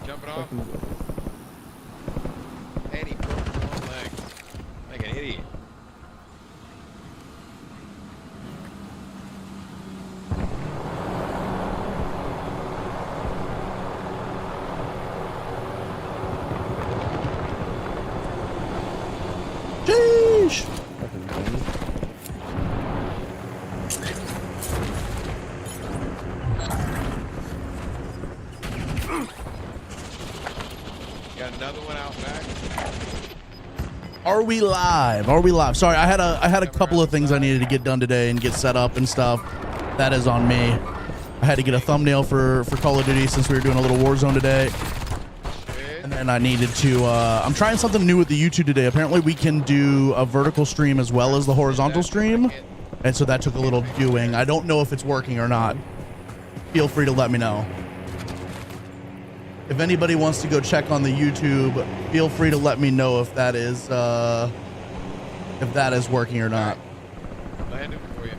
Jumping off. And he broke his own legs. Like an idiot. Sheesh. Got another one out back. Are we live? Are we live? Sorry, I had a couple of things I needed to get done today and get set up and stuff. That is on me. I had to get a thumbnail for Call of Duty since we were doing a little Warzone today. And then I needed to, I'm trying something new with the YouTube today. Apparently we can do a vertical stream as well as the horizontal stream. And so that took a little doing. I don't know if it's working or not. Feel free to let me know. If anybody wants to go check on the YouTube, feel free to let me know if that is working or not. Land it for you.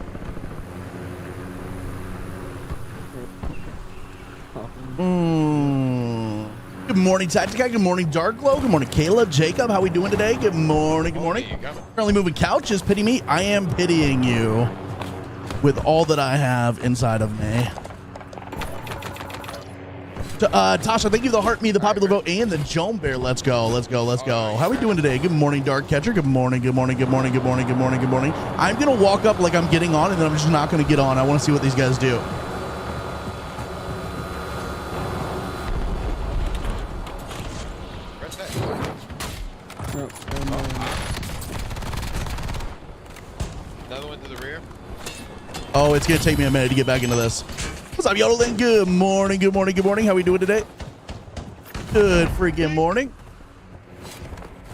Good morning, Tactica. Good morning, Dark Glow. Good morning, Kayla. Jacob, how we doing today? Good morning. Good morning. Currently moving couches. Pity me. I am pitying you with all that I have inside of me. Tasha, thank you for the heart, me, the popular vote, and the Joan Bear. Let's go. Let's go. Let's go. How we doing today? Good morning, Dark Catcher. Good morning. Good morning. Good morning. Good morning. Good morning. Good morning. I'm going to walk up like I'm getting on, and then I'm just not going to get on. I want to see what these guys do. Another one to the rear. Oh, it's going to take me a minute to get back into this. What's up, yodeling? Good morning, good morning, good morning. How we doing today? Good freaking morning.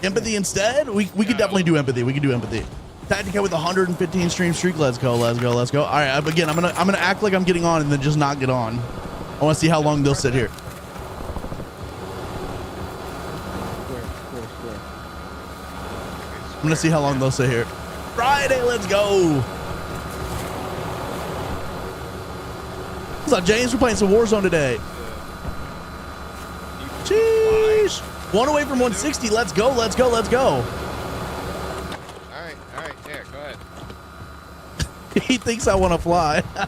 Empathy instead? We could definitely do empathy. We could do empathy. Tactica with 115 stream streak. Let's go, let's go, let's go. All right, again, I'm gonna act like I'm getting on and then just not get on. I want to see how long they'll sit here. I'm gonna see how long they'll sit here. Friday, let's go. What's up, James? We're playing some Warzone today. Sheesh. One away from 160. Let's go. Let's go. Let's go. All right. There, go ahead. He thinks I want to fly. Fucking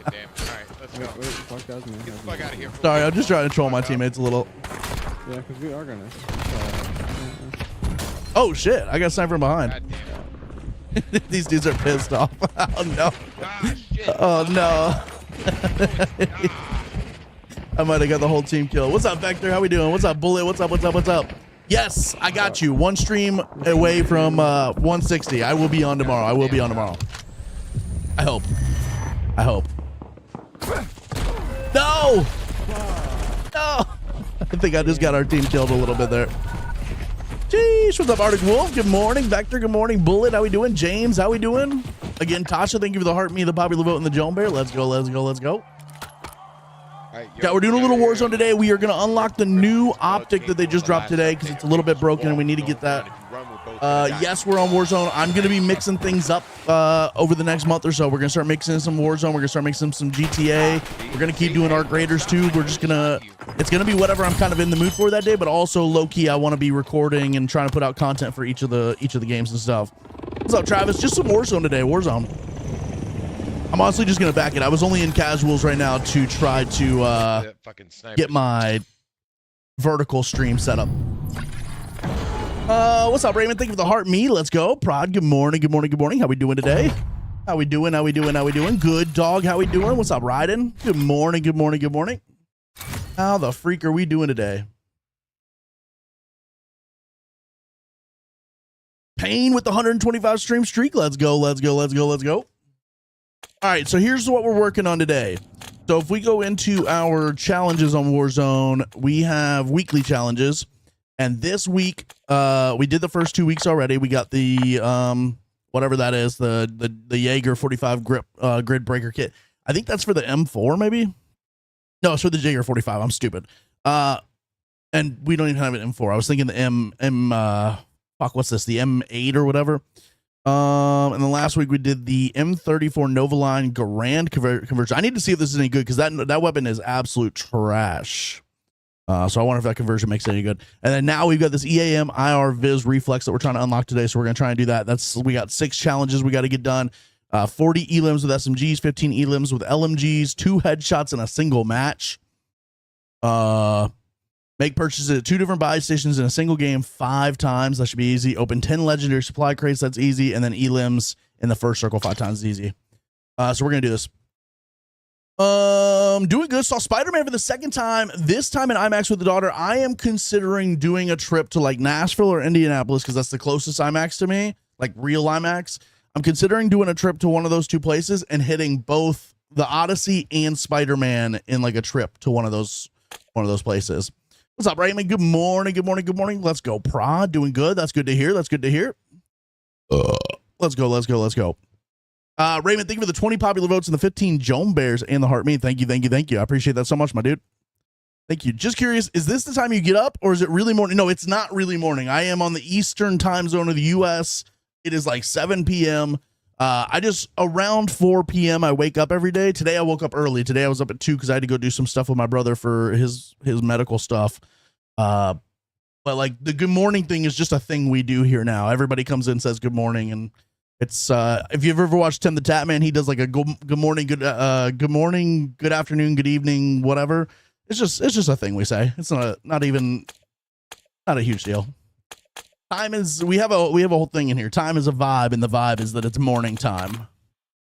damn. All right, let's go. Wait, fuck, that was me. Get the fuck out of here. Sorry, I'm just trying to troll my teammates a little. Yeah, because we are gonna. Oh shit! I got sniped from behind. God damn it. These dudes are pissed off. Oh no. Ah, shit. Oh no. I might have got the whole team killed. What's up, Vector? How we doing? What's up, Bullet? What's up? What's up? What's up? Yes, I got you. One stream away from 160. I will be on tomorrow. I will be on tomorrow. I hope. I hope. No! No! I think I just got our team killed a little bit there. Jeez, what's up, Arctic Wolf? Good morning. Vector, good morning. Bullet, how we doing? James, how we doing? Again, Tasha, thank you for the heart, me, the popular vote, and the Joan Bear. Let's go, let's go, let's go. Right, Yeah, we're doing a little Warzone today. We are going to unlock the new Optic that they just dropped today because it's a little bit broken and we need to get that. Yes, we're on Warzone. I'm going to be mixing things up over the next month or so. We're going to start mixing some Warzone. We're going to start mixing some GTA. We're going to keep doing Arc Raiders too. We're just going to, it's going to be whatever I'm kind of in the mood for that day, but also low key, I want to be recording and trying to put out content for each of the games and stuff. What's up, Travis? Just some Warzone today, Warzone. I'm honestly just going to back it. I was only in casuals right now to try to get my vertical stream set up. What's up, Raymond? Thank you for the heart. Me, let's go. Prod, good morning, good morning, good morning. How we doing today? How we doing? How we doing? How we doing? Good dog. How we doing? What's up, Ryden? Good morning, good morning, good morning. How the freak are we doing today? Payne with the 125 stream streak. Let's go, let's go, let's go, let's go. All right, so here's what we're working on today. So if we go into our challenges on Warzone, we have weekly challenges. And this week, we did the first 2 weeks already. We got the, whatever that is, the Jaeger 45 grip grid breaker kit. I think that's for the M4, maybe? No, it's for the Jaeger 45. I'm stupid. And we don't even have an M4. I was thinking the fuck, what's this? The M8 or whatever. And then last week we did the M34 Novaline Garand conversion. I need to see if this is any good because that weapon is absolute trash. So I wonder if that conversion makes it any good. And then now we've got this EAM IR-VIZ reflex that we're trying to unlock today. So we're going to try and do that. We got 6 challenges we got to get done. 40 elims with SMGs, 15 elims with LMGs, 2 headshots in a single match. Make purchases at 2 different buy stations in a single game 5 times. That should be easy. Open 10 legendary supply crates. That's easy. And then elims in the first circle 5 times is easy. So we're going to do this. Doing good. Saw Spider-Man for the 2nd time, this time in IMAX with the daughter. I am considering doing a trip to like Nashville or Indianapolis because that's the closest IMAX to me, like real IMAX. I'm considering doing a trip to one of those 2 places and hitting both the Odyssey and Spider-Man in like a trip to one of those places. What's up, Raymond? Good morning. Good morning. Good morning. Let's go, Prod. Doing good. That's good to hear. That's good to hear. Let's go. Let's go. Let's go. Raymond, thank you for the 20 popular votes and the 15 Joan Bears and the heart me. Thank you. Thank you. Thank you. I appreciate that so much, my dude. Thank you. Just curious, is this the time you get up or is it really morning? No, it's not really morning. I am on the Eastern time zone of the US. It is like 7 p.m. Around 4 p.m. I wake up every day. Today I woke up early. Today I was up at 2 because I had to go do some stuff with my brother for his medical stuff. But like the good morning thing is just a thing we do here now. Everybody comes in and says good morning, and it's if you've ever watched Tim the Tap Man, he does like a good morning, good afternoon, good evening, whatever. It's just a thing we say. It's not a huge deal. Time is we have a whole thing in here. Time is a vibe, and the vibe is that it's morning time.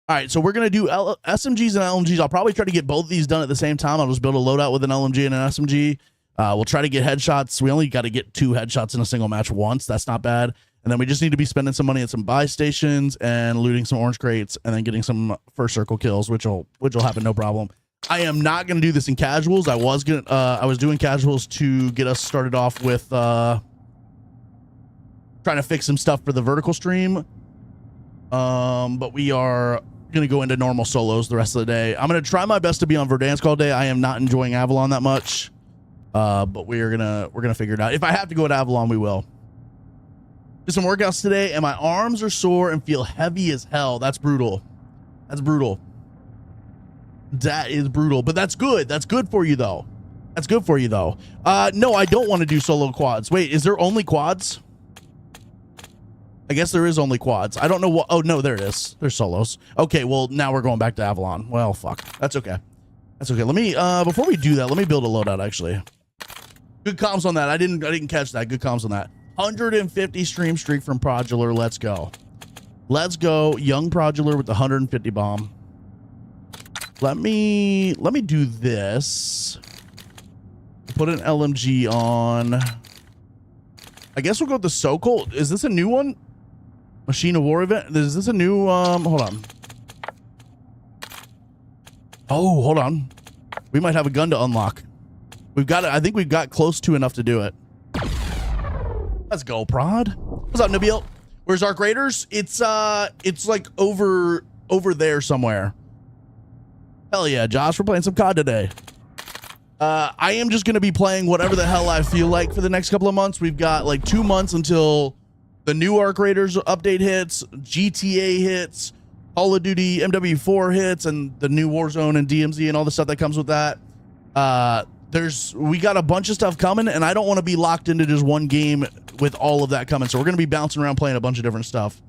All right, so we're gonna do SMGs and LMGs. I'll probably try to get both of these done at the same time. I'll just build a loadout with an LMG and an SMG. We'll try to get headshots. We only got to get 2 headshots in a single match once. That's not bad. And then we just need to be spending some money at some buy stations and looting some orange crates and then getting some first circle kills, which will happen no problem. I am not gonna do this in casuals. I was doing casuals to get us started off with trying to fix some stuff for the vertical stream. But we are gonna go into normal solos the rest of the day. I'm gonna try my best to be on Verdansk all day. I am not enjoying Avalon that much. But we're gonna figure it out. If I have to go to Avalon, we will. Did some workouts today and my arms are sore and feel heavy as hell. That's brutal. That's brutal. That is brutal, but that's good. That's good for you though. That's good for you though. No, I don't want to do solo quads. Wait, is there only quads? I guess there is only quads. I don't know what. Oh no, there it is. There's solos. Okay, well now we're going back to Avalon. Well, fuck. That's okay. That's okay. Let me before we do that, let me build a loadout actually. Good comms on that. I didn't catch that. Good comms on that. 150 stream streak from Prodular. Let's go. Let's go. Young Prodular with the 150 bomb. Let me do this. Put an LMG on. I guess we'll go with the Sokol. Is this a new one? Machine of War event? Is this a new hold on. Oh, hold on. We might have a gun to unlock. We've got it. I think we've got close to enough to do it. Let's go, Prod. What's up, Nabil? Where's Arc Raiders? It's like over there somewhere. Hell yeah, Josh, we're playing some COD today. I am just gonna be playing whatever the hell I feel like for the next couple of months. We've got like 2 months until the new Arc Raiders update hits, GTA hits, Call of Duty MW4 hits, and the new Warzone and DMZ and all the stuff that comes with that. We got a bunch of stuff coming, and I don't want to be locked into just one game with all of that coming. So we're going to be bouncing around playing a bunch of different stuff.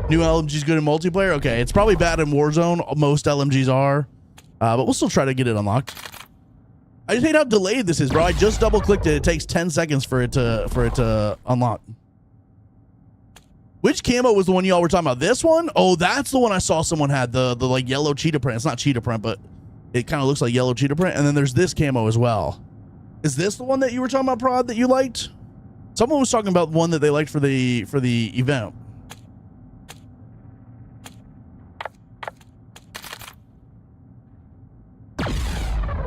New LMG's good in multiplayer. Okay, it's probably bad in Warzone. Most LMGs are, but we'll still try to get it unlocked. I just hate how delayed this is, bro. I just double clicked it. It takes 10 seconds for it to unlock. Which camo was the one y'all were talking about? This one? Oh, that's the one I saw someone had. The like yellow cheetah print. It's not cheetah print, but it kind of looks like yellow cheetah print. And then there's this camo as well. Is this the one that you were talking about, Prod, that you liked? Someone was talking about one that they liked for the event.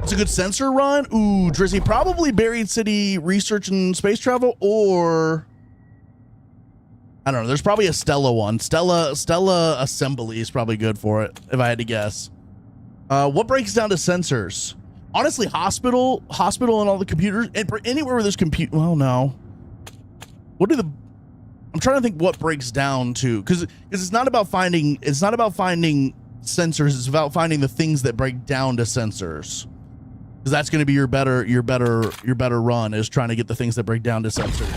It's a good sensor run. Ooh, Drizzy, probably Buried City research and space travel, or I don't know. There's probably a Stella one. Stella Assembly is probably good for it, if I had to guess. What breaks down to sensors? Honestly, hospital and all the computers, and anywhere where there's compute. Well, no. What do I'm trying to think what breaks down to, because it's not about finding sensors, it's about finding the things that break down to sensors. Because that's going to be your better run, is trying to get the things that break down to sensors.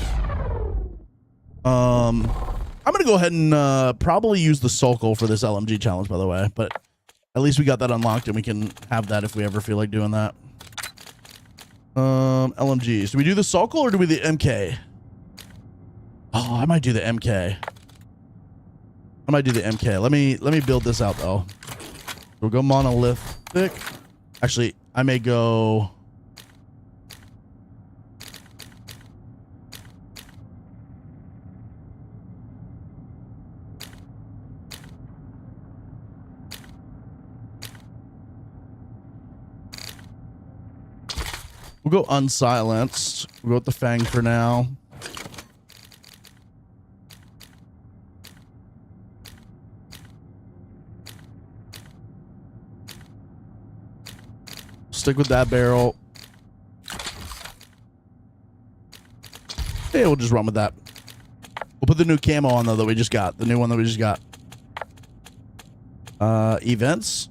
I'm going to go ahead and probably use the Sulkle for this LMG challenge, by the way, but at least we got that unlocked and we can have that if we ever feel like doing that. LMGs. Do we do the Sulkle or do we do the MK? Oh, I might do the MK. I might do the MK. Let me build this out though. We'll go monolithic. Actually, I may go. We'll go unsilenced. We'll go with the Fang for now. Stick with that barrel. Yeah, we'll just run with that. We'll put the new camo on though that we just got. The new one that we just got. Events.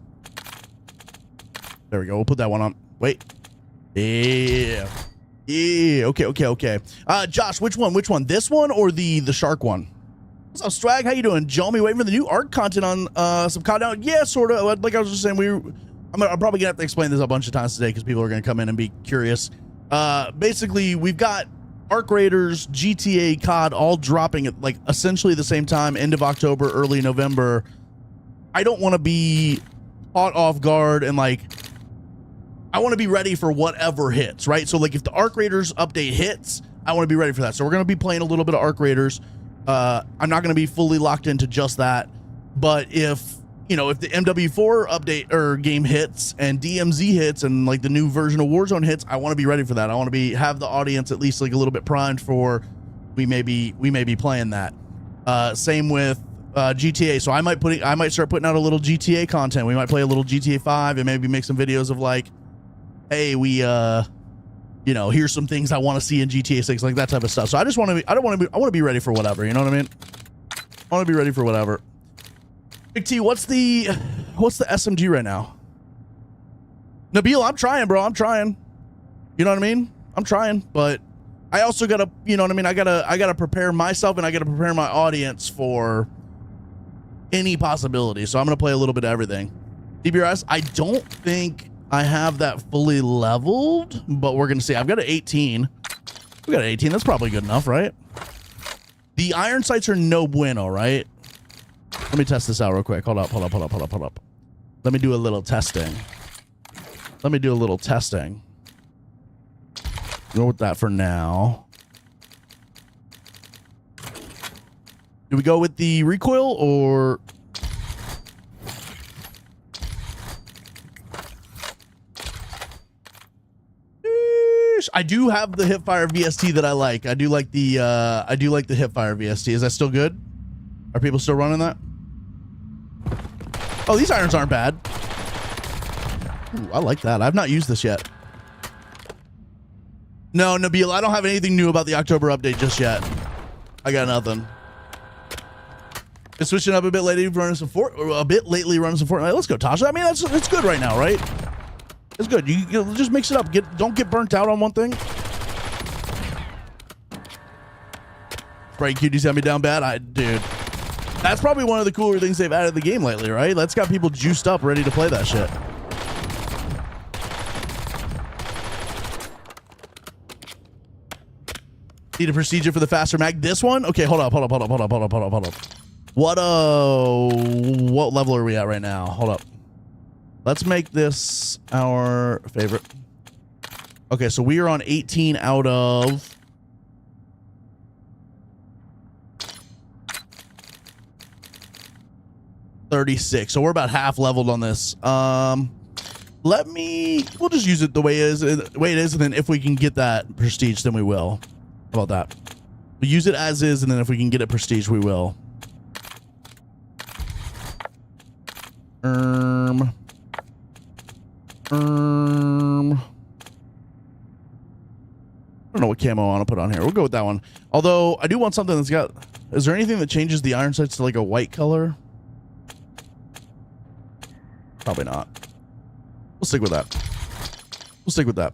There we go. We'll put that one on. Wait. Yeah. Yeah. Okay. Josh, which one? This one or the shark one? What's up, Swag? How you doing? Jomi, waiting for the new art content on some content. Yeah, sort of. Like I was just saying, I'm probably gonna have to explain this a bunch of times today because people are gonna come in and be curious. Basically, we've got Arc Raiders, GTA, COD all dropping at like essentially the same time, end of October, early November. I don't want to be caught off guard and like I want to be ready for whatever hits, right? So like if the Arc Raiders update hits, I want to be ready for that. So we're gonna be playing a little bit of Arc Raiders. I'm not gonna be fully locked into just that, but if the MW4 update or game hits and DMZ hits and like the new version of Warzone hits, I want to be ready for that. I want to have the audience at least like a little bit primed for we may be playing that. Same with GTA. So I might start putting out a little GTA content. We might play a little GTA 5 and maybe make some videos of like, hey, we here's some things I want to see in GTA 6, like that type of stuff. So I want to be ready for whatever, you know what I mean? I want to be ready for whatever. Big T, what's the SMG right now? Nabil, I'm trying, bro. I'm trying. You know what I mean? I'm trying, but I also gotta, you know what I mean? I gotta prepare myself and I gotta prepare my audience for any possibility. So I'm gonna play a little bit of everything. DBRS, I don't think I have that fully leveled, but we're gonna see. I've got an 18. We got an 18. That's probably good enough, right? The iron sights are no bueno, right? Let me test this out real quick. Hold up. Let me do a little testing. Go with that for now. Do we go with the recoil or? I do have the hipfire VST that I like. I do like the hipfire VST. Is that still good? Are people still running that? Oh, these irons aren't bad. Ooh, I like that. I've not used this yet. No, Nabil, I don't have anything new about the October update just yet. I got nothing. Been switching up a bit lately, running some Fortnite. Let's go, Tasha. I mean, it's good right now, right? It's good. You just mix it up. Don't get burnt out on one thing. Sprite cuties had me down bad. Dude, that's probably one of the cooler things they've added to the game lately, right? That's got people juiced up, ready to play that shit. Need a procedure for the faster mag. This one? Okay, hold up. What level are we at right now? Hold up. Let's make this our favorite. Okay, so we are on 18 out of 36. So we're about half leveled on this. We'll just use it the way it is, and then if we can get that prestige, then we will. How about that? We'll use it as is, and then if we can get it prestige, we will. I don't know what camo I want to put on here. We'll go with that one. Although I do want something that's got Is there anything that changes the iron sights to like a white color? Probably not. We'll stick with that. We'll stick with that.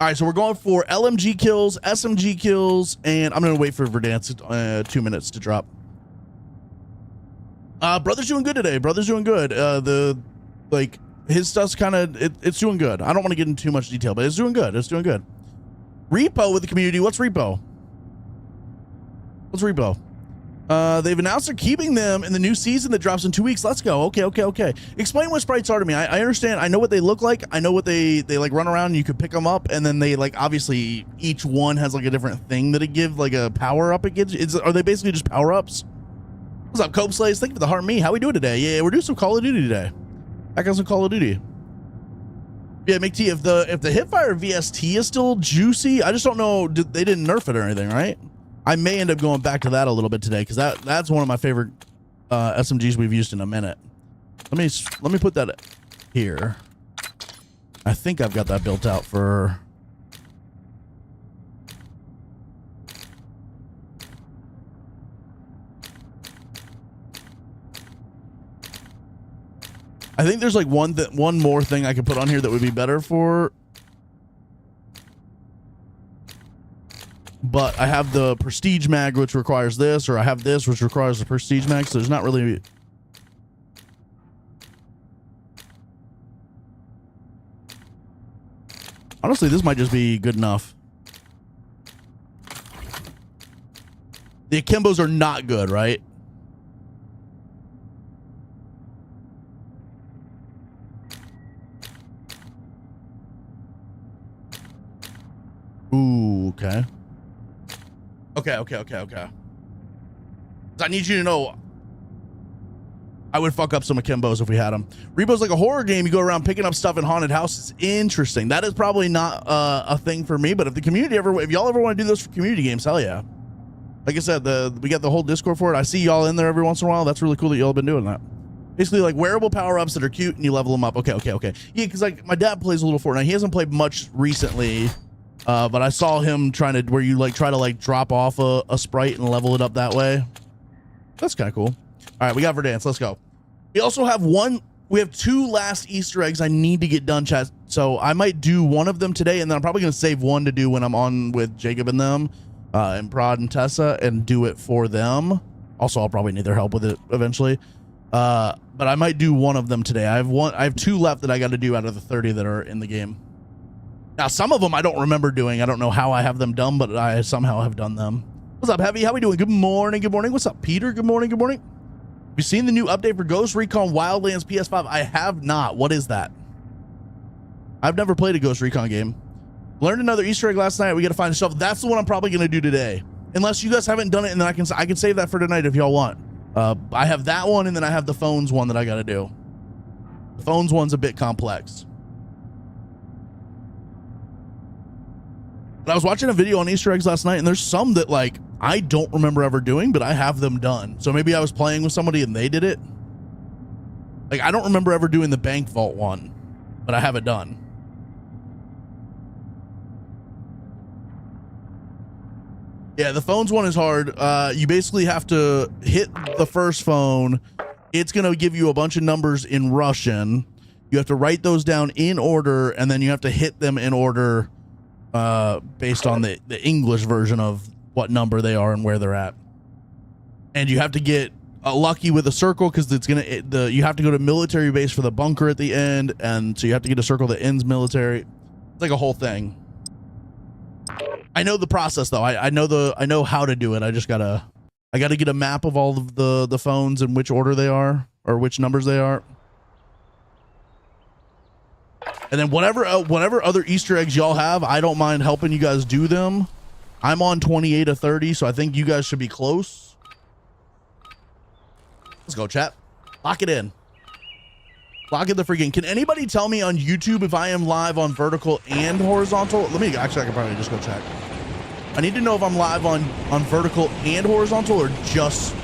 All right, so we're going for LMG kills, SMG kills, and I'm going to wait for Verdansk 2 minutes to drop. Brother's doing good today. Brother's doing good. His stuff's kind of, it's doing good. I don't want to get into too much detail, but it's doing good. It's doing good. Repo with the community. What's Repo? What's Repo? They've announced they're keeping them in the new season that drops in 2 weeks. Let's go. Okay. Explain what sprites are to me. I understand. I know what they look like. I know what they like run around and you could pick them up, and then they like obviously each one has like a different thing that it gives, like a power up it gives. Are they basically just power ups? What's up, Cope Slays? Thank you for the heart me. How we doing today? Yeah, we're doing some Call of Duty today. Back on some Call of Duty. Yeah, McT, if the Hipfire VST is still juicy, I just don't know. They didn't nerf it or anything, right? I may end up going back to that a little bit today because that's one of my favorite SMGs we've used in a minute. Let me put that here. I think I've got that built out for. I think there's like one more thing I could put on here that would be better for. But I have the Prestige mag, which requires this, or I have this, which requires the Prestige mag. So there's not really. Honestly, this might just be good enough. The Akimbos are not good, right? Ooh, okay. Okay. I need you to know I would fuck up some Akimbos if we had them. Repo's like a horror game. You go around picking up stuff in haunted houses. Interesting. That is probably not a thing for me, but if the community if y'all ever want to do this for community games, hell yeah. Like I said, we got the whole Discord for it. I see y'all in there every once in a while. That's really cool that y'all have been doing that. Basically like wearable power-ups that are cute and you level them up. Okay. Yeah, because like my dad plays a little Fortnite. He hasn't played much recently. But I saw him trying to where you like try to like drop off a sprite and level it up that way. That's kind of cool. All right, we got Verdansk. Let's go. We also have we have 2 last Easter eggs I need to get done, chat. So I might do one of them today, and then I'm probably going to save one to do when I'm on with Jacob and them, and Prod and Tessa, and do it for them. Also, I'll probably need their help with it eventually. But I might do one of them today. I have 2 left that I got to do out of the 30 that are in the game. Now, some of them I don't remember doing. I don't know how I have them done, but I somehow have done them. What's up, Heavy? How we doing? Good morning. What's up, Peter? Good morning. Have you seen the new update for Ghost Recon Wildlands PS5? I have not. What is that? I've never played a Ghost Recon game. Learned another Easter egg last night. We got to find stuff. That's the one I'm probably going to do today. Unless you guys haven't done it, and then I can save that for tonight if y'all want. I have that one, and then I have the phones one that I got to do. The phones one's a bit complex. I was watching a video on Easter eggs last night, and there's some that like I don't remember ever doing, but I have them done. So maybe I was playing with somebody and they did it. Like I don't remember ever doing the bank vault one, but I have it done. Yeah, the phones one is hard. You basically have to hit the first phone. It's going to give you a bunch of numbers in Russian. You have to write those down in order, and then you have to hit them in order based on the English version of what number they are and where they're at. And you have to get lucky with a circle because it's you have to go to military base for the bunker at the end, and so you have to get a circle that ends military. It's like a whole thing. I know the process though. I know how to do it. I gotta get a map of all of the phones and which order they are or which numbers they are. And then whatever other Easter eggs y'all have, I don't mind helping you guys do them. I'm on 28 of 30, so I think you guys should be close. Let's go, chat. Lock it in. Lock in the freaking. Can anybody tell me on YouTube if I am live on vertical and horizontal? Let me actually, I can probably just go check. I need to know if I'm live on vertical and horizontal or just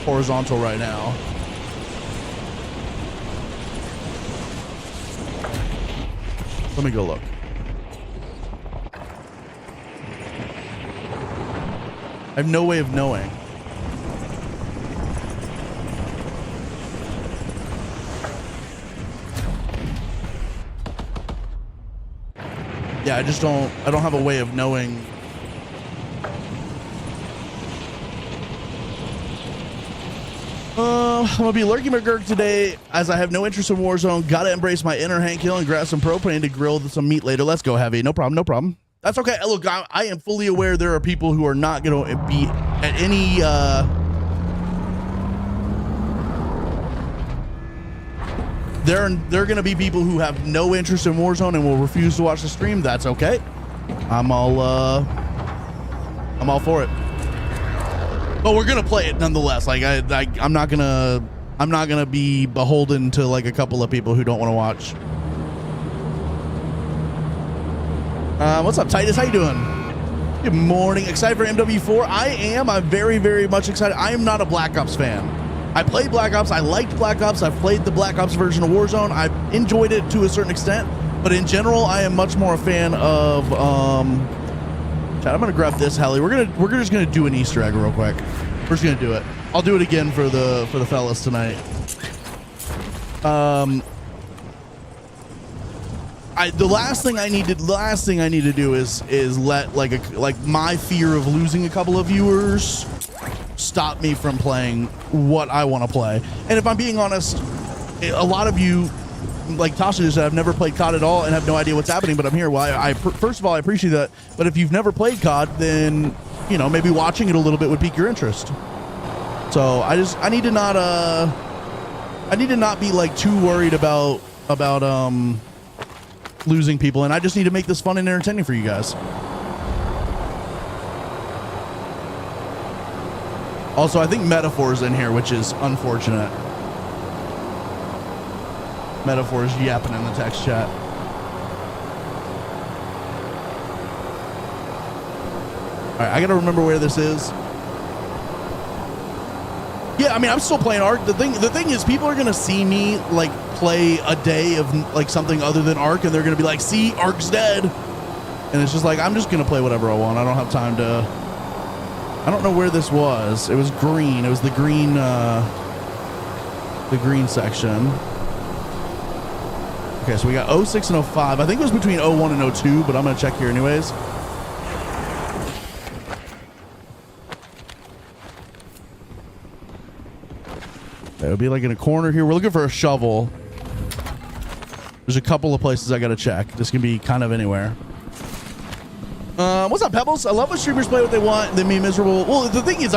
horizontal right now. Let me go look. I have no way of knowing. Yeah, I don't have a way of knowing. I'm gonna be lurking McGurk today as I have no interest in Warzone. Gotta embrace my inner Hank Hill and grab some propane to grill some meat later. Let's go, Heavy. No problem, no problem. That's okay. Look, I am fully aware there are people who are not gonna be at any there are gonna be people who have no interest in Warzone and will refuse to watch the stream. That's okay. I'm all for it. But we're gonna play it nonetheless. Like I'm not gonna be beholden to like a couple of people who don't want to watch. What's up, Titus? How you doing? Good morning. Excited for MW4? I am. I'm very, very much excited. I am not a Black Ops fan. I played Black Ops. I liked Black Ops. I've played the Black Ops version of Warzone. I've enjoyed it to a certain extent, but in general, I am much more a fan of Chat, I'm gonna grab this heli. We're just gonna do an Easter egg real quick. We're just gonna do it. I'll do it again for the fellas tonight. The last thing I need to do is let like my fear of losing a couple of viewers stop me from playing what I want to play. And if I'm being honest, a lot of you, like Tasha just said, I've never played COD at all and have no idea what's happening, but I'm here. Well, first of all, I appreciate that. But if you've never played COD, then, you know, maybe watching it a little bit would pique your interest. So I need to not be like too worried about losing people, and I just need to make this fun and entertaining for you guys. Also, I think Metaphor's in here, which is unfortunate. Metaphor's yapping in the text chat. All right, I gotta remember where this is. Yeah, I mean, I'm still playing Ark. The thing is, people are gonna see me like play a day of like something other than Ark, and they're gonna be like, "See, Ark's dead," and it's just like I'm just gonna play whatever I want. I don't have time to. I don't know where this was. It was green. It was the green section. Okay, so we got 06 and 05. I think it was between 01 and 02, but I'm gonna check here anyways. It would be like in a corner here. We're looking for a shovel. There's a couple of places I gotta check. This can be kind of anywhere. What's up, Pebbles? I love when streamers play what they want and then be miserable. Well, the thing is,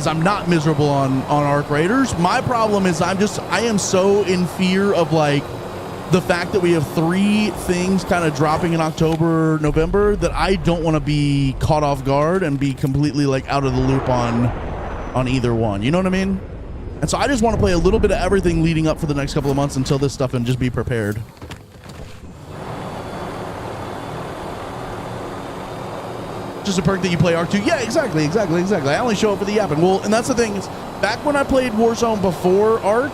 I'm not miserable on Ark Raiders. My problem is I am so in fear of like the fact that we have 3 things kind of dropping in October, November, that I don't want to be caught off guard and be completely like out of the loop on either one. You know what I mean? And so I just want to play a little bit of everything leading up for the next couple of months until this stuff and just be prepared. Just a perk that you play Ark 2. Yeah, exactly. I only show up for the yapping. Well, and that's the thing is, back when I played Warzone before Ark,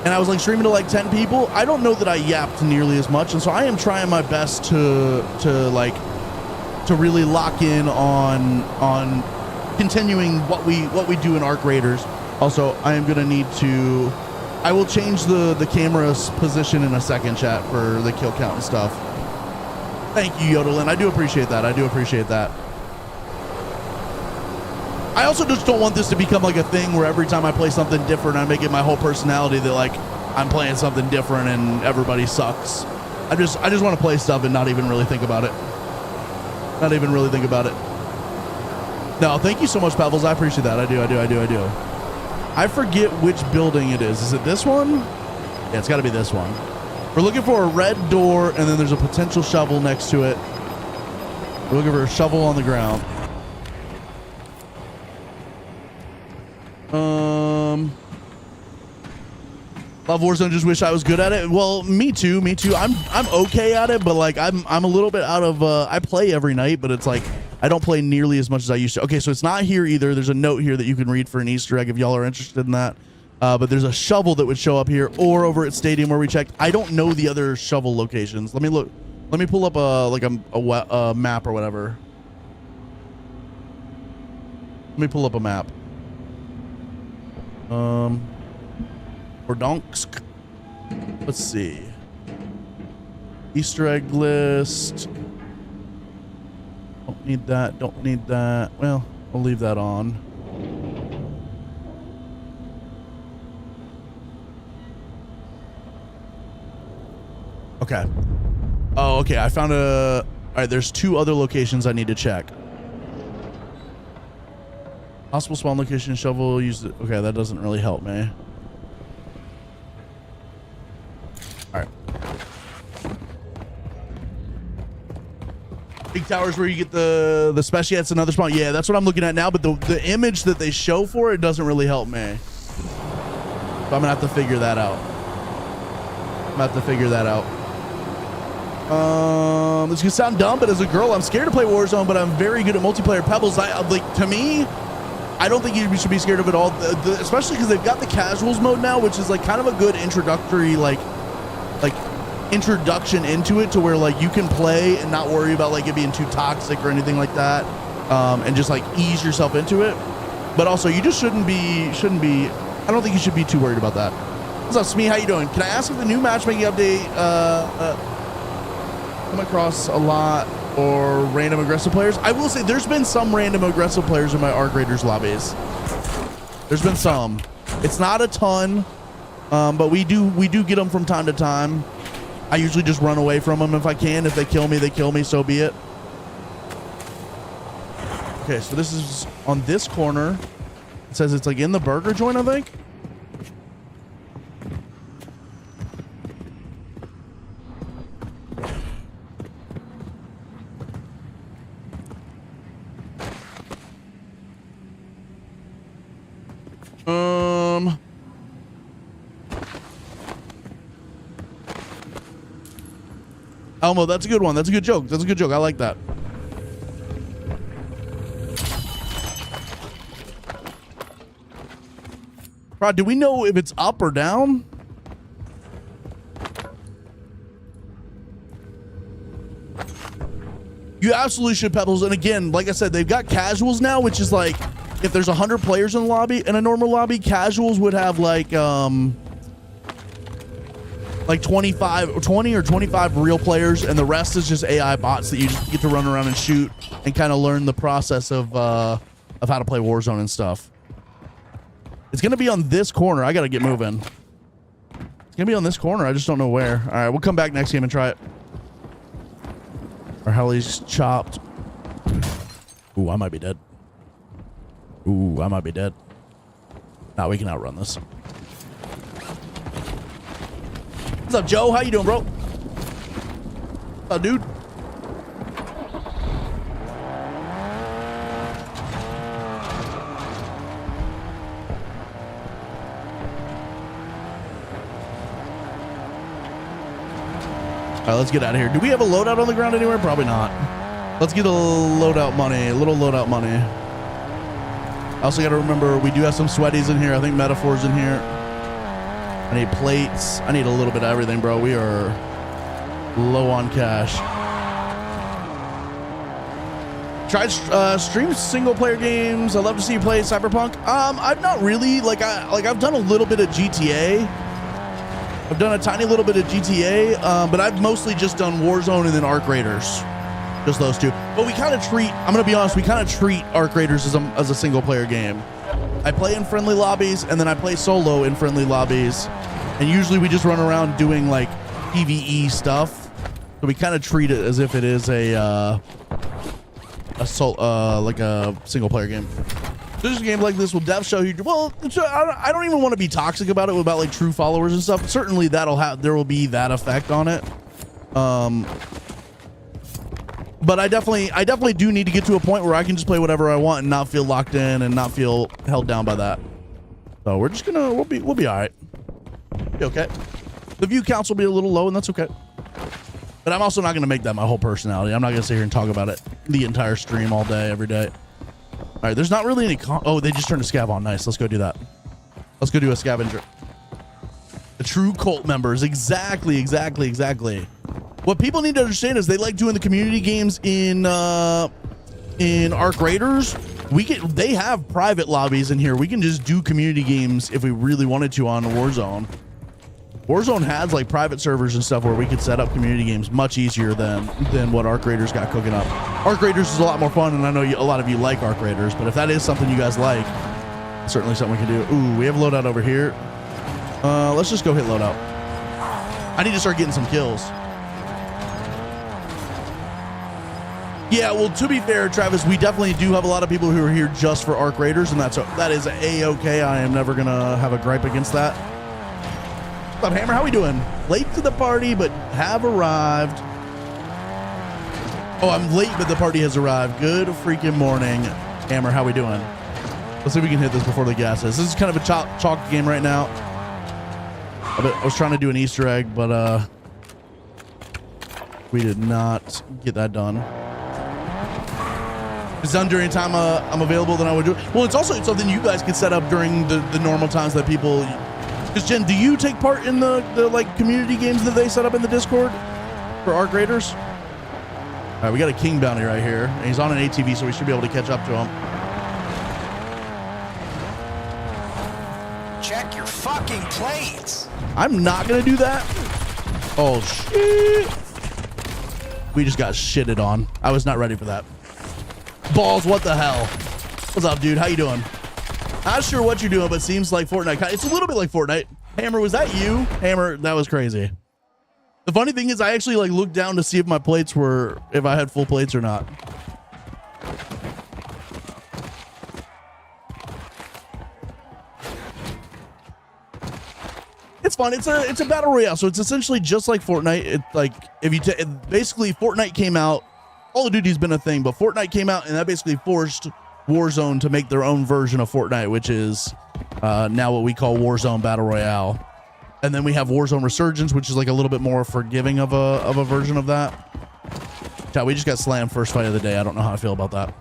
and I was like streaming to like 10 people, I don't know that I yapped nearly as much, and so I am trying my best to really lock in on continuing what we do in Ark Raiders. Also, I am gonna need to. I will change the camera's position in a second, chat, for the kill count and stuff. Thank you, Yodelin. I do appreciate that. I also just don't want this to become like a thing where every time I play something different, I make it my whole personality that like I'm playing something different and everybody sucks. I just want to play stuff and not even really think about it. No, thank you so much, Pebbles. I appreciate that. I do. I forget which building it is. Is it this one? Yeah, it's got to be this one. We're looking for a red door, and then there's a potential shovel next to it. We're looking for a shovel on the ground. Love Warzone, just wish I was good at it. Well, me too. I'm okay at it, but like I'm a little bit out of I play every night, but it's like I don't play nearly as much as I used to. Okay, so it's not here either. There's a note here that you can read for an Easter egg if y'all are interested in that. But there's a shovel that would show up here or over at Stadium where we checked. I don't know the other shovel locations. Let me look. Let me pull up a map or whatever. Let me pull up a map. Or Donsk. Let's see. Easter egg list. Don't need that. Don't need that. Well, I'll leave that on. Okay. Oh, okay. I found a... All right, there's 2 other locations I need to check. Possible spawn location, shovel, use it. Okay, that doesn't really help me. All right. Big towers where you get the special. That's another spawn. Yeah, that's what I'm looking at now. But the image that they show for it doesn't really help me. So I'm gonna have to figure that out. I'm gonna have to figure that out. This could sound dumb, but as a girl, I'm scared to play Warzone, but I'm very good at multiplayer. Pebbles, like, to me, I don't think you should be scared of it all, especially because they've got the casuals mode now, which is like kind of a good introductory, like introduction into it, to where like you can play and not worry about like it being too toxic or anything like that, and just like ease yourself into it. But also, you just shouldn't be. I don't think you should be too worried about that. What's up, Smee? How you doing? Can I ask if the new matchmaking update come across a lot or random aggressive players? I will say there's been some random aggressive players in my ARC Raiders lobbies. There's been some. It's not a ton, but we do get them from time to time. I usually just run away from them if I can. If they kill me, they kill me, so be it. Okay, so this is on this corner. It says it's like in the burger joint, I think. Elmo, that's a good one. That's a good joke. That's a good joke. I like that. Rod, do we know if it's up or down? You absolutely should, Pebbles. And again, like I said, they've got casuals now, which is like, if there's 100 players in the lobby, in a normal lobby, casuals would have like 20 or 25 real players, and the rest is just AI bots that you just get to run around and shoot and kind of learn the process of how to play Warzone and stuff. It's gonna be on this corner. I gotta get moving. It's gonna be on this corner. I just don't know where. All right, we'll come back next game and try it. Our heli's chopped. Ooh, I might be dead. Ooh, I might be dead. Nah, we can outrun this. What's up, Joe? How you doing, bro? What's up, dude? All right, let's get out of here. Do we have a loadout on the ground anywhere? Probably not. Let's get a loadout money. A little loadout money. I also got to remember we do have some sweaties in here. I think Metaphor's in here. I need plates. I need a little bit of everything, bro. We are low on cash. Tried stream single player games. I love to see you play Cyberpunk. I've not really I've done a little bit of GTA. I've done a tiny little bit of GTA, but I've mostly just done Warzone and then ARC Raiders. Just those two. But we kind of treat, I'm going to be honest, we kind of treat ARC Raiders as a single player game. I play in friendly lobbies, and then I play solo in friendly lobbies. And usually we just run around doing like PvE stuff. So we kind of treat it as if it is like a single player game. This game like this will def show you. Well, I don't even want to be toxic about it, about like true followers and stuff. Certainly there will be that effect on it. But I definitely do need to get to a point where I can just play whatever I want and not feel locked in and not feel held down by that. So we're just gonna we'll be all right. Be okay. The view counts will be a little low, and that's okay. But I'm also not gonna make that my whole personality. I'm not gonna sit here and talk about it the entire stream all day, every day. All right, there's not really any. Oh, they just turned a scav on. Nice. Let's go do that. Let's go do a scavenger. The true cult members. Exactly. What people need to understand is they like doing the community games in ARC Raiders. They have private lobbies in here. We can just do community games if we really wanted to on Warzone. Warzone has like private servers and stuff where we could set up community games much easier than what Arc Raiders got cooking up. Arc Raiders is a lot more fun, and I know a lot of you like Arc Raiders, but if that is something you guys like, certainly something we can do. Ooh, we have loadout over here. Let's just go hit loadout. I need to start getting some kills. Yeah, well, to be fair, Travis, we definitely do have a lot of people who are here just for Arc Raiders, and that is a-okay. I am never gonna have a gripe against that. What's up, Hammer? How we doing? Late to the party, but have arrived. Oh, I'm late, but the party has arrived. Good freaking morning, Hammer. How we doing? Let's see if we can hit this before the gas is. This is kind of a chalk game right now. I was trying to do an Easter egg, but we did not get that done. If it's done during time I'm available, then I would do it. Well, it's also something you guys could set up during the normal times that people. Because Jen, do you take part in the like community games that they set up in the Discord for Arc Raiders? All right, we got a king bounty right here, and he's on an ATV, so we should be able to catch up to him. Check your fucking plates. I'm not gonna do that. Oh shit! We just got shitted on. I was not ready for that. Balls, what the hell? What's up, dude? How you doing? Not sure what you're doing, but seems like Fortnite. It's a little bit like Fortnite. Hammer, was that you? Hammer, that was crazy. The funny thing is I actually like looked down to see if my plates were, if I had full plates or not. It's fun. It's a battle royale, so it's essentially just like Fortnite. It's like if you basically Fortnite came out, Call of Duty's been a thing, but Fortnite came out and that basically forced Warzone to make their own version of Fortnite, which is now what we call Warzone Battle Royale. And then we have Warzone Resurgence, which is like a little bit more forgiving of a version of that. Yeah, we just got slammed first fight of the day. I don't know how I feel about that.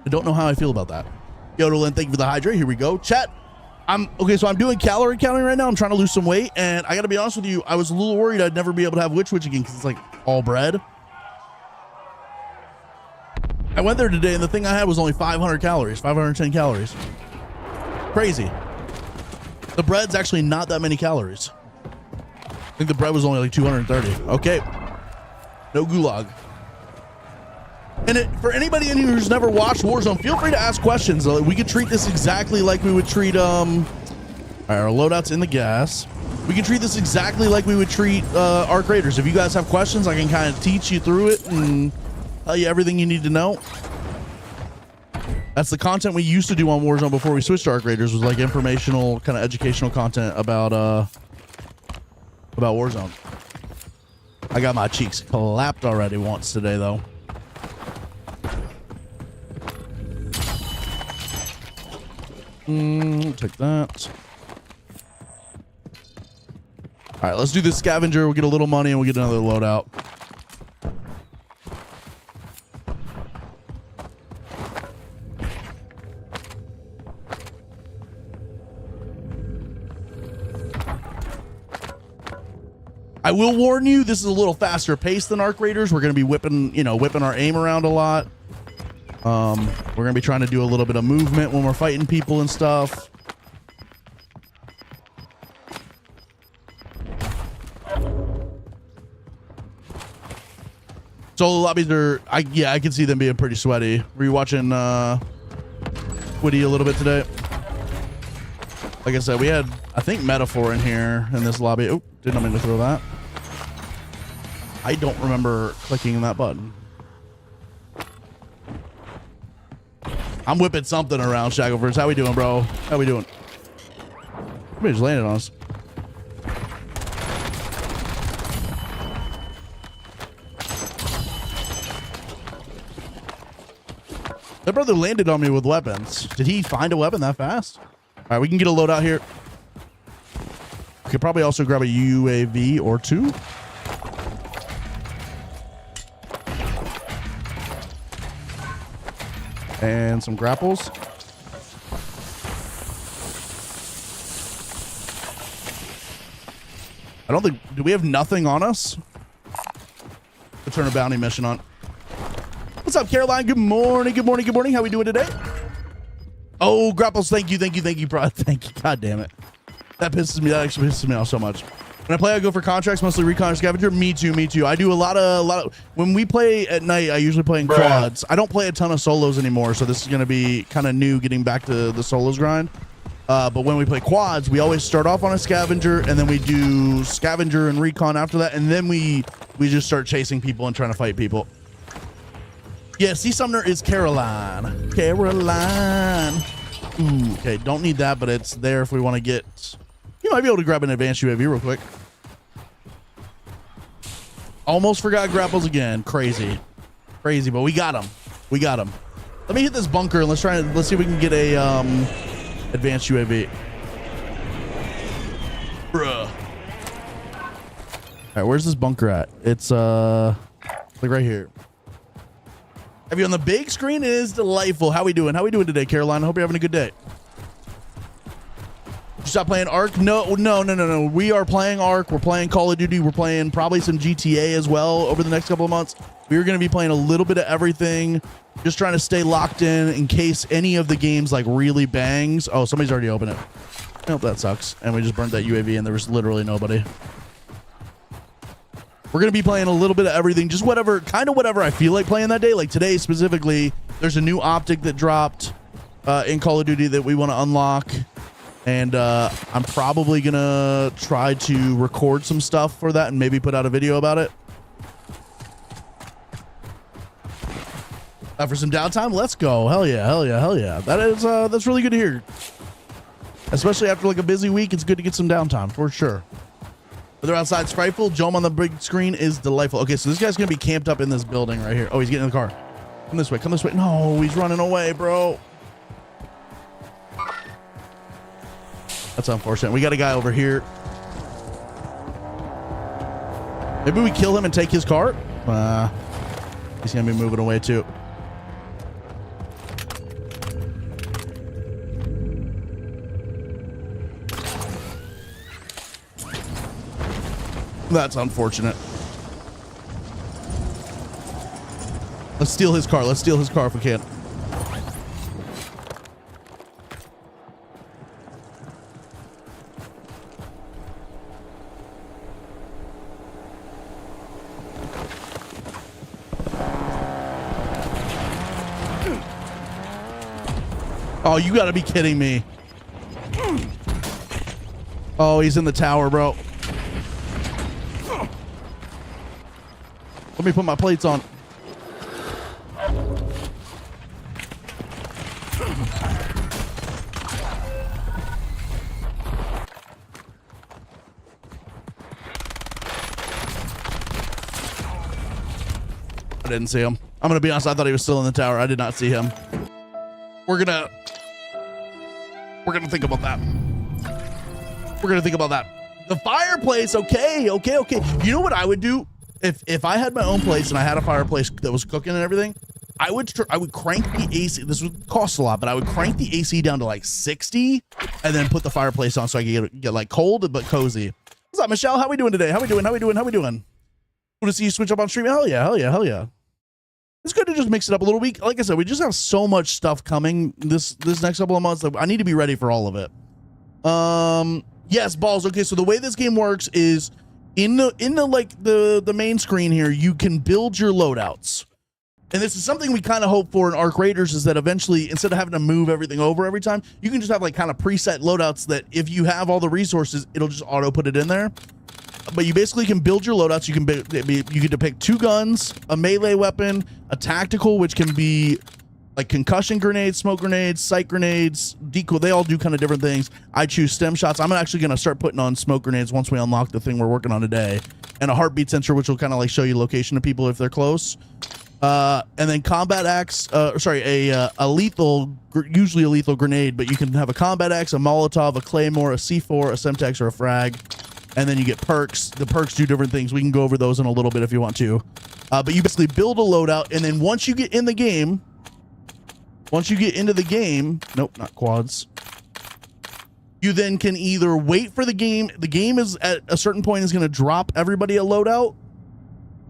I don't know how I feel about that. Yodelin, thank you for the hydrate. Here we go. Chat. Okay, so I'm doing calorie counting right now. I'm trying to lose some weight, and I gotta be honest with you, I was a little worried I'd never be able to have Witch again because it's like all bread. I went there today, and the thing I had was only 500 calories, 510 calories. Crazy. The bread's actually not that many calories. I think the bread was only like 230. Okay. No gulag. And for anybody in here who's never watched Warzone, feel free to ask questions. We could treat this exactly like we would treat all right, our loadout's in the gas. We can treat this exactly like we would treat Arc Raiders. If you guys have questions, I can kind of teach you through it and tell you everything you need to know. That's the content we used to do on Warzone before we switched to Arc Raiders, was like informational, kind of educational content about Warzone. I got my cheeks clapped already once today, though. Take that. All right, let's do this scavenger. We'll get a little money and we'll get another loadout. I will warn you, this is a little faster paced than Arc Raiders. We're going to be whipping our aim around a lot. We're going to be trying to do a little bit of movement when we're fighting people and stuff. Solo lobbies are, I can see them being pretty sweaty. Were you watching Woody a little bit today? Like I said, we had, I think, Metaphor in here in this lobby. Oh, didn't mean to throw that. I don't remember clicking that button. I'm whipping something around, Shackleford. How we doing, bro? How we doing? Somebody just landed on us. That brother landed on me with weapons. Did he find a weapon that fast? All right, we can get a loadout here. We could probably also grab a UAV or two. And some grapples. I don't think, do we have nothing on us? Let's turn a bounty mission on. What's up, Caroline? Good morning, good morning, good morning. How we doing today? Oh, grapples. Thank you, bro. Thank you. God damn it. That actually pisses me off so much. When I play, I go for contracts, mostly recon or scavenger. Me too. I do a lot of, when we play at night, I usually play in quads. I don't play a ton of solos anymore, so this is going to be kind of new getting back to the solos grind. But when we play quads, we always start off on a scavenger, and then we do scavenger and recon after that, and then we just start chasing people and trying to fight people. Yeah, Sea Summoner is Caroline. Ooh, okay, don't need that, but it's there if we want to get... You might be able to grab an advanced UAV real quick. Almost forgot grapples again. Crazy, but we got him. Let me hit this bunker and let's see if we can get a advanced UAV. Bruh. All right, where's this bunker at? It's like right here. Have you on the big screen? It is delightful. How we doing today, Caroline? I hope you're having a good day. You stop playing ARC? No. We are playing ARC. We're playing Call of Duty. We're playing probably some GTA as well over the next couple of months. We're going to be playing a little bit of everything. Just trying to stay locked in case any of the games like really bangs. Oh, somebody's already opened it. Oh, that sucks. And we just burned that UAV and there was literally nobody. We're going to be playing a little bit of everything. Just whatever I feel like playing that day. Like today specifically, there's a new Optic that dropped in Call of Duty that we want to unlock. And I'm probably going to try to record some stuff for that and maybe put out a video about it. For some downtime, let's go. Hell yeah. That's really good to hear. Especially after like a busy week, it's good to get some downtime for sure. Weather outside's frightful. Jome on the big screen is delightful. Okay, so this guy's going to be camped up in this building right here. Oh, he's getting in the car. Come this way. No, he's running away, bro. That's unfortunate. We got a guy over here. Maybe we kill him and take his car. He's gonna be moving away too. That's unfortunate. Let's steal his car. If we can. Oh, you gotta be kidding me. Oh, he's in the tower, bro. Let me put my plates on. I didn't see him. I'm gonna be honest, I thought he was still in the tower. I did not see him. We're gonna think about that. The fireplace, okay. You know what I would do if I had my own place and I had a fireplace that was cooking and everything? I would crank the AC. This would cost a lot, but I would crank the AC down to like 60 and then put the fireplace on so I could get like cold but cozy. What's up, Michelle? How we doing today? How we doing? Want to see you switch up on stream? Hell yeah. It's good to just mix it up a little bit. Like I said, we just have so much stuff coming this next couple of months that I need to be ready for all of it. Yes, balls. Okay, so the way this game works is in the main screen here, you can build your loadouts. And this is something we kind of hope for in Arc Raiders, is that eventually, instead of having to move everything over every time, you can just have like kind of preset loadouts that if you have all the resources, it'll just auto put it in there. But you basically can build your loadouts. You get to pick 2 guns, a melee weapon, a tactical, which can be like concussion grenades, smoke grenades, sight grenades, decoy. They all do kind of different things. I choose stem shots. I'm actually going to start putting on smoke grenades once we unlock the thing we're working on today. And a heartbeat sensor, which will kind of like show you location of people if they're close. And then combat axe, a lethal, usually a lethal grenade, but you can have a combat axe, a Molotov, a Claymore, a C4, a Semtex, or a frag. And then you get perks. The perks do different things. We can go over those in a little bit if you want to. But you basically build a loadout, and then once you get in the game, nope, not quads. You then can either wait for the game. The game is at a certain point is going to drop everybody a loadout.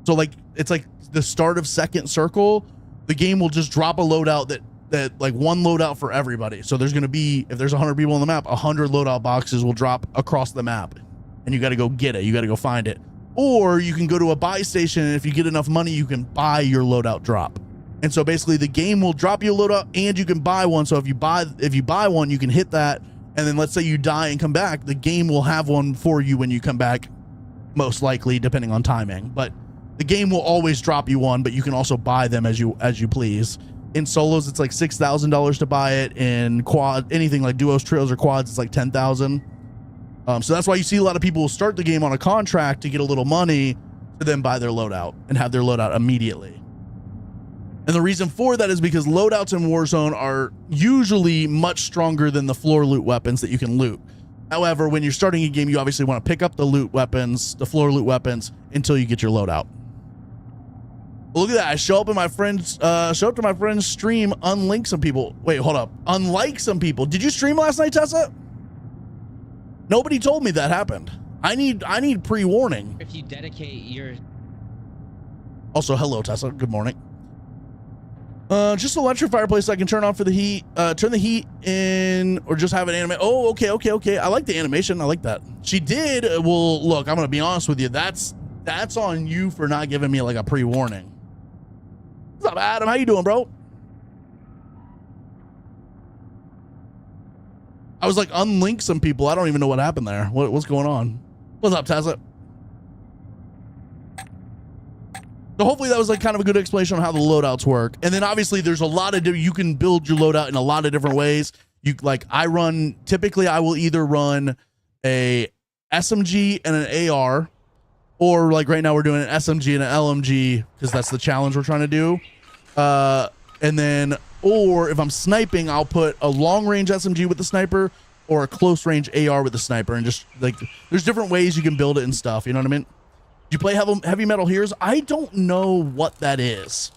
So like it's like the start of second circle. The game will just drop a loadout that that like one loadout for everybody. So there's going to be, if there's 100 people on the map, 100 loadout boxes will drop across the map, and you got to go get it. You got to go find it. Or you can go to a buy station, and if you get enough money, you can buy your loadout drop. And so basically the game will drop you a loadout and you can buy one. So if you buy one, you can hit that. And then let's say you die and come back, the game will have one for you when you come back, most likely, depending on timing. But the game will always drop you one, but you can also buy them as you please. In solos, it's like $6,000 to buy it. In quad, anything like duos, trios, or quads, it's like 10,000. So that's why you see a lot of people start the game on a contract to get a little money to then buy their loadout and have their loadout immediately. And the reason for that is because loadouts in Warzone are usually much stronger than the floor loot weapons that you can loot. However, when you're starting a game, you obviously want to pick up the loot weapons, the floor loot weapons, until you get your loadout. Look at that. I show up to my friend's stream, unlink some people. Wait, hold up. Unlike some people. Did you stream last night, Tessa? Nobody told me that happened. I need pre-warning. If you dedicate your... Also, hello, Tessa. Good morning. Just electric fireplace I can turn on for the heat. Turn the heat in, or just have it animate. Oh, okay. I like the animation. I like that. She did. Well, look, I'm gonna be honest with you. That's on you for not giving me like a pre-warning. What's up, Adam? How you doing, bro? I was like, unlink some people. I don't even know what happened there. What's going on? What's up, Tessa? So hopefully that was like kind of a good explanation on how the loadouts work. And then obviously there's a lot of, you can build your loadout in a lot of different ways. Typically I will either run a SMG and an AR, or like right now we're doing an SMG and an LMG because that's the challenge we're trying to do. And then, or if I'm sniping, I'll put a long range SMG with the sniper or a close range AR with the sniper. And just like, there's different ways you can build it and stuff. You know what I mean? You play Heavy Metal Heroes? I don't know what that is.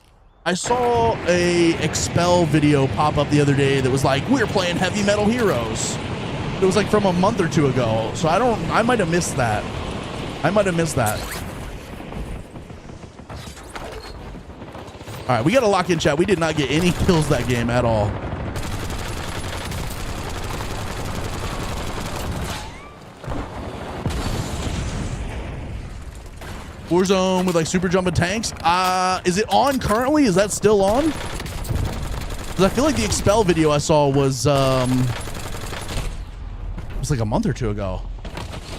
I saw a Expel video pop up the other day that was like, we're playing Heavy Metal Heroes. It was like from a month or two ago. So I might have missed that. All right, we got to lock in, chat. We did not get any kills that game at all. Warzone with like super jumping tanks. Is it on currently? Is that still on? Because I feel like the Expel video I saw was like a month or two ago.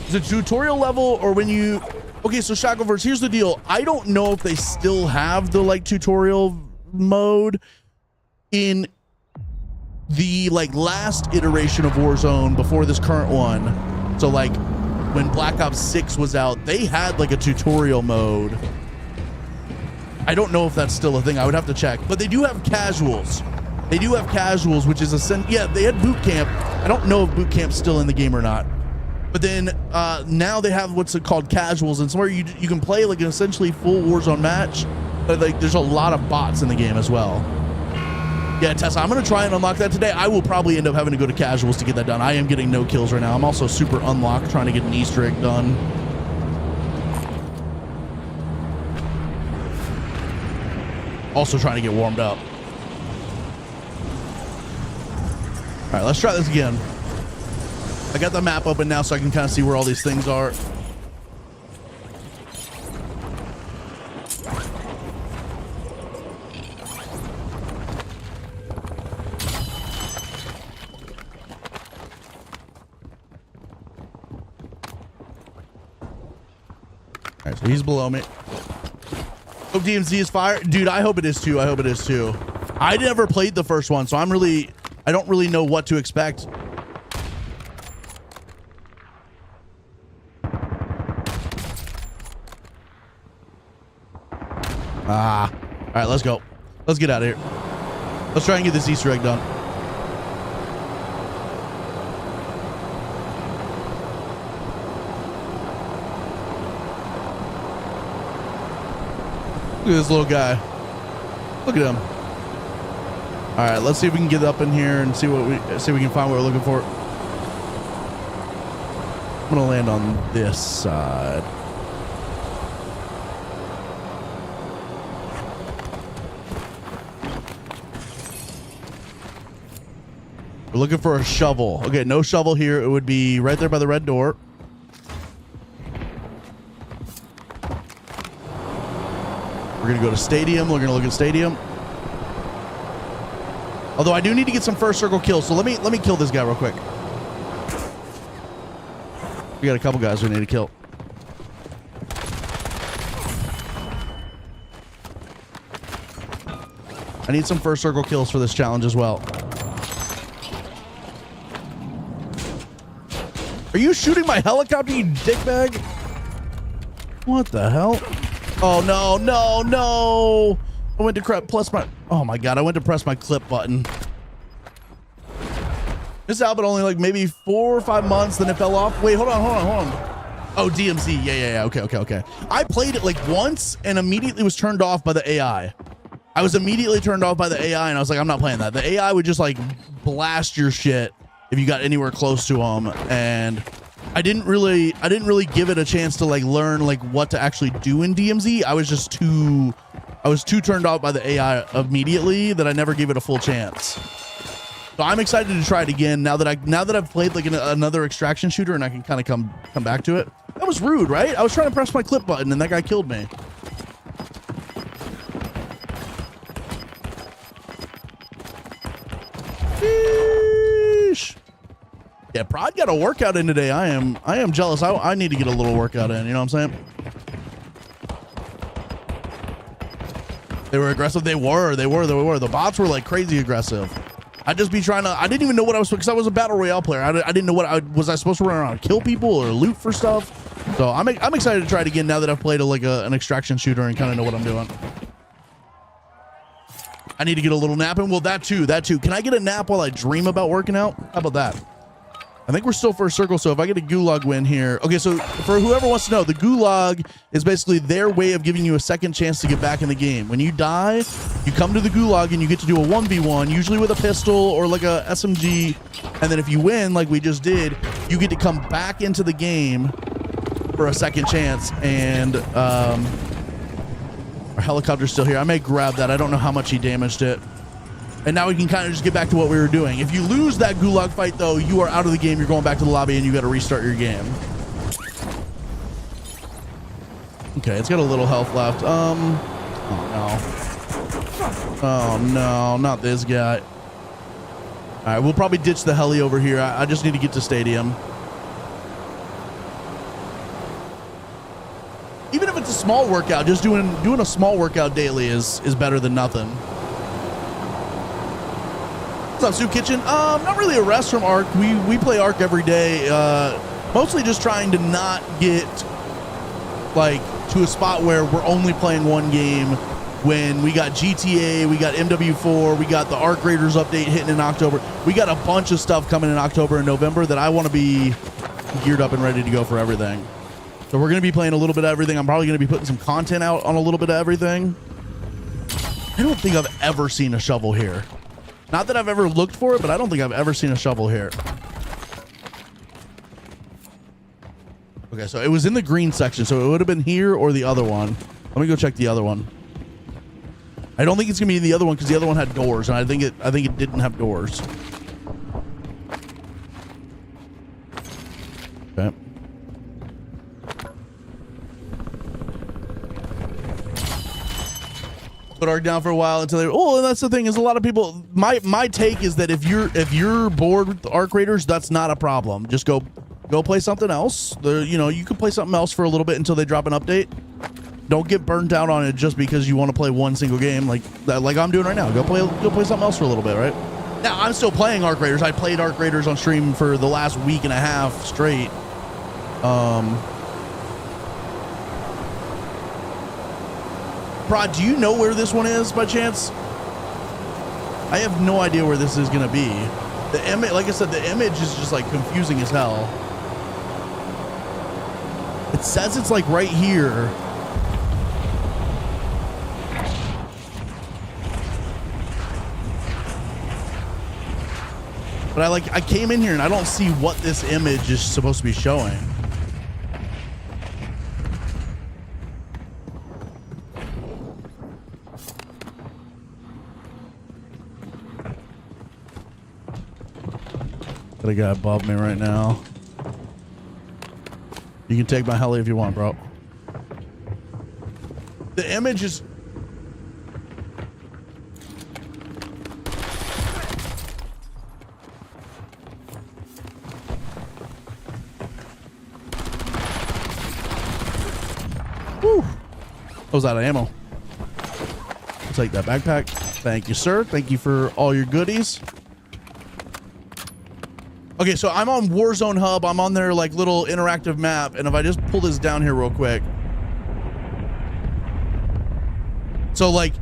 Is it tutorial level or when you... Okay, so Shackleverse, here's the deal. I don't know if they still have the like tutorial mode in the like last iteration of Warzone before this current one. So like when Black Ops 6 was out, they had like a tutorial mode. I don't know if that's still a thing. I would have to check, but they do have casuals. They do have casuals, which is yeah, they had boot camp. I don't know if boot camp's still in the game or not. But then now they have what's called casuals, and somewhere you can play like an essentially full Warzone match, but like there's a lot of bots in the game as well. Yeah, Tessa, I'm gonna try and unlock that today. I will probably end up having to go to casuals to get that done. I am getting no kills right now. I'm also super unlocked trying to get an Easter egg done. Also trying to get warmed up. All right, let's try this again. I got the map open now so I can kind of see where all these things are. All right, so he's below me. Hope DMZ is fire. Dude, I hope it is too. I hope it is too. I never played the first one, so I don't really know what to expect. All right, let's go. Let's get out of here. Let's try and get this Easter egg done. Look at this little guy. Look at him. All right, let's see if we can get up in here and see if we can find what we're looking for. I'm gonna land on this side. We're looking for a shovel. Okay, no shovel here. It would be right there by the red door. We're gonna go to stadium. We're gonna look at stadium. Although I do need to get some first circle kills, so let me kill this guy real quick. We got a couple guys we need to kill. I need some first circle kills for this challenge as well. Are you shooting my helicopter, you dickbag? What the hell? Oh, no, no, no. I went to press my... Oh, my God. I went to press my clip button. This album only like maybe 4 or 5 months, then it fell off. Wait, hold on. Oh, DMZ. Yeah. Okay. I played it like once and immediately was turned off by the AI. I was immediately turned off by the AI, and I was like, I'm not playing that. The AI would just like blast your shit if you got anywhere close to them, and I didn't really give it a chance to like learn like what to actually do in DMZ. I was too turned off by the AI immediately that I never gave it a full chance. So I'm excited to try it again now that I've played like another extraction shooter and I can kind of come back to it. That was rude, right? I was trying to press my clip button and that guy killed me. Sheesh. Yeah, Prod got a workout in today. I am jealous. I need to get a little workout in, you know what I'm saying? They were aggressive. They were. The bots were like crazy aggressive. I'd just be trying to, I didn't even know what I was, because I was a battle royale player. I didn't know was I supposed to run around and kill people or loot for stuff? So I'm excited to try it again now that I've played an extraction shooter and kind of know what I'm doing. I need to get a little nap in. Well, that too. Can I get a nap while I dream about working out? How about that? I think we're still first circle, so if I get a gulag win here. Okay, so for whoever wants to know, the gulag is basically their way of giving you a second chance to get back in the game. When you die, you come to the gulag and you get to do a 1v1, usually with a pistol or like a SMG, and then if you win, like we just did, you get to come back into the game for a second chance. And our helicopter's still here. I may grab that. I don't know how much he damaged it. And now we can kind of just get back to what we were doing. If you lose that gulag fight, though, you are out of the game. You're going back to the lobby, and you got to restart your game. Okay, it's got a little health left. Oh, no. Oh, no, not this guy. All right, we'll probably ditch the heli over here. I just need to get to stadium. Even if it's a small workout, just doing a small workout daily is better than nothing. What's up, Soup Kitchen? Not really a rest from Ark. We play Ark every day. Mostly just trying to not get like to a spot where we're only playing one game. When we got GTA, we got MW4, we got the Ark Raiders update hitting in October. We got a bunch of stuff coming in October and November that I want to be geared up and ready to go for everything. So we're going to be playing a little bit of everything. I'm probably going to be putting some content out on a little bit of everything. I don't think I've ever seen a shovel here. Not that I've ever looked for it, but I don't think I've ever seen a shovel here. Okay, so it was in the green section, so it would have been here or the other one. Let me go check the other one. I don't think it's gonna be in the other one because the other one had doors, and I think it didn't have doors. Okay. Put Ark down for a while until they. Oh, and that's the thing is a lot of people. My take is that if you're bored with the Ark Raiders, that's not a problem. Just go play something else. You can play something else for a little bit until they drop an update. Don't get burnt out on it just because you want to play one single game like I'm doing right now. Go play something else for a little bit, right? Now I'm still playing Ark Raiders. I played Ark Raiders on stream for the last week and a half straight. Prod, do you know where this one is by chance? I have no idea where this is gonna be. The image, like I said, the image is just like confusing as hell. It says it's like right here. But I came in here and I don't see what this image is supposed to be showing. Got a guy above me right now. You can take my heli if you want, bro. The image is... Whew. I was out of ammo. I'll take that backpack. Thank you, sir. Thank you for all your goodies. Okay, so I'm on Warzone Hub. I'm on their like little interactive map, and if I just pull this down here real quick. So like,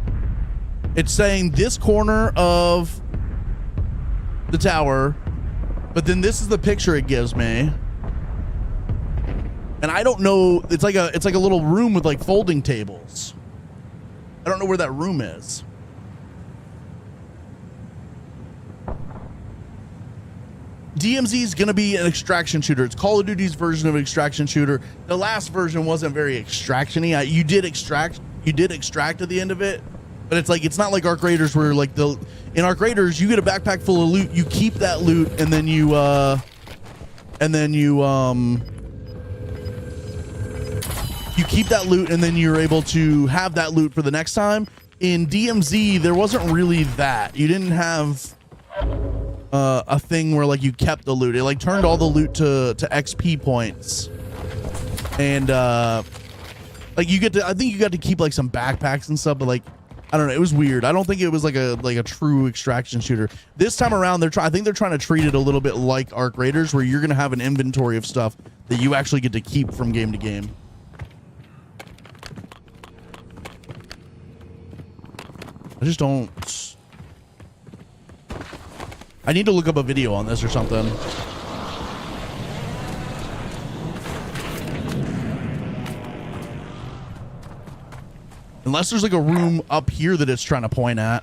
it's saying this corner of the tower, but then this is the picture it gives me. And I don't know, it's like a little room with like folding tables. I don't know where that room is. DMZ is going to be an extraction shooter. It's Call of Duty's version of extraction shooter. The last version wasn't very extraction-y. You did extract at the end of it, but it's like, it's not like Arc Raiders where like in Arc Raiders you get a backpack full of loot, you keep that loot, and then you keep that loot, and then you're able to have that loot for the next time. In DMZ, there wasn't really that. You didn't have a thing where like you kept the loot. It like turned all the loot to XP points, and like you get to, I think you got to keep like some backpacks and stuff, but like I don't know, it was weird. I don't think it was like a true extraction shooter. This time around, I think they're trying to treat it a little bit like Arc Raiders, where you're gonna have an inventory of stuff that you actually get to keep from game to game. I just don't. I need to look up a video on this or something. Unless there's like a room up here that it's trying to point at.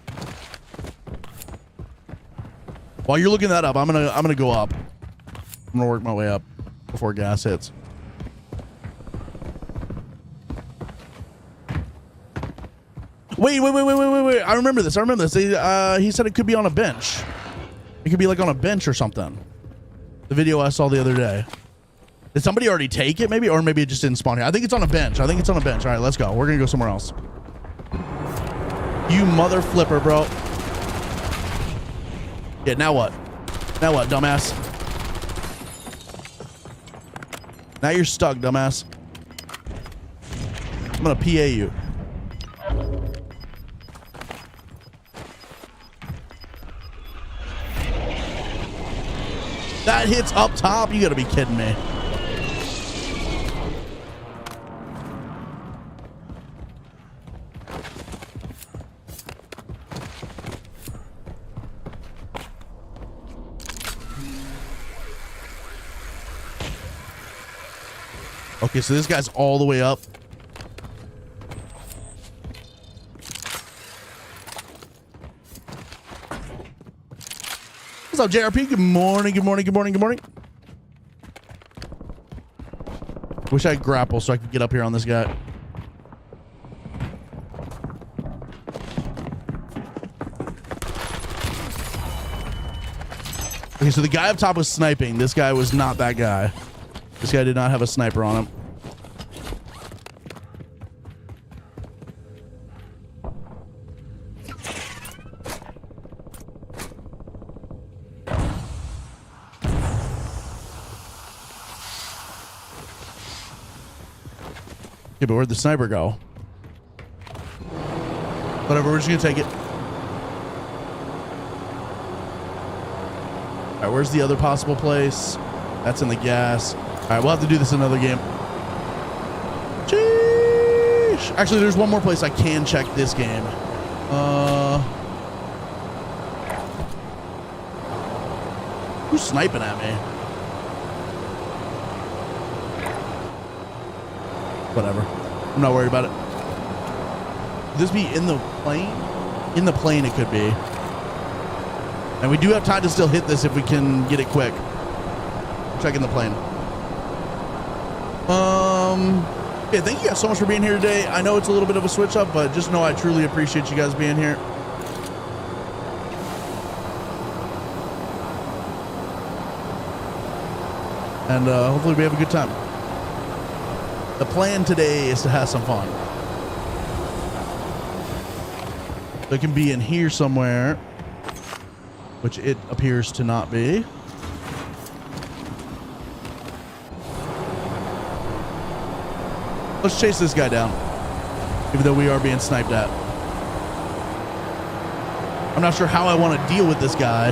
While you're looking that up, I'm gonna go up. I'm gonna work my way up before gas hits. Wait. I remember this. He said it could be on a bench. It could be like on a bench or something. The video I saw the other day. Did somebody already take it maybe? Or maybe it just didn't spawn here. I think it's on a bench. All right, let's go. We're going to go somewhere else. You mother flipper, bro. Yeah, now what? Now what, dumbass? Now you're stuck, dumbass. I'm going to PA you. That hits up top? You gotta be kidding me. Okay, so this guy's all the way up. What's up, JRP? Good morning. Wish I had grapple so I could get up here on this guy. Okay, so the guy up top was sniping. This guy was not that guy. This guy did not have a sniper on him. Yeah, but where'd the sniper go? Whatever, we're just gonna take it. All right, where's the other possible place? That's in the gas. All right, we'll have to do this another game. Sheesh. Actually, there's one more place I can check this game. Who's sniping at me? Whatever. I'm not worried about it. Could this be in the plane? In the plane it could be. And we do have time to still hit this if we can get it quick. Checking the plane. Yeah, thank you guys so much for being here today. I know it's a little bit of a switch up, but just know I truly appreciate you guys being here. and hopefully we have a good time. The plan today is to have some fun. It can be in here somewhere, which it appears to not be. Let's chase this guy down, even though we are being sniped at. I'm not sure how I want to deal with this guy.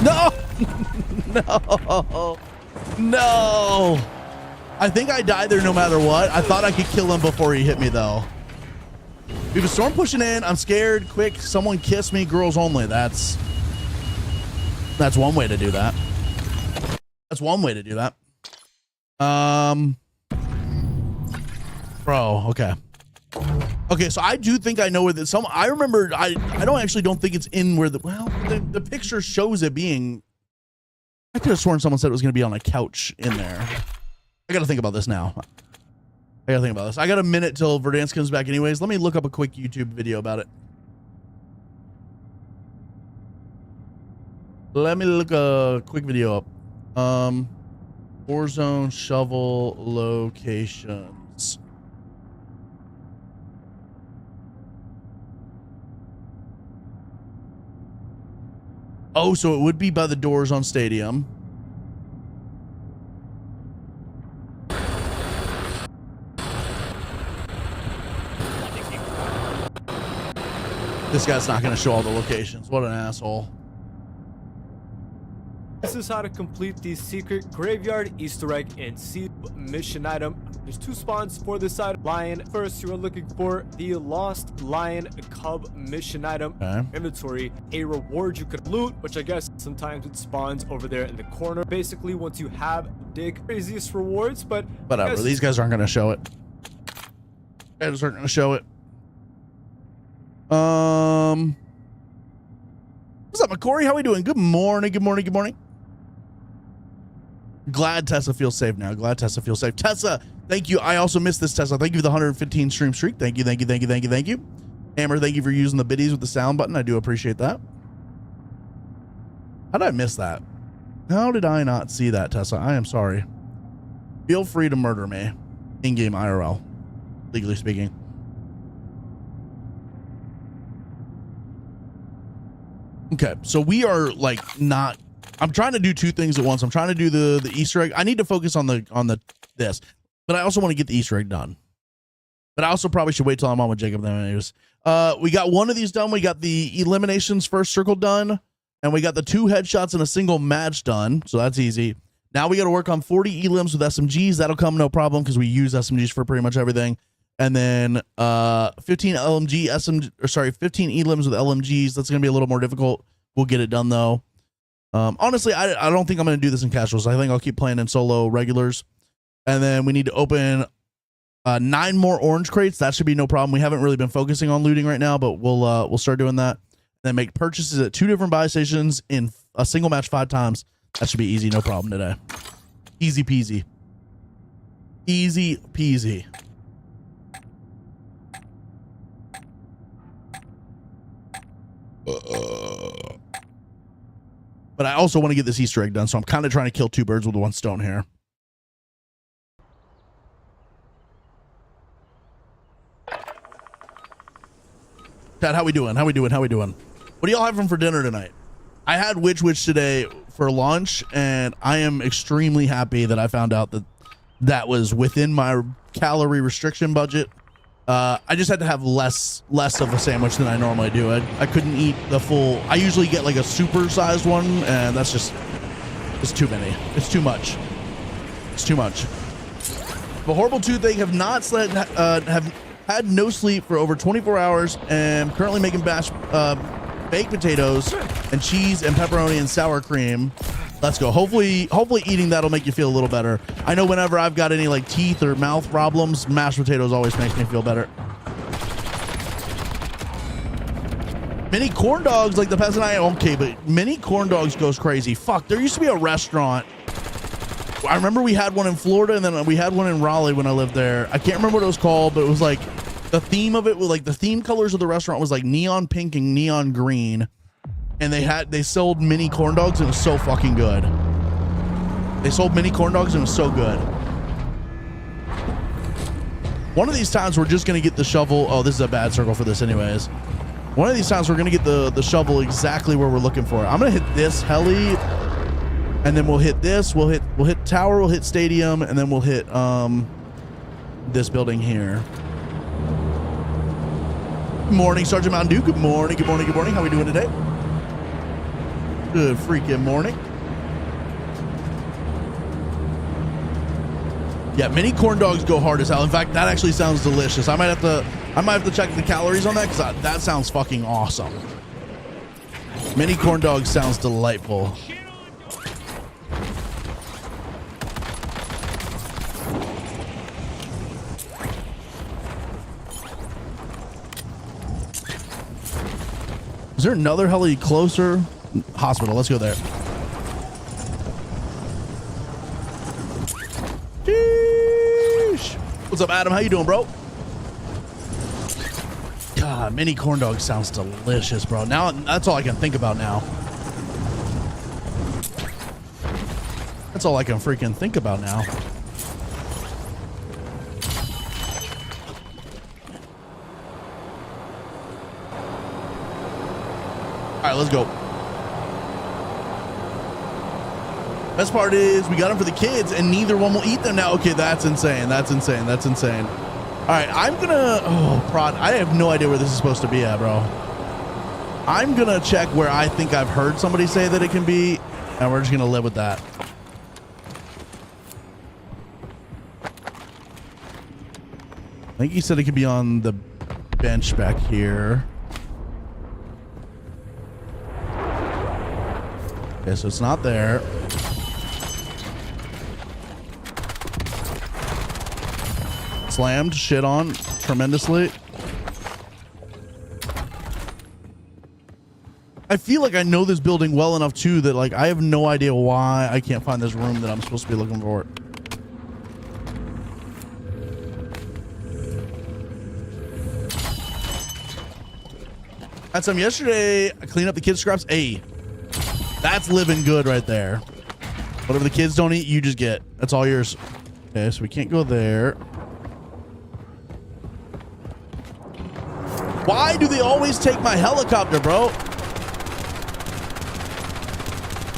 No! No! No! I think I died there no matter what. I thought I could kill him before he hit me, though. We have a storm pushing in. I'm scared. Quick, someone kiss me. Girls only. That's one way to do that. That's one way to do that. Bro, okay. Okay, so I do think I know where this. I remember. I don't think it's in where the picture shows it being. I could have sworn someone said it was going to be on a couch in there. I got to think about this now. I got to think about this. I got a minute till Verdansk comes back anyways. Let me look up a quick YouTube video about it. Let me look a quick video up. Warzone shovel locations. Oh, so it would be by the doors on Stadium. This guy's not going to show all the locations. What an asshole. This is how to complete the secret graveyard Easter egg and seed mission item. There's 2 spawns for this item. Lion. First, you are looking for the Lost Lion Cub mission item. Okay. Inventory. A reward you could loot, which I guess sometimes it spawns over there in the corner. Basically, once you have dig craziest rewards, but whatever. These guys aren't going to show it. Guys aren't going to show it. What's up, McCory? How we doing? Good morning. Good morning. Good morning. Glad Tessa feels safe now. Glad Tessa feels safe. Tessa, thank you. I also missed this, Tessa. Thank you for the 115 stream streak. Thank you. Thank you. Thank you. Thank you. Thank you. Hammer, thank you for using the biddies with the sound button. I do appreciate that. How did I miss that? How did I not see that, Tessa? I am sorry. Feel free to murder me. In-game IRL, legally speaking. Okay, so we are like not. I'm trying to do 2 things at once. I'm trying to do the Easter egg. I need to focus on this, but I also want to get the Easter egg done. But I also probably should wait till I'm on with Jacob. Then anyways, we got one of these done. We got the eliminations first circle done, and we got the 2 headshots in a single match done. So that's easy. Now we got to work on 40 elims with SMGs. That'll come no problem because we use SMGs for pretty much everything. And then 15 elims with LMGs. That's gonna be a little more difficult. We'll get it done though. Honestly, I don't think I'm gonna do this in casuals. I think I'll keep playing in solo regulars. And then we need to open 9 more orange crates. That should be no problem. We haven't really been focusing on looting right now, but we'll start doing that. And then make purchases at 2 different buy stations in a single match 5 times. That should be easy, no problem today. Easy peasy. Easy peasy. But I also want to get this Easter egg done, so I'm kind of trying to kill 2 birds with 1 stone here. Chad, how we doing? How we doing? How we doing? What do y'all having for dinner tonight? I had Witch today for lunch, and I am extremely happy that I found out that that was within my calorie restriction budget. I just had to have less of a sandwich than I normally do. I couldn't eat the full. I usually get like a super sized one, and that's just, it's too many. It's too much. It's too much. The horrible toothache have not slept, have had no sleep for over 24 hours, and currently making baked potatoes and cheese and pepperoni and sour cream. Let's go. Hopefully eating that'll make you feel a little better. I know whenever I've got any like teeth or mouth problems, mashed potatoes always makes me feel better. Mini corn dogs like the peasant I okay, but mini corn dogs goes crazy. Fuck, there used to be a restaurant. I remember we had one in Florida and then we had one in Raleigh when I lived there. I can't remember what it was called, but it was like the theme of it was like the theme colors of the restaurant was like neon pink and neon green. And they sold mini corn dogs and it was so fucking good. They sold mini corn dogs and it was so good. One of these times we're just gonna get the shovel. Oh, this is a bad circle for this anyways. One of these times we're gonna get the shovel exactly where we're looking for it. I'm gonna hit this heli, and then we'll hit this. We'll hit tower. We'll hit stadium, and then we'll hit this building here. Good morning, Sergeant Mountain Dew. Good morning. Good morning. Good morning. How are we doing today? Good freaking morning. Yeah, mini corn dogs go hard as hell. In fact, that actually sounds delicious. I might have to check the calories on that because that sounds fucking awesome. Mini corn dog sounds delightful. Is there another heli closer? Hospital. Let's go there. What's up, Adam? How you doing, bro? God, mini corn dog sounds delicious, bro. Now that's all I can think about now. That's all I can freaking think about now. All right, let's go. Best part is we got them for the kids and neither one will eat them now. Okay, that's insane. That's insane. That's insane. All right, I'm gonna, prod. I have no idea where this is supposed to be at, bro. I'm gonna check where I think I've heard somebody say that it can be, and we're just gonna live with that. I think he said it could be on the bench back here. Okay, so it's not there. Slammed, shit on tremendously. I feel like I know this building well enough too that like I have no idea why I can't find this room that I'm supposed to be looking for. Had some yesterday. I cleaned up the kids' scraps. Hey, that's living good right there. Whatever the kids don't eat, you just get. That's all yours. Okay, so we can't go there. Why do they always take my helicopter, bro?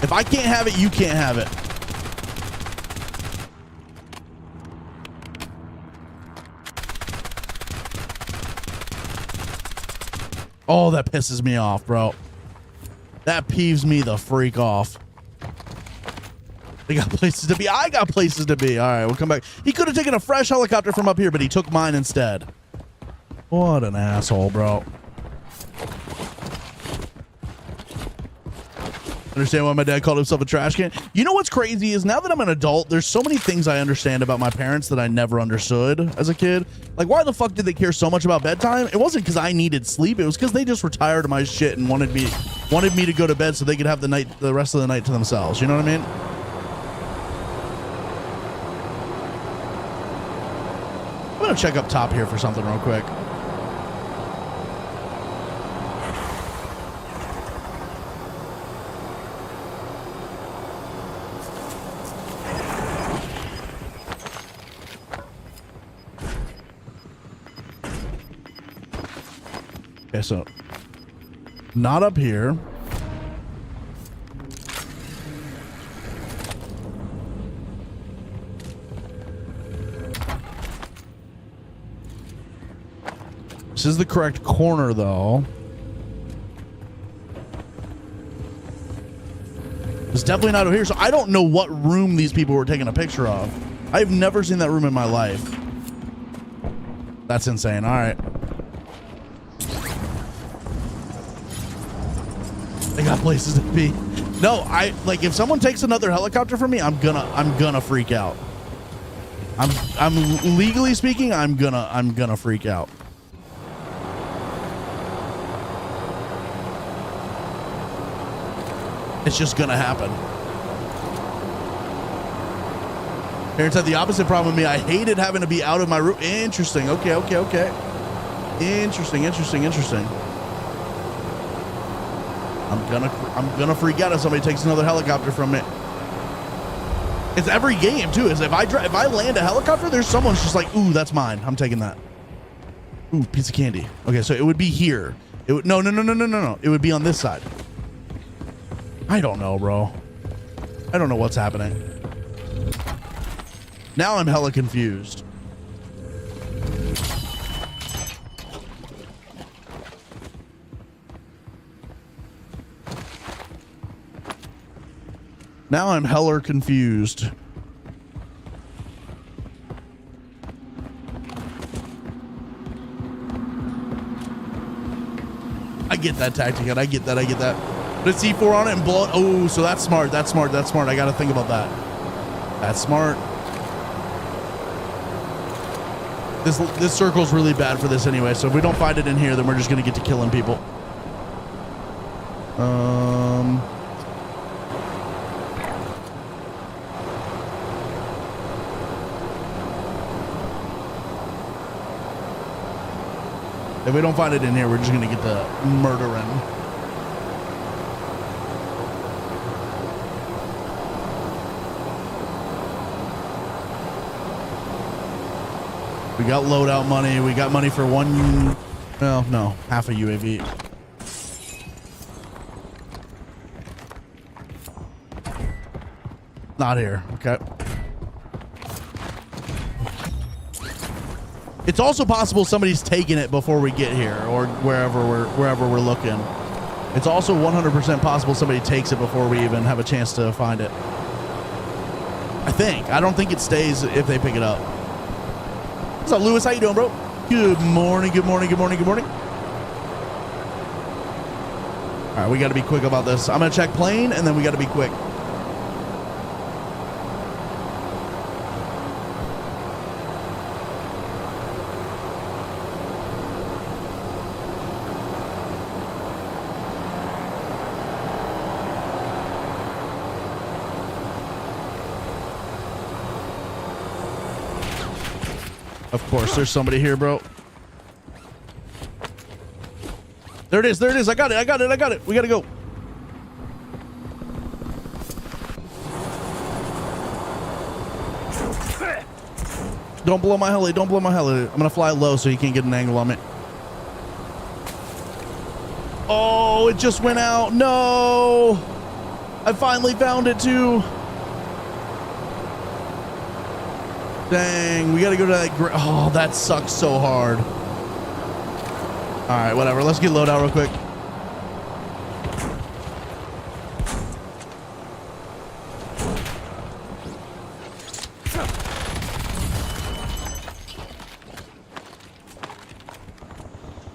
If I can't have it, you can't have it. Oh, that pisses me off, bro. That peeves me the freak off. They got places to be. I got places to be. All right, we'll come back. He could have taken a fresh helicopter from up here, but he took mine instead. What an asshole, bro. Understand why my dad called himself a trash can? You know what's crazy is now that I'm an adult, there's so many things I understand about my parents that I never understood as a kid. Like, why the fuck did they care so much about bedtime? It wasn't because I needed sleep. It was because they just were tired of my shit and wanted me to go to bed so they could have the rest of the night to themselves. You know what I mean? I'm gonna check up top here for something real quick. Okay, so not up here. This is the correct corner, though. It's definitely not over here, so I don't know what room these people were taking a picture of. I've never seen that room in my life. That's insane. All right. I got places to be. No, like if someone takes another helicopter from me, I'm gonna freak out. I'm legally speaking, I'm gonna freak out. It's just gonna happen. Parents had the opposite problem with me. I hated having to be out of my room. Interesting. Okay. Interesting. I'm gonna freak out if somebody takes another helicopter from me. It's every game too. Is if I land a helicopter, there's someone's just like, ooh, that's mine. I'm taking that. Ooh, piece of candy. Okay, so it would be here. It would no. It would be on this side. I don't know, bro. I don't know what's happening. Now I'm hella confused. Now I'm hella confused. I get that tactic, and I get that. Put a C4 on it and blow it. Oh, so that's smart. I got to think about that. That's smart. This circle's really bad for this anyway, so if we don't find it in here, then we're just going to get to killing people. If we don't find it in here, we're just going to get the murdering. We got loadout money. We got money for one, well, no, half a UAV. Not here. Okay. It's also possible somebody's taking it before we get here, or wherever we're looking. It's also 100% possible somebody takes it before we even have a chance to find it. I think. I don't think it stays if they pick it up. What's up, Lewis? How you doing, bro? Good morning. All right, we got to be quick about this. I'm gonna check plane, and then we got to be quick. Of course, there's somebody here, bro. There it is. I got it. We gotta go. Don't blow my heli. I'm gonna fly low so you can't get an angle on me. Oh, it just went out. No. I finally found it too. Dang, we gotta go to that. Oh, that sucks so hard. All right, whatever. Let's get loadout real quick.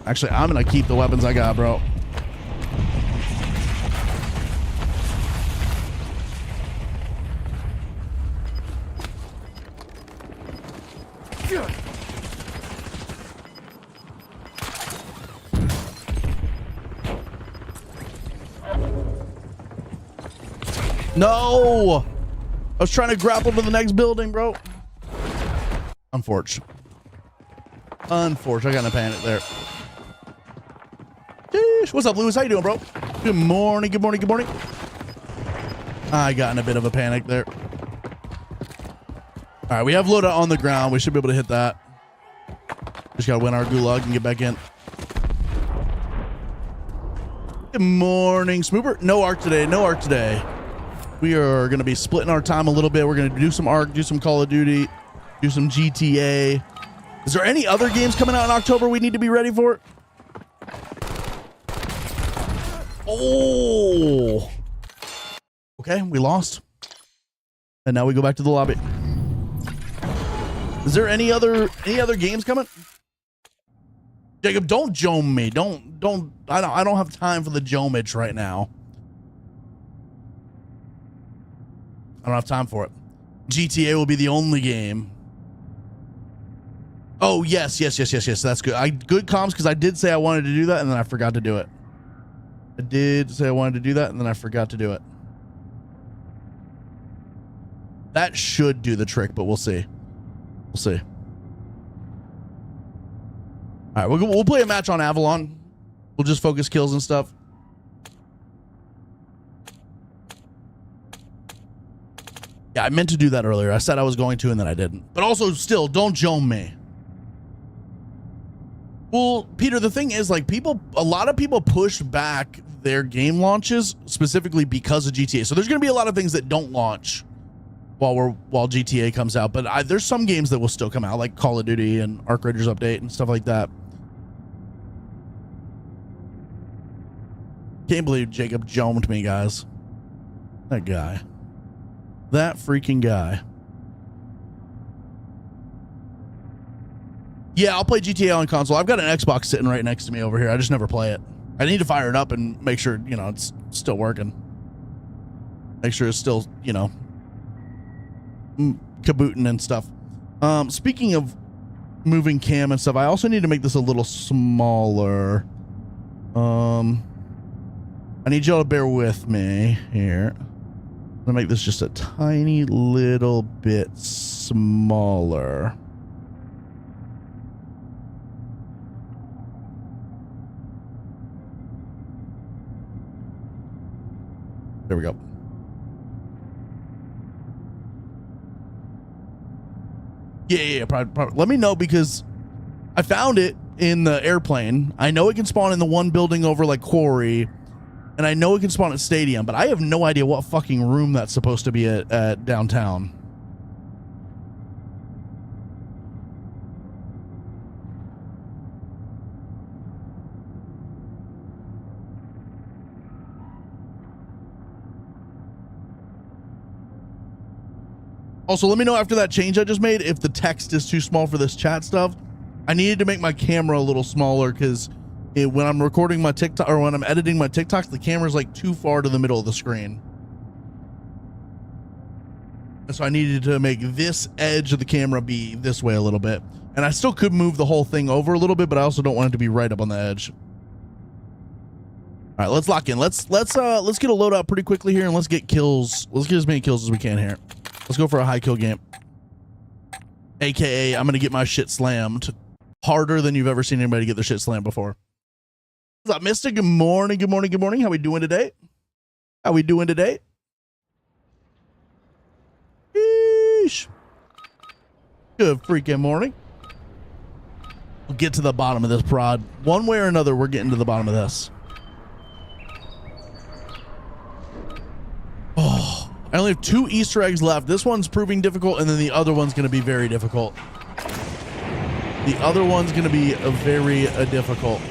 Actually, I'm gonna keep the weapons I got, bro. No! I was trying to grapple to the next building, bro. Unfortunate. I got in a panic there. Sheesh. What's up, Lewis? How you doing, bro? Good morning. I got in a bit of a panic there. All right, we have loadout on the ground. We should be able to hit that. Just gotta win our gulag and get back in. Good morning, Smooper. No arc today. We are going to be splitting our time a little bit. We're going to do some ARC, do some Call of Duty, do some GTA. Is there any other games coming out in October we need to be ready for? Oh. Okay, we lost. And now we go back to the lobby. Is there any other games coming? Jacob, don't jome me. I don't have time for the jomage right now. I don't have time for it. GTA will be the only game. Oh, yes. That's good. Good comms, because I did say I wanted to do that, and then I forgot to do it. That should do the trick, but we'll see. We'll see. All right, we'll play a match on Avalon. We'll just focus kills and stuff. Yeah, I meant to do that earlier. I said I was going to, and then I didn't. But also, still, don't jome me. Well, Peter, the thing is, like, a lot of people push back their game launches specifically because of GTA. So there's going to be a lot of things that don't launch while GTA comes out. But there's some games that will still come out, like Call of Duty and Arc Raiders Update and stuff like that. Can't believe Jacob jomed me, guys. That guy. That freaking guy. Yeah, I'll play GTA on console. I've got an Xbox sitting right next to me over here. I just never play it. I need to fire it up and make sure, you know, it's still working. Make sure it's still, you know, kabooting and stuff. Speaking of moving cam and stuff, I also need to make this a little smaller. I need y'all to bear with me here. I'm gonna make this just a tiny little bit smaller. There we go. Yeah, probably. Let me know, because I found it in the airplane. I know it can spawn in the one building over like Quarry, and I know it can spawn at Stadium, but I have no idea what fucking room that's supposed to be at downtown. Also, let me know after that change I just made if the text is too small for this chat stuff. I needed to make my camera a little smaller because when I'm recording my TikTok, or when I'm editing my TikToks, the camera's like too far to the middle of the screen. And so I needed to make this edge of the camera be this way a little bit. And I still could move the whole thing over a little bit, but I also don't want it to be right up on the edge. All right, let's lock in. Let's get a loadout pretty quickly here, and let's get kills. Let's get as many kills as we can here. Let's go for a high kill game. AKA, I'm gonna get my shit slammed harder than you've ever seen anybody get their shit slammed before. What's up, Mister? Good morning, good morning, good morning. How we doing today? How we doing today? Eesh. Good freaking morning. We'll get to the bottom of this prod. One way or another, we're getting to the bottom of this. Oh, I only have 2 Easter eggs left. This one's proving difficult, and then the other one's going to be very difficult. The other one's going to be very difficult.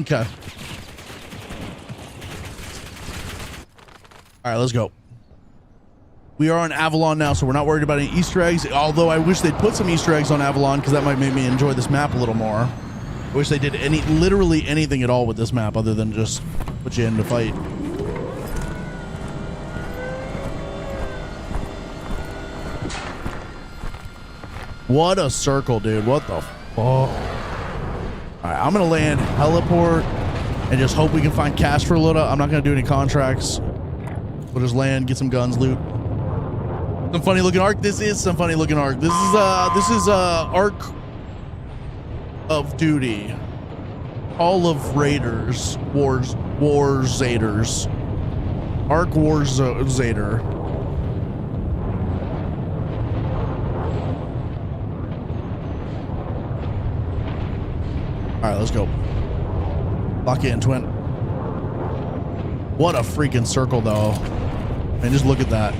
Okay. All right, let's go. We are on Avalon now, so we're not worried about any Easter eggs, although I wish they'd put some Easter eggs on Avalon, because that might make me enjoy this map a little more. I wish they did literally anything at all with this map other than just put you in to fight. What a circle, dude. What the fuck? All right, I'm going to land heliport and just hope we can find cash for a loadout. I'm not going to do any contracts. We'll just land, get some guns, loot. Some funny looking arc. This is some funny looking arc. This is Arc of Duty. All of Raiders. Warzaders. Arc Warzader. All right, let's go. Lock in, twin. What a freaking circle, though. And just look at that.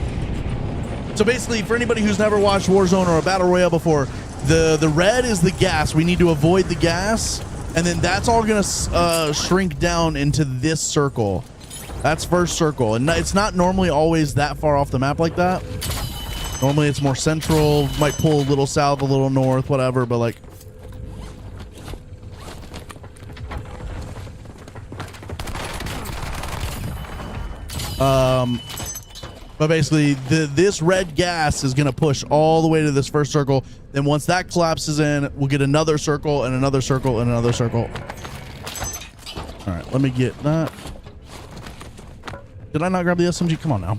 So basically, for anybody who's never watched Warzone or a Battle Royale before, the red is the gas. We need to avoid the gas. And then that's all going to shrink down into this circle. That's first circle, and it's not normally always that far off the map like that. Normally it's more central, might pull a little south, a little north, whatever, but like but basically this red gas is going to push all the way to this first circle. Then once that collapses in, we'll get another circle and another circle and another circle. All right, let me get that. Did I not grab the SMG? Come on now.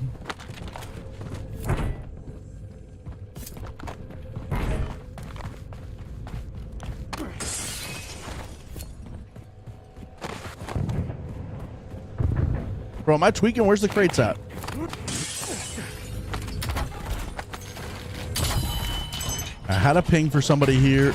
Bro, am I tweaking? Where's the crates at? I had a ping for somebody here.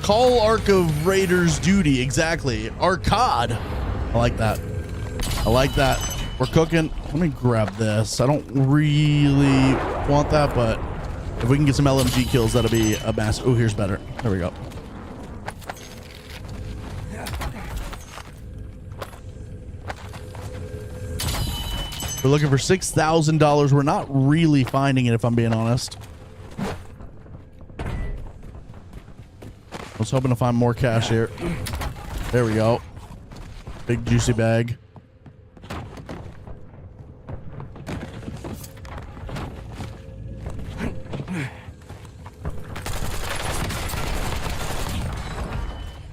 Call Arc of Raiders duty. Exactly. Arcade. I like that. I like that. We're cooking. Let me grab this. I don't really want that, but if we can get some LMG kills, that'll be a mass. Oh, here's better. There we go. We're looking for $6,000. We're not really finding it, if I'm being honest. I was hoping to find more cash here. There we go. Big juicy bag.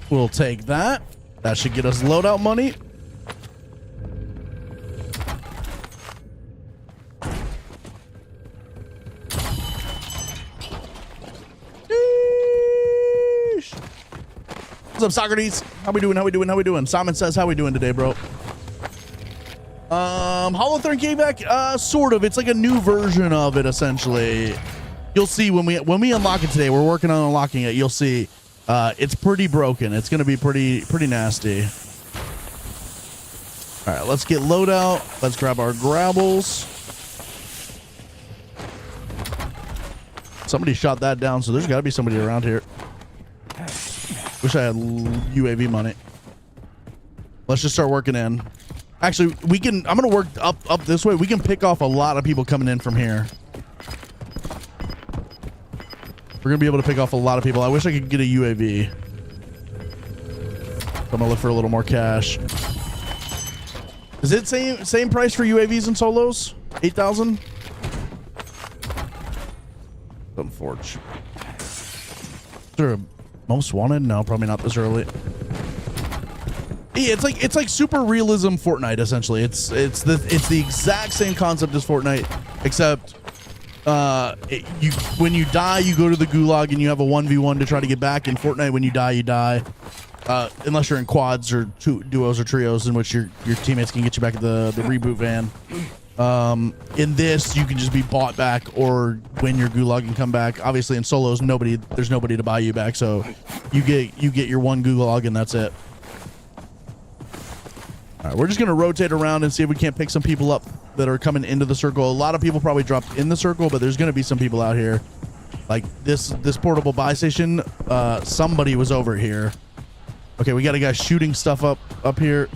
We'll take that. That should get us loadout money. What's up, Socrates? How we doing? How we doing? How we doing? Simon says, how we doing today, bro? Holotherm came back? Sort of. It's like a new version of it, essentially. You'll see when we unlock it today. We're working on unlocking it. You'll see. It's pretty broken. It's gonna be pretty nasty. All right, let's get loadout. Let's grab our grabbles. Somebody shot that down, so there's got to be somebody around here. Wish I had UAV money. Let's just start working in. Actually, we can. I'm gonna work up this way. We can pick off a lot of people coming in from here. We're gonna be able to pick off a lot of people. I wish I could get a UAV. So I'm gonna look for a little more cash. Is it same price for UAVs and solos? 8,000. Unfortunate. Is there a most wanted? No, probably not this early. Yeah, it's like super realism Fortnite essentially. It's the exact same concept as Fortnite, except when you die, you go to the gulag and you have a 1v1 to try to get back. In Fortnite, when you die, you die. Unless you're in quads or duos or trios, in which your teammates can get you back at the reboot van. In this, you can just be bought back or win your gulag and come back. Obviously, in solos, there's nobody to buy you back, so you get your one gulag and that's it. All right, we're just gonna rotate around and see if we can't pick some people up that are coming into the circle. A lot of people probably dropped in the circle, but there's gonna be some people out here. Like this portable buy station. Somebody was over here. Okay, we got a guy shooting stuff up here.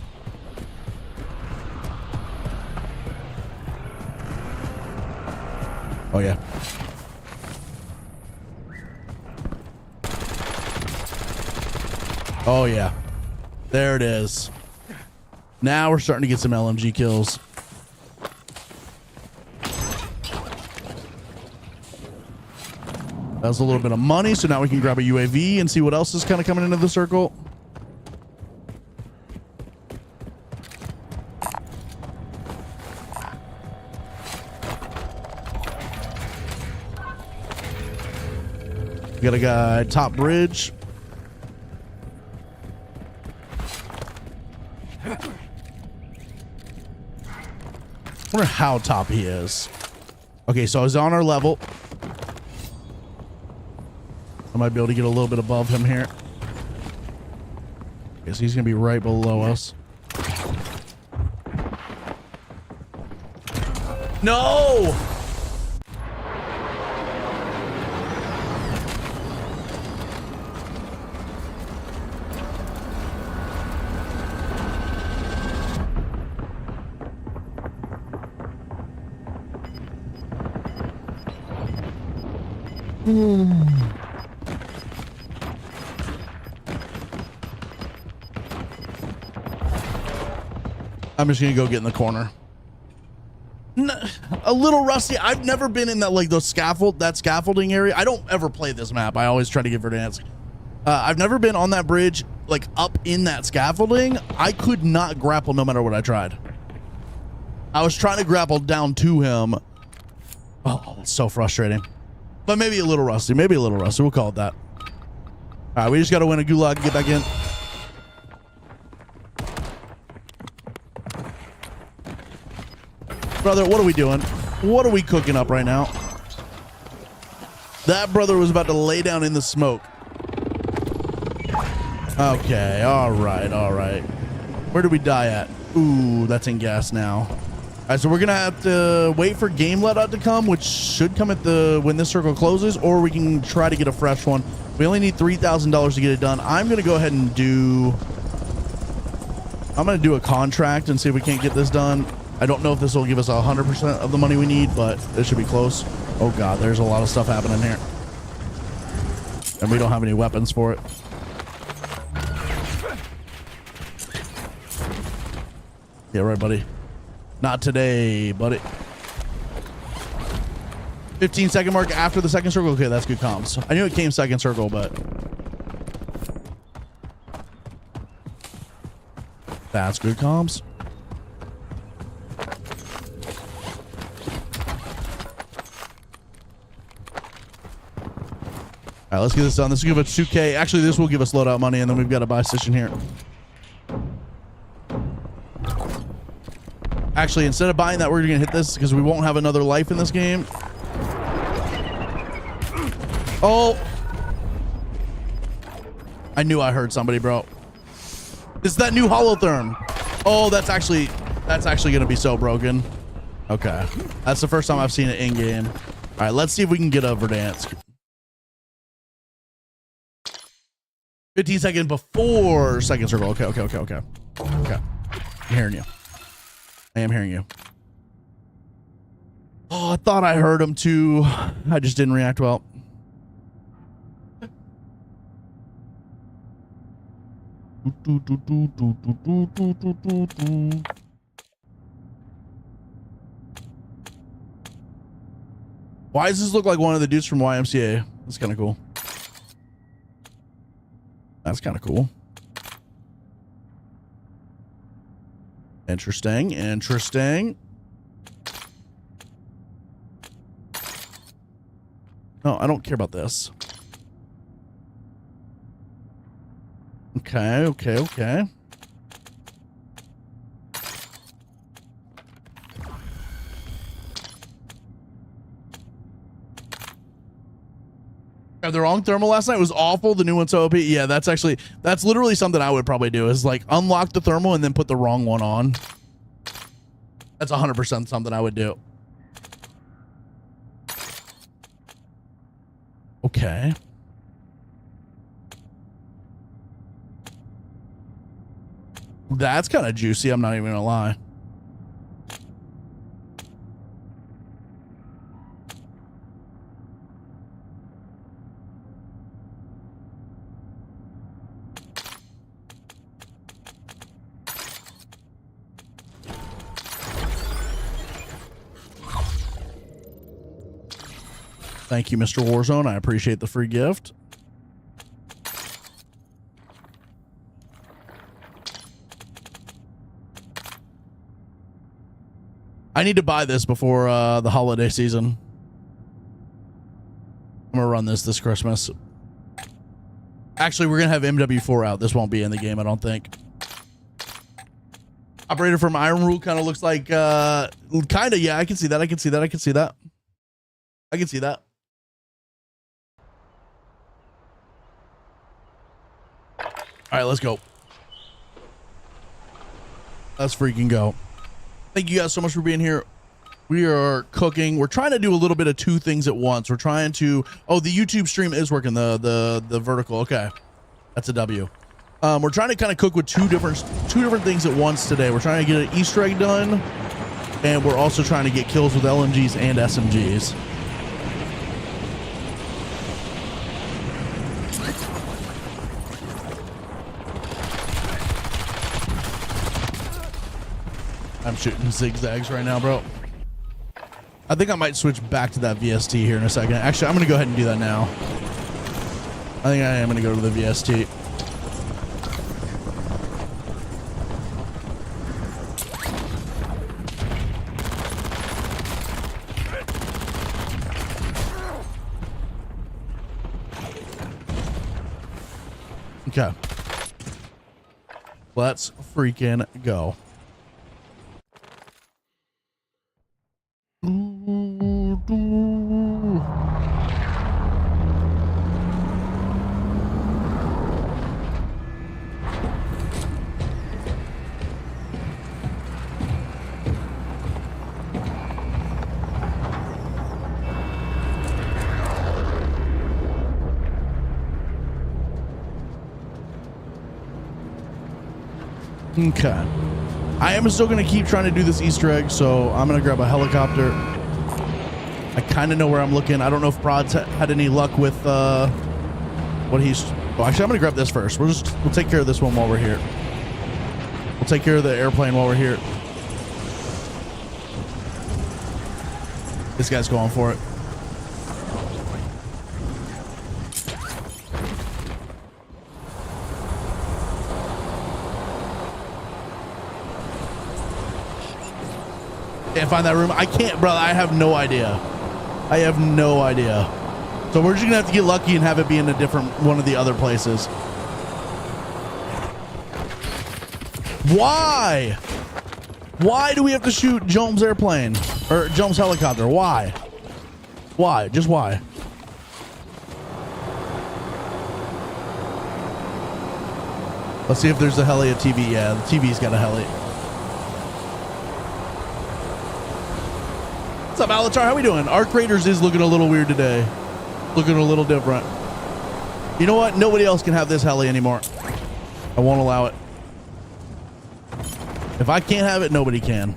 Oh yeah. Oh yeah. There it is. Now we're starting to get some LMG kills. That was a little bit of money, so now we can grab a UAV and see what else is kind of coming into the circle. We got a guy top bridge. I wonder how top he is. Okay, so he's on our level. I might be able to get a little bit above him here. Okay, so he's gonna be right below us. No! I'm just gonna go get in the corner. A little rusty. I've never been in that, like, that scaffolding area. I don't ever play this map. I always try to get Verdansk. I've never been on that bridge, like up in that scaffolding. I could not grapple no matter what I tried. I was trying to grapple down to him. Oh, that's so frustrating. But maybe a little rusty. Maybe a little rusty. We'll call it that. All right, we just got to win a gulag and get back in. Brother, what are we doing? What are we cooking up right now? That brother was about to lay down in the smoke. Okay, all right, all right. Where did we die at? Ooh, that's in gas now. All right, so we're gonna have to wait for game let-out to come, which should come at when this circle closes, or we can try to get a fresh one. We only need $3,000 to get it done. I'm gonna go ahead and do a contract and see if we can't get this done. I don't know if this will give us 100% of the money we need, but it should be close. Oh God, there's a lot of stuff happening here. And we don't have any weapons for it. Yeah, right, buddy. Not today, buddy. 15-second mark after the second circle. Okay, that's good comms. I knew it came second circle, but that's good comms. All right, let's get this done. This will give us 2K. Actually, this will give us loadout money, and then we've got a buy station here. Actually, instead of buying that, we're gonna hit this because we won't have another life in this game. Oh, I knew I heard somebody, bro. It's that new holotherm. Oh, that's actually gonna be so broken. Okay, that's the first time I've seen it in game. All right, let's see if we can get a Verdansk. 15 seconds before second circle. Okay. I'm hearing you. I am hearing you. Oh, I thought I heard him too. I just didn't react well. Why does this look like one of the dudes from YMCA? That's kind of cool. That's kind of cool. Interesting. No, I don't care about this. Okay. The wrong thermal last night was awful. The new one's so OP. Yeah, that's literally something I would probably do, is like unlock the thermal and then put the wrong one on. That's 100% something I would do. Okay. That's kind of juicy. I'm not even gonna lie. Thank you, Mr. Warzone. I appreciate the free gift. I need to buy this before the holiday season. I'm gonna run this Christmas. Actually, we're gonna have MW4 out. This won't be in the game, I don't think. Operator from Iron Rule kind of looks like kind of, yeah, I can see that. I can see that. All right, let's go. Let's freaking go. Thank you guys so much for being here. We are cooking. We're trying to do a little bit of two things at once. We're trying to, oh, the YouTube stream is working, the vertical. Okay. That's a W. We're trying to kind of cook with two different things at once today. We're trying to get an Easter egg done, and we're also trying to get kills with LMGs and SMGs. I'm shooting zigzags right now, bro. I think I might switch back to that VST here in a second. Actually, I'm going to go ahead and do that now. I think I am going to go to the VST. Okay. Let's freaking go. Okay. I am still going to keep trying to do this Easter egg, so I'm going to grab a helicopter. I kind of know where I'm looking. I don't know if Prod's had any luck with what he's... Oh, actually, I'm going to grab this first. We'll take care of this one while we're here. We'll take care of the airplane while we're here. This guy's going for it. Can't find that room. I can't, brother. I have no idea. I have no idea. So we're just gonna have to get lucky and have it be in a different one of the other places. Why? Why do we have to shoot Jones' airplane or Jones' helicopter? Why? Why? Just why? Let's see if there's a heli at TV. Yeah, the TV's got a heli. What's up, Alatar? How we doing? Arc Raiders is looking a little weird today. Looking a little different. You know what? Nobody else can have this heli anymore. I won't allow it. If I can't have it, nobody can.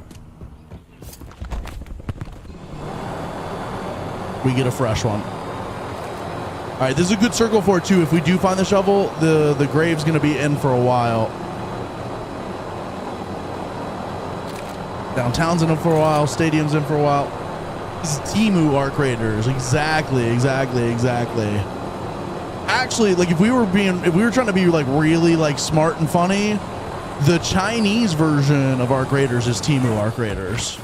We get a fresh one. All right, this is a good circle for it too. If we do find the shovel, the grave's gonna be in for a while. Downtown's in for a while. Stadium's in for a while. This is Temu Arc Raiders. Exactly. Actually, like if we were trying to be like really like smart and funny, the Chinese version of Arc Raiders is Temu Arc Raiders.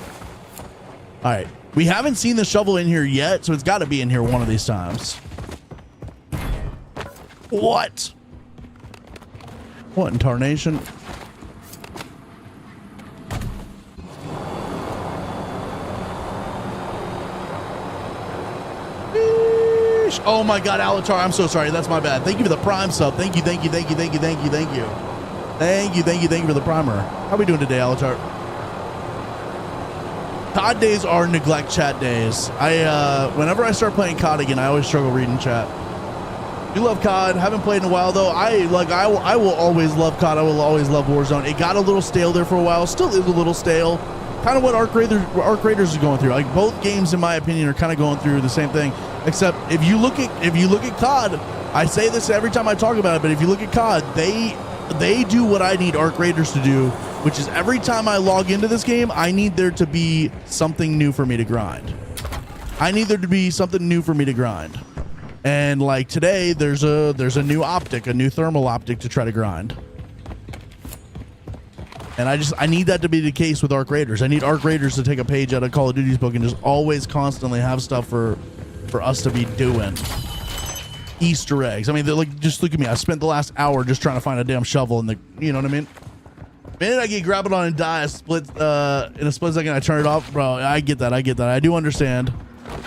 All right, we haven't seen the shovel in here yet, so it's got to be in here one of these times. What in tarnation? Oh my God, Alatar, I'm so sorry. That's my bad. Thank you for the Prime sub. Thank you for the primer. How are we doing today, Alatar? COD days are neglect chat days. Whenever I start playing COD again, I always struggle reading chat. You love COD. Haven't played in a while though. I will always love COD. I will always love Warzone. It got a little stale there for a while. Still is a little stale. Kind of what Arc Raiders is going through. Like both games, in my opinion, are kind of going through the same thing. Except if you look at COD, I say this every time I talk about it, but if you look at COD, they do what I need Arc Raiders to do, which is every time I log into this game, I need there to be something new for me to grind. And like today, there's a new optic, a new thermal optic to try to grind. And I need that to be the case with Arc Raiders. I need Arc Raiders to take a page out of Call of Duty's book and just always constantly have stuff for us to be doing. Easter eggs. I mean, like, just look at me. I spent the last hour just trying to find a damn shovel in the, you know what I mean? The minute I get grappled on and die in a split second, I turn it off. Bro, I get that. I do understand.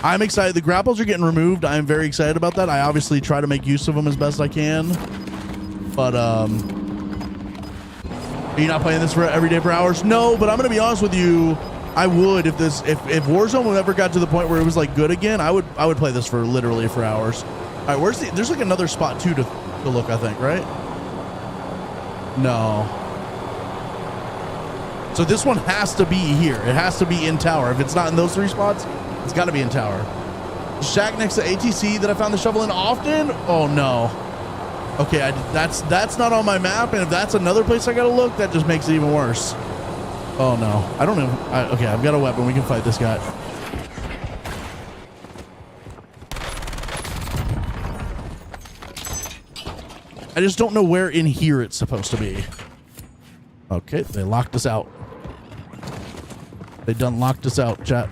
I'm excited. The grapples are getting removed. I'm very excited about that. I obviously try to make use of them as best I can. But, are you not playing this for every day for hours? No, but I'm going to be honest with you. I would if Warzone ever got to the point where it was like good again, I would play this for literally for hours. All right, there's like another spot too to look, I think, right? No. So this one has to be here. It has to be in tower. If it's not in those three spots, it's got to be in tower. Shack next to ATC that I found the shovel in often? Oh no. Okay, that's not on my map, and if that's another place I gotta look, that just makes it even worse. Oh no, I don't know. Okay, I've got a weapon. We can fight this guy. I just don't know where in here it's supposed to be. Okay, they locked us out. They done locked us out, chat.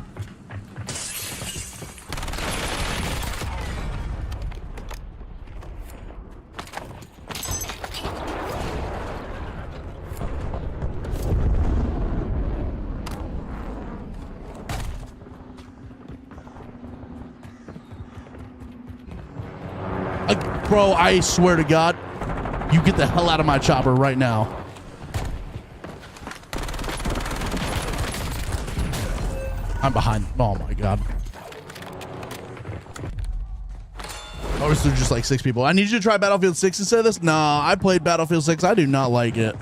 Bro, I swear to God, you get the hell out of my chopper right now. I'm behind. Oh my God. Oh, is there just like 6 people? I need you to try Battlefield 6 instead of this? Nah, I played Battlefield 6. I do not like it.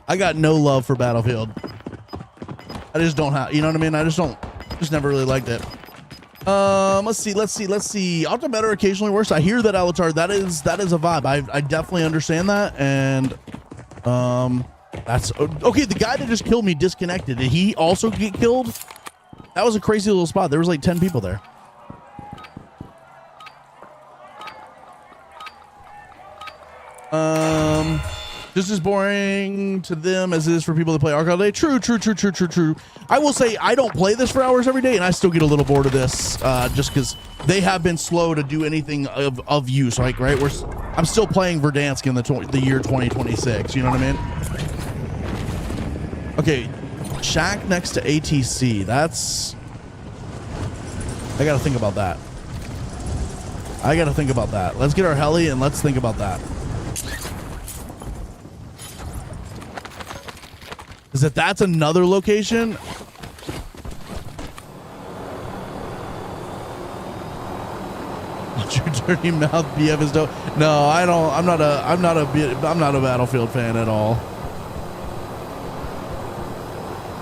I got no love for Battlefield. I just don't have, you know what I mean? I just never really liked it. Let's see. Ultimate occasionally works. I hear that, Alatar. That is a vibe. I definitely understand that. And, that's okay. The guy that just killed me disconnected. Did he also get killed? That was a crazy little spot. There was like 10 people there. Just as boring to them as it is for people that play Ark all day. True. I will say I don't play this for hours every day, and I still get a little bored of this, just because they have been slow to do anything of use. Like, right, I'm still playing Verdansk in the year 2026. You know what I mean? Okay, shack next to ATC. That's. I gotta think about that. Let's get our heli and let's think about that. Is that's another location? Watch your dirty mouth, BF is dope. No, I don't. I'm not a Battlefield fan at all.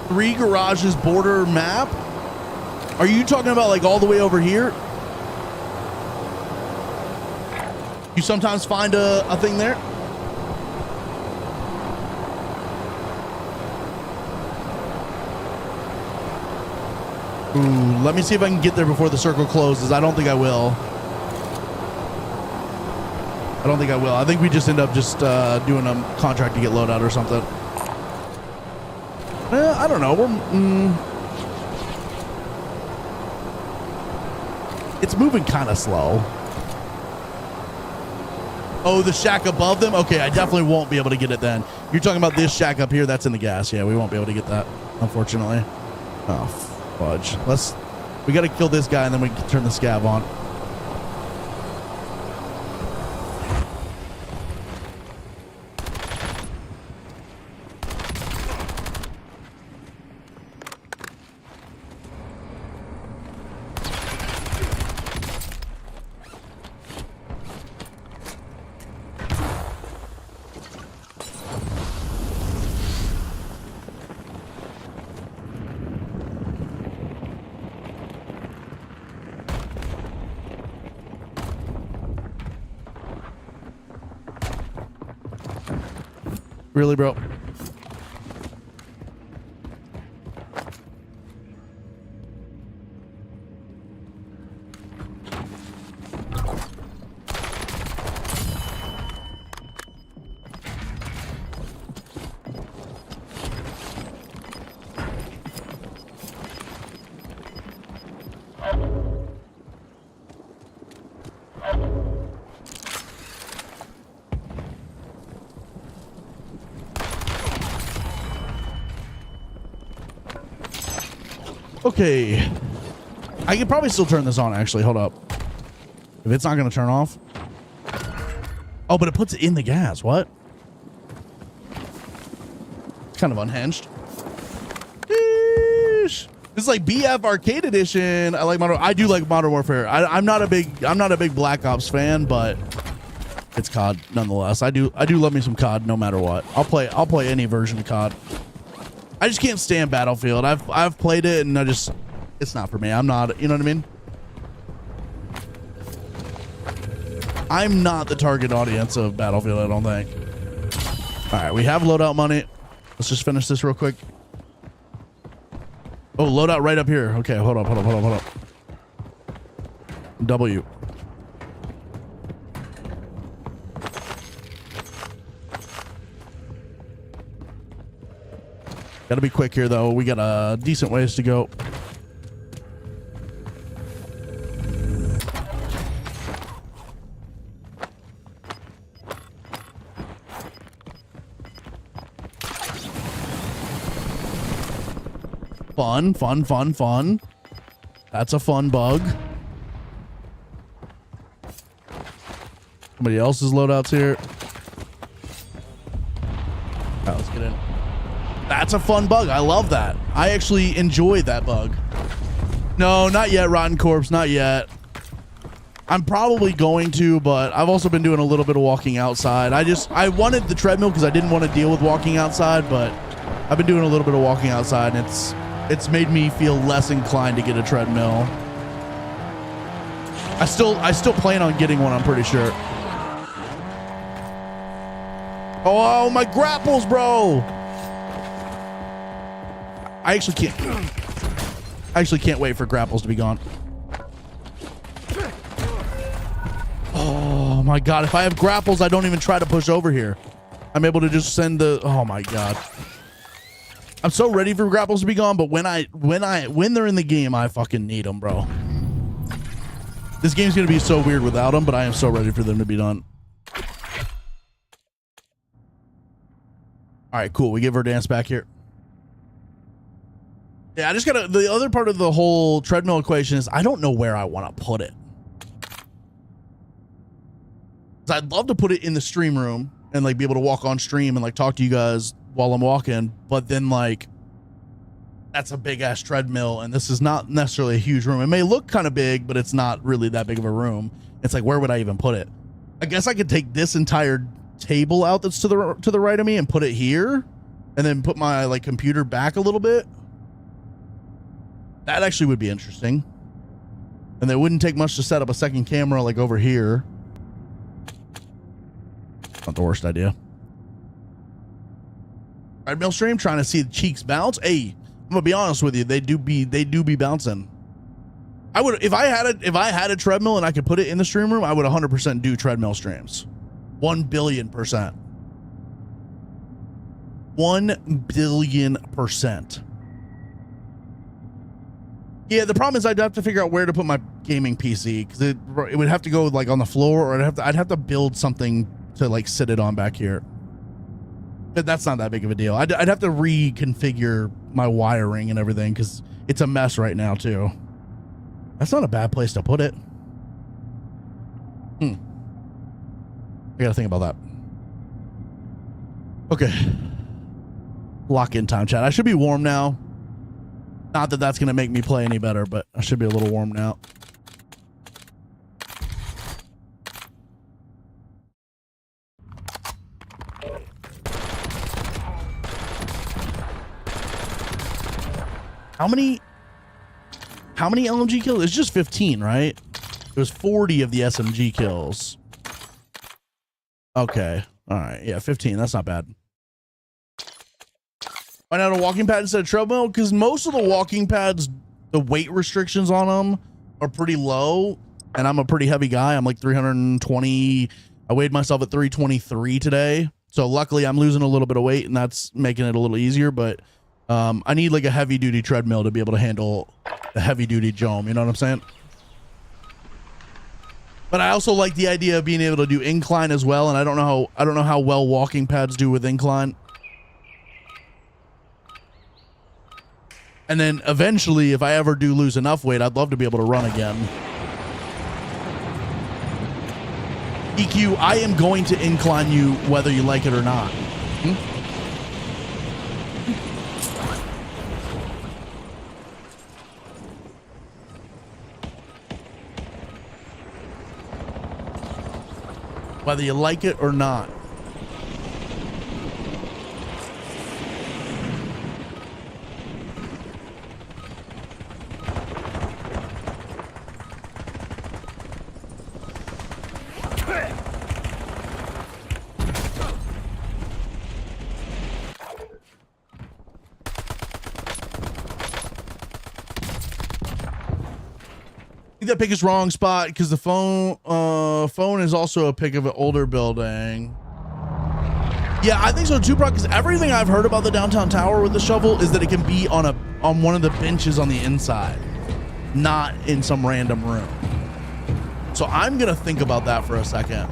3 garages border map? Are you talking about like all the way over here? You sometimes find a thing there? Ooh, let me see if I can get there before the circle closes. I don't think I will. I think we just end up just doing a contract to get loadout or something. I don't know. It's moving kind of slow. Oh, the shack above them? Okay, I definitely won't be able to get it then. You're talking about this shack up here? That's in the gas. Yeah, we won't be able to get that, unfortunately. Oh, fudge. We got to kill this guy and then we can turn the scav on. Really, bro? Okay. I can probably still turn this on, actually. Hold up. If it's not going to turn off. Oh, but it puts it in the gas. What? It's kind of unhinged. This is like BF Arcade Edition. I like I do like Modern Warfare. I'm not a big Black Ops fan, but it's COD nonetheless. I do love me some COD no matter what. I'll play any version of COD. I just can't stand Battlefield. I've played it and it's not for me. I'm not, you know what I mean? I'm not the target audience of Battlefield, I don't think. All right, we have loadout money. Let's just finish this real quick. Oh, loadout right up here. Okay, hold up. W. Gotta be quick here, though. We got a decent ways to go. Fun. That's a fun bug. Somebody else's loadouts here. All right, let's get in. That's a fun bug. I love that. I actually enjoy that bug. No, not yet, Rotten Corpse. Not yet. I'm probably going to, but I've also been doing a little bit of walking outside. I wanted the treadmill because I didn't want to deal with walking outside, but I've been doing a little bit of walking outside, and it's made me feel less inclined to get a treadmill. I still plan on getting one, I'm pretty sure. Oh, my grapples, bro. I actually can't wait for grapples to be gone. Oh my God. If I have grapples, I don't even try to push over here. I'm able to just send the, oh my God. I'm so ready for grapples to be gone, but when they're in the game, I fucking need them, bro. This game's gonna be so weird without them, but I am so ready for them to be done. All right, cool. We give her dance back here. Yeah, I just gotta, the other part of the whole treadmill equation is I don't know where I want to put it. I'd love to put it in the stream room and like be able to walk on stream and like talk to you guys while I'm walking, but then like that's a big ass treadmill and this is not necessarily a huge room. It may look kind of big, but it's not really that big of a room. It's like, where would I even put it? I guess I could take this entire table out that's to the right of me and put it here and then put my like computer back a little bit. That actually would be interesting. And it wouldn't take much to set up a second camera like over here. Not the worst idea. Treadmill stream, trying to see the cheeks bounce. Hey, I'm gonna be honest with you. They do be bouncing. I would, if I had a treadmill and I could put it in the stream room, I would 100% do treadmill streams. 1,000,000,000%. 1,000,000,000%. Yeah, the problem is I'd have to figure out where to put my gaming PC because it would have to go like on the floor, or I'd have to build something to like sit it on back here. But that's not that big of a deal. I'd have to reconfigure my wiring and everything because it's a mess right now too. That's not a bad place to put it. I gotta think about that. Okay. Lock in time, chat. I should be warm now. Not that that's gonna make me play any better, but I should be a little warm now. How many LMG kills? It's just 15, right? It was 40 of the SMG kills. Okay. All right. Yeah, 15. That's not bad. Why not a walking pad instead of treadmill? Because most of the walking pads, the weight restrictions on them are pretty low. And I'm a pretty heavy guy. I'm like 320. I weighed myself at 323 today. So luckily I'm losing a little bit of weight and that's making it a little easier. But I need like a heavy duty treadmill to be able to handle the heavy duty jom. You know what I'm saying? But I also like the idea of being able to do incline as well. And I don't know how well walking pads do with incline. And then eventually, if I ever do lose enough weight, I'd love to be able to run again. EQ, I am going to incline you whether you like it or not. Whether you like it or not. think that pick is wrong spot because the phone is also a pick of an older building. Yeah, I think so too, bro, because everything I've heard about the downtown tower with the shovel is that it can be on one of the benches on the inside, not in some random room. So I'm gonna think about that for a second.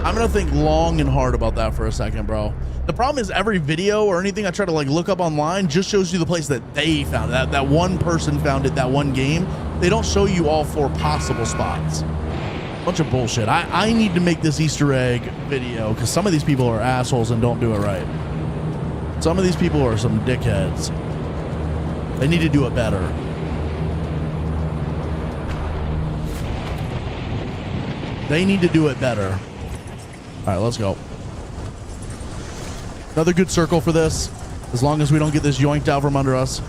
I'm gonna think long and hard about that for a second, bro. The problem is every video or anything I try to like look up online just shows you the place that they found it. That one person found it, that one game. They don't show you all 4 possible spots. Bunch of bullshit. I need to make this Easter egg video because some of these people are assholes and don't do it right. Some of these people are some dickheads. They need to do it better. They need to do it better. All right, let's go. Another good circle for this, as long as we don't get this yoinked out from under us.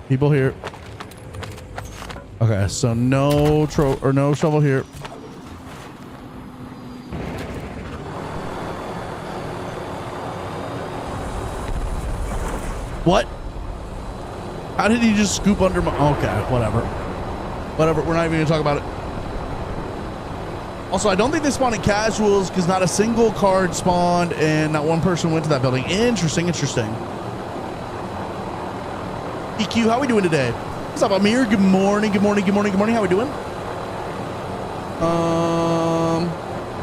People here. Okay, so no shovel here. What? How did he just scoop under my... Okay, whatever. Whatever, we're not even gonna talk about it. Also, I don't think they spawned in casuals because not a single card spawned and not one person went to that building. Interesting, interesting. EQ, how we doing today? What's up, Amir? Good morning, good morning, good morning, good morning. How we doing?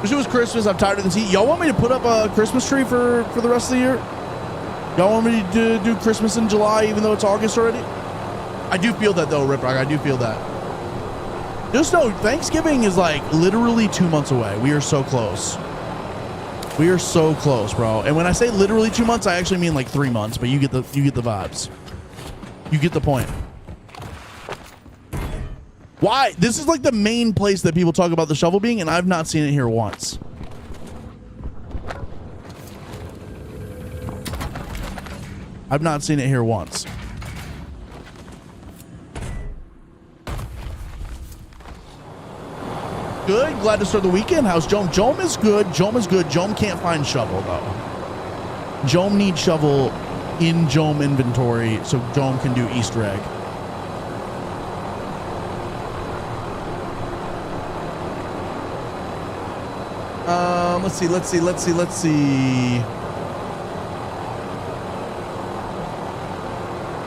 Wish it was Christmas. I'm tired of this heat. Y'all want me to put up a Christmas tree for the rest of the year? Y'all want me to do Christmas in July even though it's August already? I do feel that though, Riprock. I do feel that. Just know Thanksgiving is like literally 2 months away. We are so close. We are so close, bro. And when I say literally 2 months, I actually mean like 3 months, but you get the vibes. You get the point. Why? This is like the main place that people talk about the shovel being, and I've not seen it here once. I've not seen it here once. Good. Glad to start the weekend. How's Jome? Jome is good. Jome is good. Jome can't find shovel, though. Jome needs shovel in Jome inventory so Jome can do Easter egg. Let's see.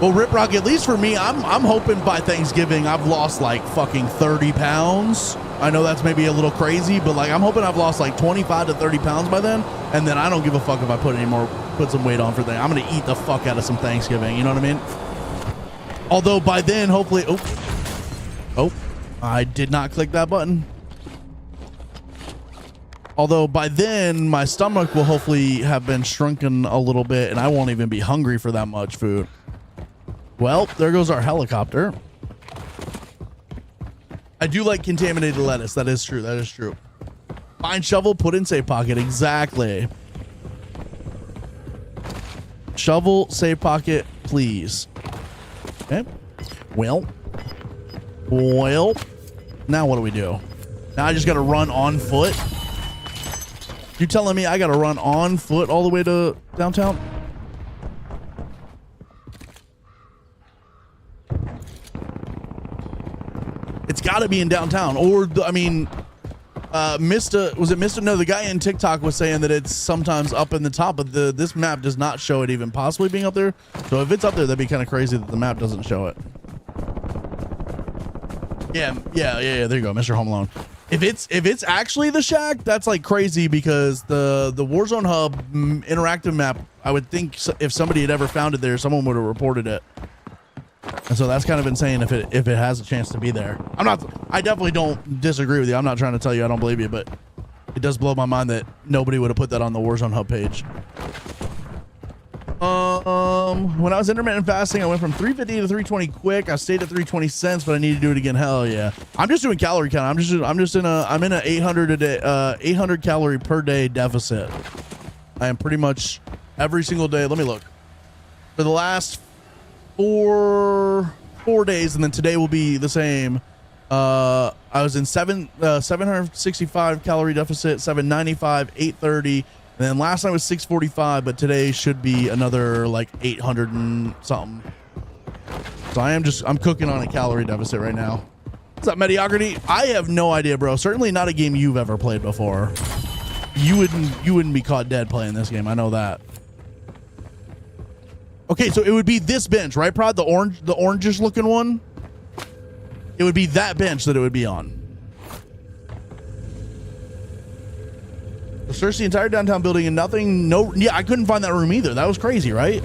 Well, Riprock, at least for me, I'm hoping by Thanksgiving I've lost like fucking 30 pounds. I know that's maybe a little crazy, but like I'm hoping I've lost like 25 to 30 pounds by then, and then I don't give a fuck if I put some weight on for that. I'm gonna eat the fuck out of some Thanksgiving, you know what I mean? Although by then, hopefully, oh, I did not click that button. Although by then, my stomach will hopefully have been shrunken a little bit, and I won't even be hungry for that much food. Well, there goes our helicopter. I do like contaminated lettuce. That is true. That is true. Find shovel, put in safe pocket. Exactly. Shovel, safe pocket, please. Okay. Well. Now what do we do? Now I just got to run on foot. You telling me I got to run on foot all the way to downtown? It's got to be in downtown, or Mista, was it Mista? No, the guy in TikTok was saying that it's sometimes up in the top, but this map does not show it even possibly being up there. So if it's up there, that'd be kind of crazy that the map doesn't show it. Yeah. There you go, Mr. Home Alone. If it's actually the shack, that's like crazy because the Warzone Hub interactive map, I would think if somebody had ever found it there, someone would have reported it. And so that's kind of insane if it has a chance to be there. I definitely don't disagree with you. I'm not trying to tell you I don't believe you, but it does blow my mind that nobody would have put that on the Warzone Hub page. When I was intermittent fasting, I went from 350 to 320 quick. I stayed at 320 cents, but I need to do it again. Hell yeah. I'm just doing calorie count. I'm in a 800 a day, 800 calorie per day deficit. I am pretty much every single day. Let me look. For the last four days, and then today will be the same. I was in 765 calorie deficit, 795, 830. And then last night was 645, but today should be another like 800 and something. So I'm cooking on a calorie deficit right now. What's up, Mediocrity? I have no idea, bro. Certainly not a game you've ever played before. You wouldn't be caught dead playing this game. I know that. Okay, so it would be this bench, right, Prod? The orangish looking one? It would be that bench that it would be on. Search the entire downtown building and nothing, yeah, I couldn't find that room either. That was crazy, right?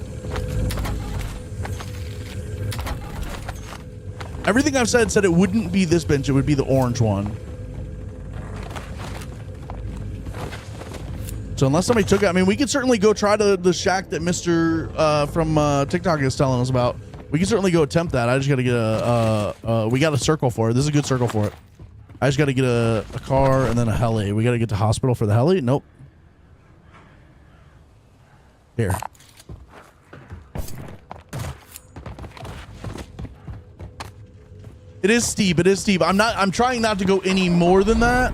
Everything I've said it wouldn't be this bench, it would be the orange one. So unless somebody took it, I mean, we could certainly go try the shack that Mr. From TikTok is telling us about. We can certainly go attempt that. I just got to get we got a circle for it. This is a good circle for it. I just got to get a car and then a heli. We got to get to hospital for the heli. Nope. Here. It is steep. It is steep. I'm trying not to go any more than that,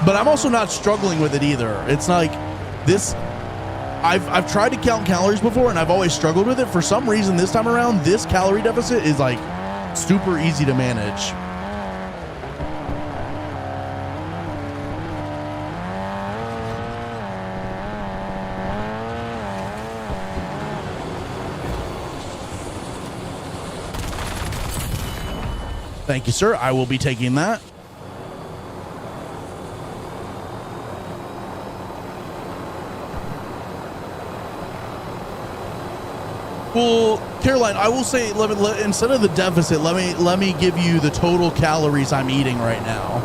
but I'm also not struggling with it either. It's like this. I've tried to count calories before and I've always struggled with it. For some reason, this time around, this calorie deficit is like super easy to manage. Thank you, sir. I will be taking that. Well, Caroline, I will say, instead of the deficit, let me give you the total calories I'm eating right now.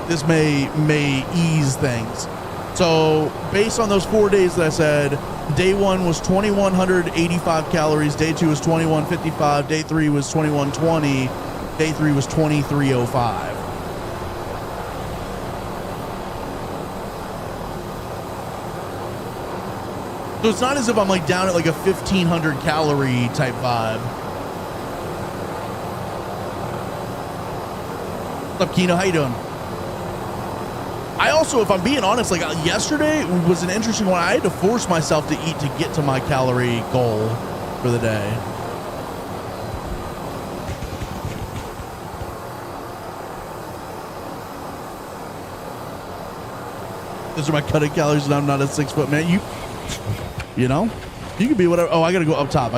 This may ease things. So based on those 4 days that I said, day one was 2,185 calories. Day two was 2,155. Day three was 2,120. Day three was 2,305. So it's not as if I'm like down at like a 1,500 calorie type vibe. What's up, Kino? How you doing? I also, if I'm being honest, like yesterday was an interesting one. I had to force myself to eat to get to my calorie goal for the day. Those are my cutting calories, and I'm not a 6 foot man. You know, you can be whatever. Oh, I gotta go up top.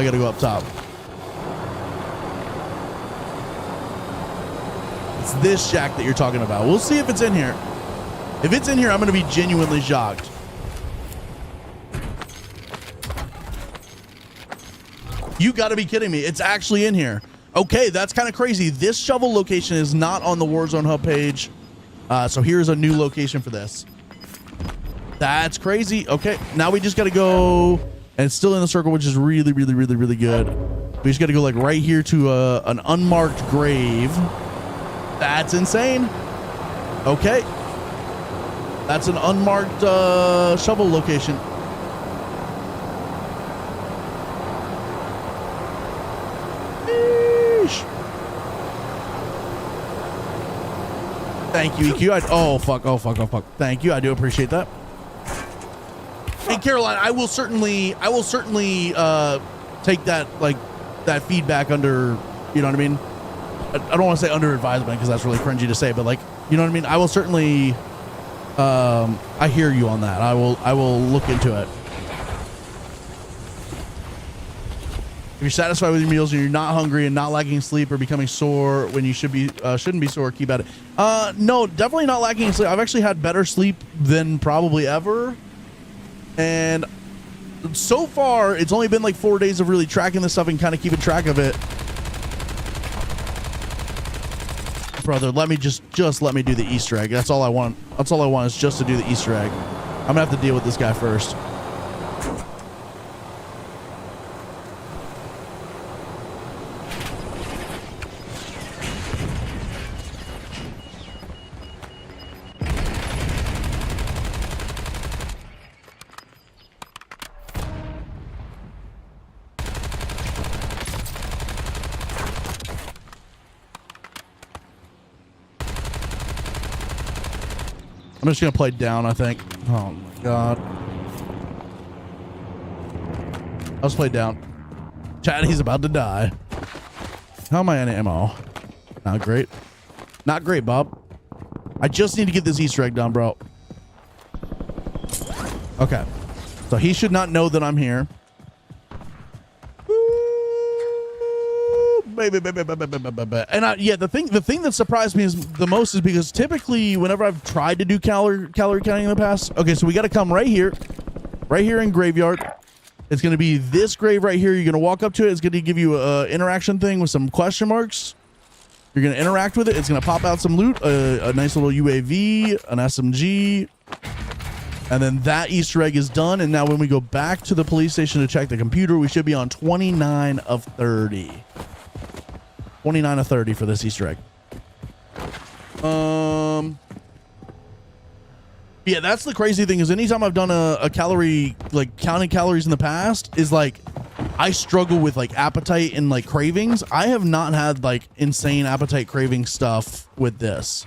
It's this shack that you're talking about. We'll see if it's in here. If it's in here, I'm gonna be genuinely shocked. You gotta be kidding me. It's actually in here. Okay, that's kind of crazy. This shovel location is not on the Warzone hub page. So here's a new location for this. That's crazy. Okay, now we just got to go, and it's still in the circle, which is really, really, really, really good. We just got to go like right here to an unmarked grave. That's insane. Okay. That's an unmarked shovel location. Eesh. Thank you, EQ. Oh, fuck. Thank you. I do appreciate that. Hey, Caroline, I will certainly take that, like, that feedback under, you know what I mean? I don't want to say under advisement because that's really cringy to say, but like, you know what I mean? I will certainly, I hear you on that. I will look into it. If you're satisfied with your meals and you're not hungry and not lacking sleep or becoming sore when you shouldn't be sore, keep at it. No, definitely not lacking sleep. I've actually had better sleep than probably ever. And so far, it's only been like 4 days of really tracking this stuff and kind of keeping track of it. Brother, let me just let me do the Easter egg. That's all I want. That's all I want is just to do the Easter egg. I'm gonna have to deal with this guy first. I'm just gonna play down, I think. Oh my god. Let's play down. Chad, he's about to die. How am I on ammo? Not great. Not great, Bob. I just need to get this Easter egg done, bro. Okay. So he should not know that I'm here. And yeah, the thing that surprised me is the most is because typically whenever I've tried to do calorie counting in the past, okay, so we got to come right here in graveyard. It's going to be this grave right here. You're going to walk up to it. It's going to give you a interaction thing with some question marks. You're going to interact with it. It's going to pop out some loot, a nice little UAV, an SMG, and then that Easter egg is done. And now when we go back to the police station to check the computer, we should be on 29 of 30. 29 of 30 for this Easter egg. Yeah, that's the crazy thing is anytime I've done a calorie, like counting calories in the past is like, I struggle with like appetite and like cravings. I have not had like insane appetite craving stuff with this.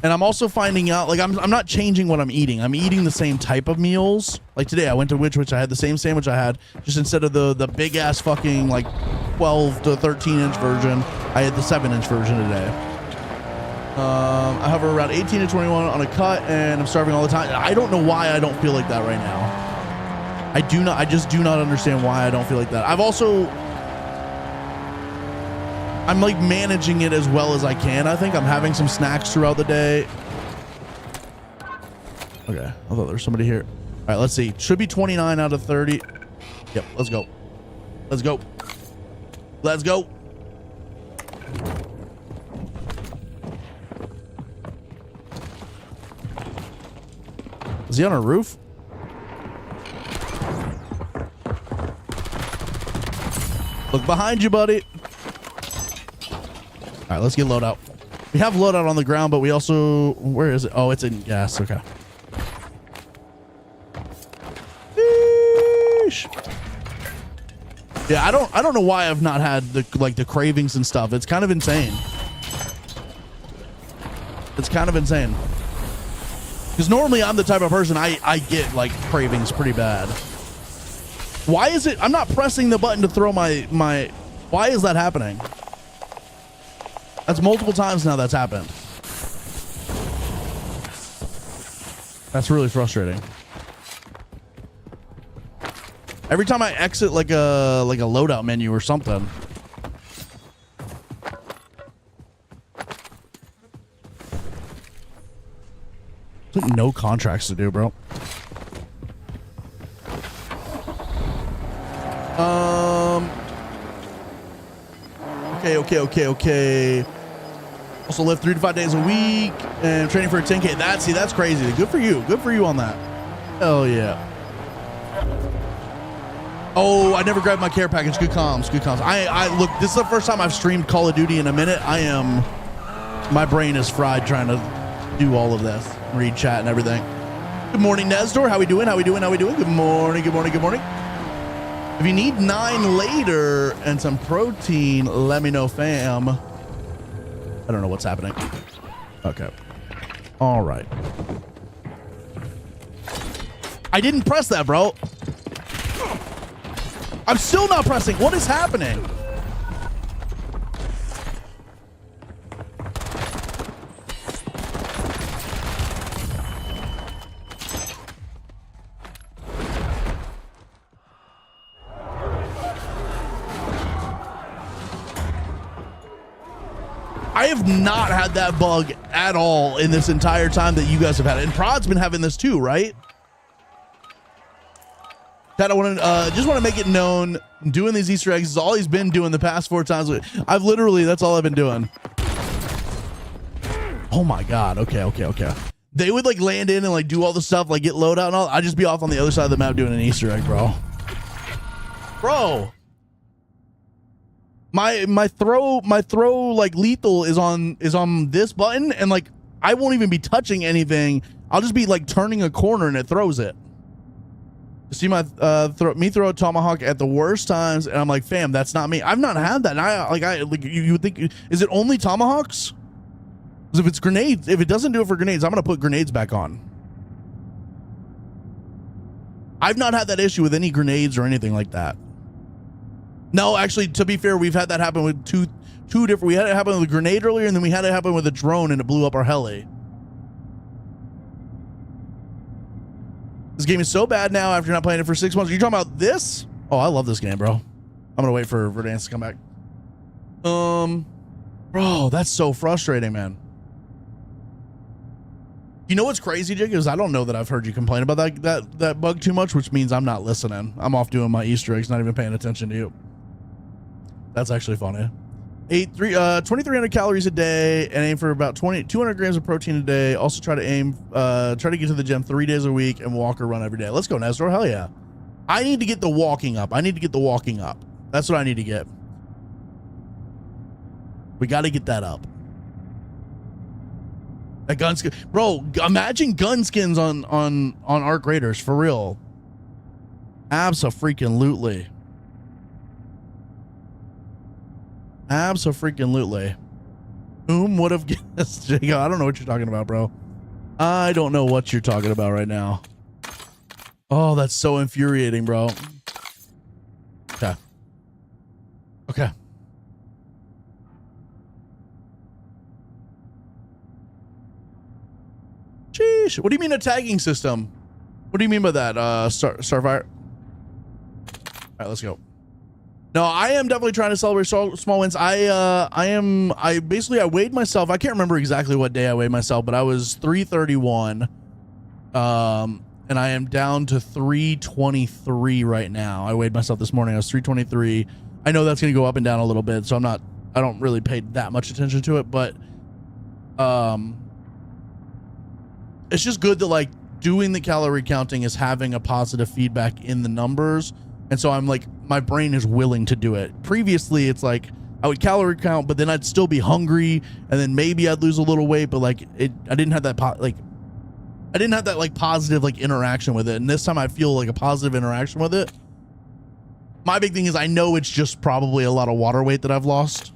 And I'm also finding out like I'm not changing what I'm eating. I'm eating the same type of meals. Like today I went to which I had the same sandwich I had, just instead of the big ass fucking like 12 to 13 inch version, I had the 7-inch version today. I hover around 18 to 21 on a cut and I'm starving all the time. I don't know why I don't feel like that right now. I just do not understand why I don't feel like that. I'm like managing it as well as I can. I think I'm having some snacks throughout the day. Okay, I thought there was somebody here. All right, let's see. Should be 29 out of 30. Yep, let's go. Let's go. Let's go. Is he on a roof? Look behind you, buddy. All right, let's get loadout. We have loadout on the ground, but we also, where is it? Oh, it's in gas. Okay. Sheesh. Yeah, I don't know why I've not had the cravings and stuff. It's kind of insane. It's kind of insane. Because normally I'm the type of person I get like cravings pretty bad. Why is it? I'm not pressing the button to throw my. Why is that happening? That's multiple times now that's happened. That's really frustrating. Every time I exit like a loadout menu or something. No contracts to do, bro. Okay. Also live 3 to 5 days a week and training for a 10K. That's crazy. Good for you. Good for you on that. Hell yeah. Oh, I never grabbed my care package. Good comms. Good comms. I look, this is the first time I've streamed Call of Duty in a minute. My brain is fried trying to do all of this. Read chat and everything. Good morning, Nestor. How we doing? Good morning. If you need 9 later and some protein, let me know, fam. I don't know what's happening. Okay. All right. I didn't press that, bro. I'm still not pressing. What is happening? I have not had that bug at all in this entire time that you guys have had it. And Prod's been having this too, right? That I want to just want to make it known, doing these Easter eggs is all he's been doing the past 4 times. I've literally, that's all I've been doing. Oh my God. Okay. They would like land in and like do all the stuff, like get loadout and all. I'd just be off on the other side of the map doing an Easter egg, bro. My throw like lethal is on this button, and like I won't even be touching anything. I'll just be like turning a corner and it throws it. See my throw a tomahawk at the worst times, and I'm like, fam, that's not me. I've not had that. And I you would think, is it only tomahawks? Because if it's grenades, if it doesn't do it for grenades, I'm going to put grenades back on. I've not had that issue with any grenades or anything like that. No, actually, to be fair, we've had that happen with two different. We had it happen with a grenade earlier, and then we had it happen with a drone, and it blew up our heli. This game is so bad now after not playing it for 6 months. Are you talking about this? Oh, I love this game, bro. I'm gonna wait for Verdansk to come back. Bro, that's so frustrating, man. You know what's crazy, Jig, is I don't know that I've heard you complain about that bug too much, which means I'm not listening. I'm off doing my Easter eggs, not even paying attention to you. That's actually funny. 2,300 calories a day and aim for about 200 grams of protein a day. Also try to get to the gym 3 days a week and walk or run every day. Let's go, Nestor. Hell yeah. I need to get the walking up. That's what I need to get. We got to get that up. That gun skin, bro. Imagine gun skins on Arc Raiders for real. Abso-freaking-lutely. Abso-freaking-lutely. Whom would have guessed? Jacob, I don't know what you're talking about, bro. I don't know what you're talking about right now. Oh, that's so infuriating, bro. Okay. Okay. Sheesh. What do you mean a tagging system? What do you mean by that? Starfire. All right, let's go. No, I am definitely trying to celebrate small wins. I weighed myself. I can't remember exactly what day I weighed myself, but I was 331. And I am down to 323 right now. I weighed myself this morning. I was 323. I know that's going to go up and down a little bit, so I don't really pay that much attention to it, but it's just good that like doing the calorie counting is having a positive feedback in the numbers. And so I'm like, my brain is willing to do it. Previously, it's like I would calorie count, but then I'd still be hungry, and then maybe I'd lose a little weight, but like I didn't have that positive like interaction with it. And this time I feel like a positive interaction with it. My big thing is I know it's just probably a lot of water weight that I've lost.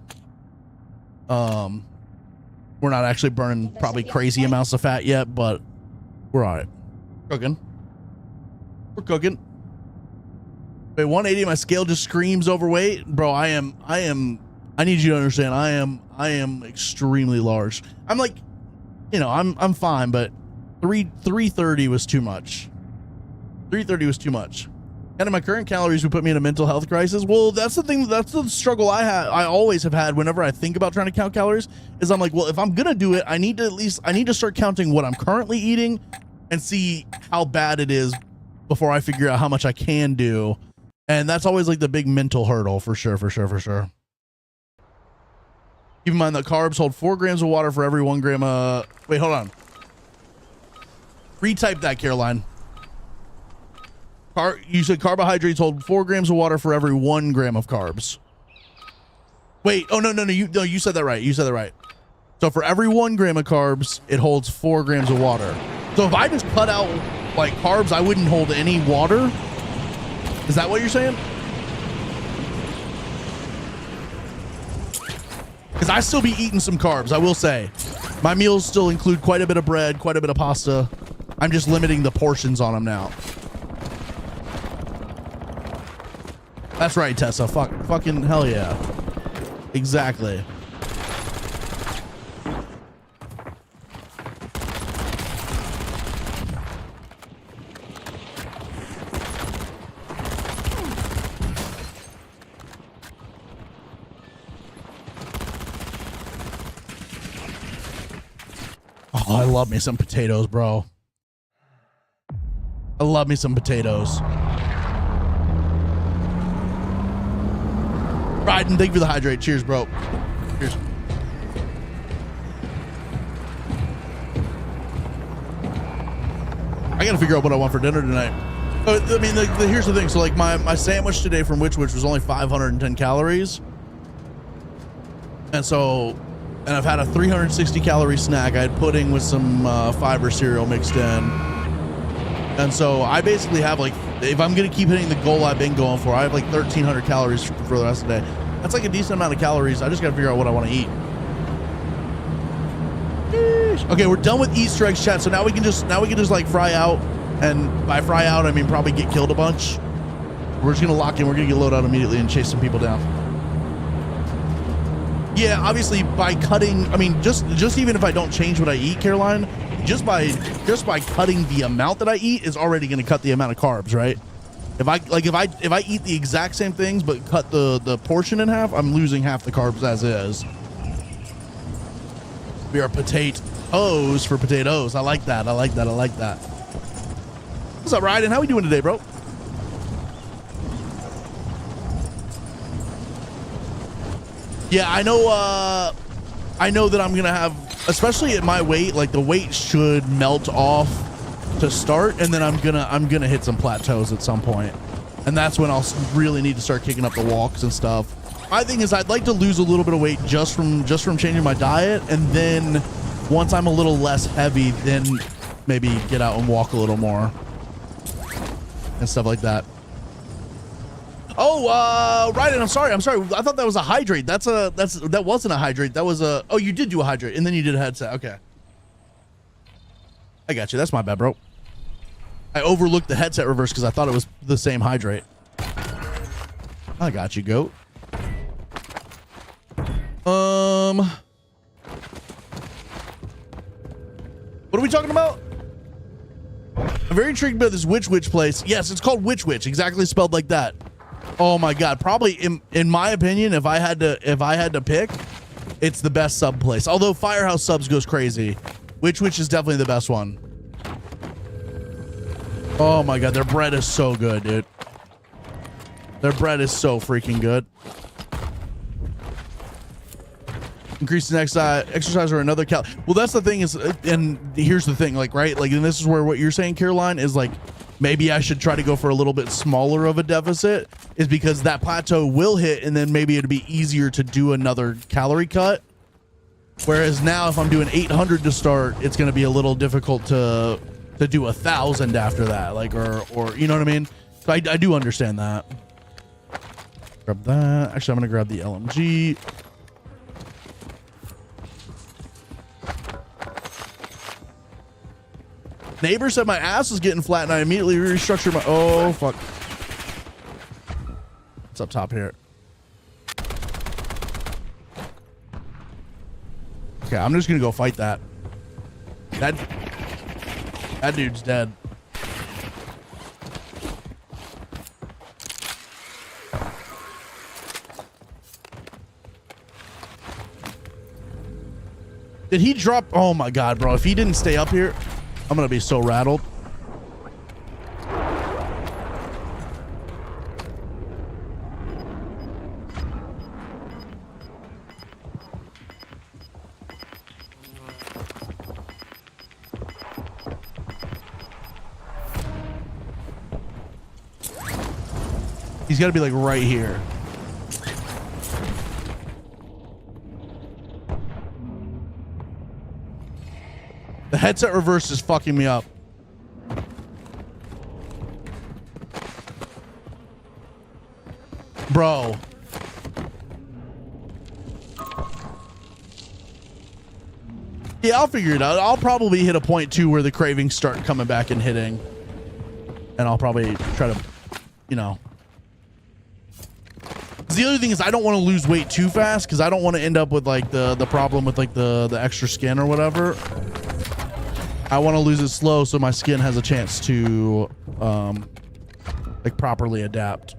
We're not actually burning probably crazy amounts of fat yet, but we're all right. Cooking. We're cooking. Wait, 180, my scale just screams overweight. Bro, I need you to understand, I am extremely large. I'm like, you know, I'm fine, but 330 was too much. 330 was too much. And in my current calories would put me in a mental health crisis. Well, that's the thing. That's the struggle I always have had whenever I think about trying to count calories is I'm like, well, if I'm going to do it, I need to start counting what I'm currently eating and see how bad it is before I figure out how much I can do. And that's always like the big mental hurdle for sure. Keep in mind that carbs hold 4 grams of water for every 1 gram. Wait, hold on. Retype that, Caroline. You said carbohydrates hold 4 grams of water for every 1 gram of carbs. Wait, oh no, you said that right. You said that right. So for every 1 gram of carbs, it holds 4 grams of water. So if I just cut out like carbs, I wouldn't hold any water. Is that what you're saying? Because I still be eating some carbs, I will say. My meals still include quite a bit of bread, quite a bit of pasta. I'm just limiting the portions on them now. That's right, Tessa. Fucking hell yeah. Exactly. Oh, I love me some potatoes, bro. I love me some potatoes. Biden, thank you for the hydrate. Cheers, bro. Cheers. I gotta figure out what I want for dinner tonight. I mean, here's the thing. So, like, my sandwich today from which was only 510 calories. And so, and I've had a 360 calorie snack. I had pudding with some fiber cereal mixed in. And so I basically have like, if I'm going to keep hitting the goal I've been going for, I have like 1,300 calories for the rest of the day. That's like a decent amount of calories. I just got to figure out what I want to eat. Okay, we're done with Easter eggs, chat. So now we can just like fry out, and by fry out I mean probably get killed a bunch. We're just gonna lock in. We're gonna get loaded out immediately and chase some people down. Yeah, obviously by cutting. I mean, just even if I don't change what I eat, Caroline, just by cutting the amount that I eat is already gonna cut the amount of carbs, right? If I eat the exact same things but cut the portion in half, I'm losing half the carbs as is. We are potatoes for potatoes. I like that. I like that. I like that. What's up, Ryden? How we doing today, bro? Yeah, I know that I'm gonna have, especially at my weight, like the weight should melt off to start, and then I'm gonna hit some plateaus at some point, and that's when I'll really need to start kicking up the walks and stuff. My thing is I'd like to lose a little bit of weight just from changing my diet, and then once I'm a little less heavy, then maybe get out and walk a little more and stuff like that. Oh, Ryden, I'm sorry. I thought that was a hydrate. That wasn't a hydrate. That was a, oh, you did do a hydrate and then you did a headset. Okay. I got you. That's my bad, bro. I overlooked the headset reverse because I thought it was the same hydrate. I got you, goat. What are we talking about? I'm very intrigued by this witch place. Yes, it's called witch, exactly spelled like that. Oh my god, probably in my opinion, if I had to pick, it's the best sub place. Although Firehouse Subs goes crazy, witch is definitely the best one. Oh my god, their bread is so good, dude. Their bread is so freaking good. Increase the next exercise or another cal. Well, that's the thing is, and here's the thing, like, right, like, and this is where what you're saying, Caroline, is like, maybe I should try to go for a little bit smaller of a deficit, is because that plateau will hit, and then maybe it'd be easier to do another calorie cut. Whereas now, if I'm doing 800 to start, it's going to be a little difficult to do 1,000 after that, like, or you know what I mean? So I do understand that. Grab that. Actually, I'm going to grab the LMG. Neighbor said my ass was getting flat, and I immediately restructured my. Oh fuck! What's up top here? Okay, I'm just gonna go fight that. That dude's dead. Did he drop? Oh my god, bro! If he didn't stay up here, I'm gonna be so rattled. He's gotta be like right here. The headset reverse is fucking me up. Bro. Yeah, I'll figure it out. I'll probably hit a point too where the cravings start coming back and hitting. And I'll probably try to, you know. The other thing is I don't want to lose weight too fast because I don't want to end up with like the problem with like the extra skin or whatever. I want to lose it slow so my skin has a chance to like properly adapt.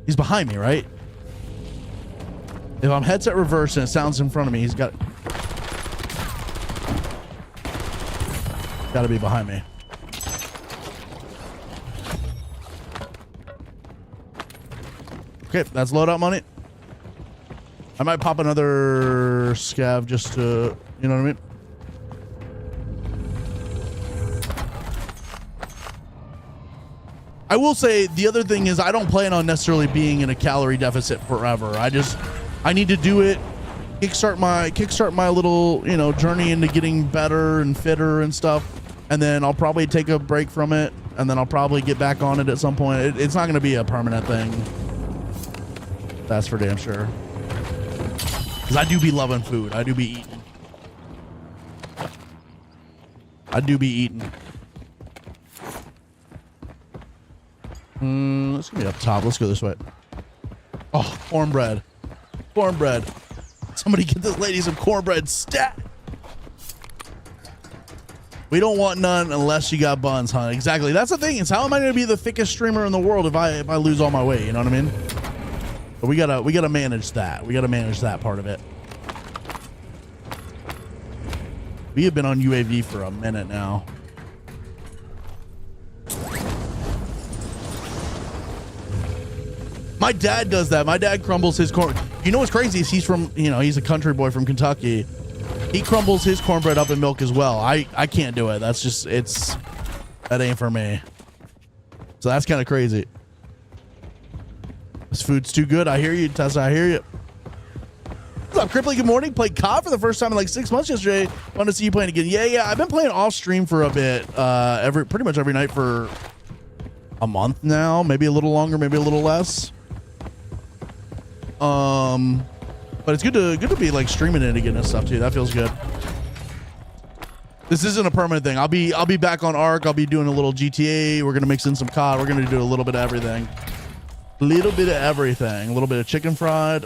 He's behind me, right? If I'm headset reverse and it sounds in front of me, he's got to be behind me. Okay, that's loadout money. I might pop another scav just to, you know what I mean? I will say the other thing is I don't plan on necessarily being in a calorie deficit forever. I need to do it, kickstart my little, you know, journey into getting better and fitter and stuff. And then I'll probably take a break from it, and then I'll probably get back on it at some point. It's not going to be a permanent thing. That's for damn sure. Because I do be loving food. I do be eating. I do be eating. Let's go up top. Let's go this way. Oh, cornbread. Cornbread. Somebody get this lady some cornbread stat. We don't want none unless you got buns, huh? Exactly. That's the thing. Is how am I going to be the thickest streamer in the world if I lose all my weight? You know what I mean? But we gotta manage that. We gotta manage that part of it. We have been on UAV for a minute now. My dad does that. My dad crumbles his corn. You know what's crazy is he's from, you know, he's a country boy from Kentucky. He crumbles his cornbread up in milk as well. I can't do it. That's just, that ain't for me. So that's kind of crazy. This food's too good. I hear you, Tessa. I hear you. What's up, Cripply? Good morning. Played COD for the first time in like 6 months yesterday. Want to see you playing again. Yeah. I've been playing off stream for a bit. Pretty much every night for a month now. Maybe a little longer, maybe a little less. But it's good to be like streaming it again and stuff too. That feels good. This isn't a permanent thing. I'll be back on ARC. I'll be doing a little GTA. We're gonna mix in some COD. We're gonna do a little bit of everything. A little bit of everything. A little bit of chicken fried,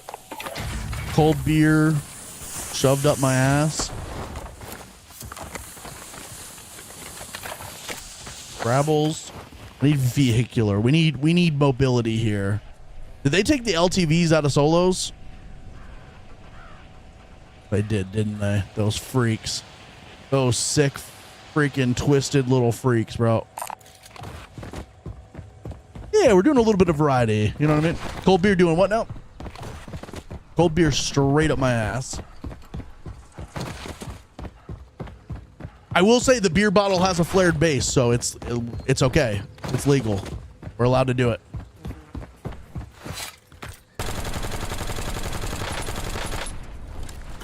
cold beer shoved up my ass. Scrabbles. I need vehicular. We need mobility here. Did they take the LTVs out of solos? They did, didn't they? Those freaks. Those sick, freaking twisted little freaks, bro. Yeah, we're doing a little bit of variety. You know what I mean? Cold beer doing what now? Cold beer straight up my ass. I will say the beer bottle has a flared base, so it's okay. It's legal. We're allowed to do it.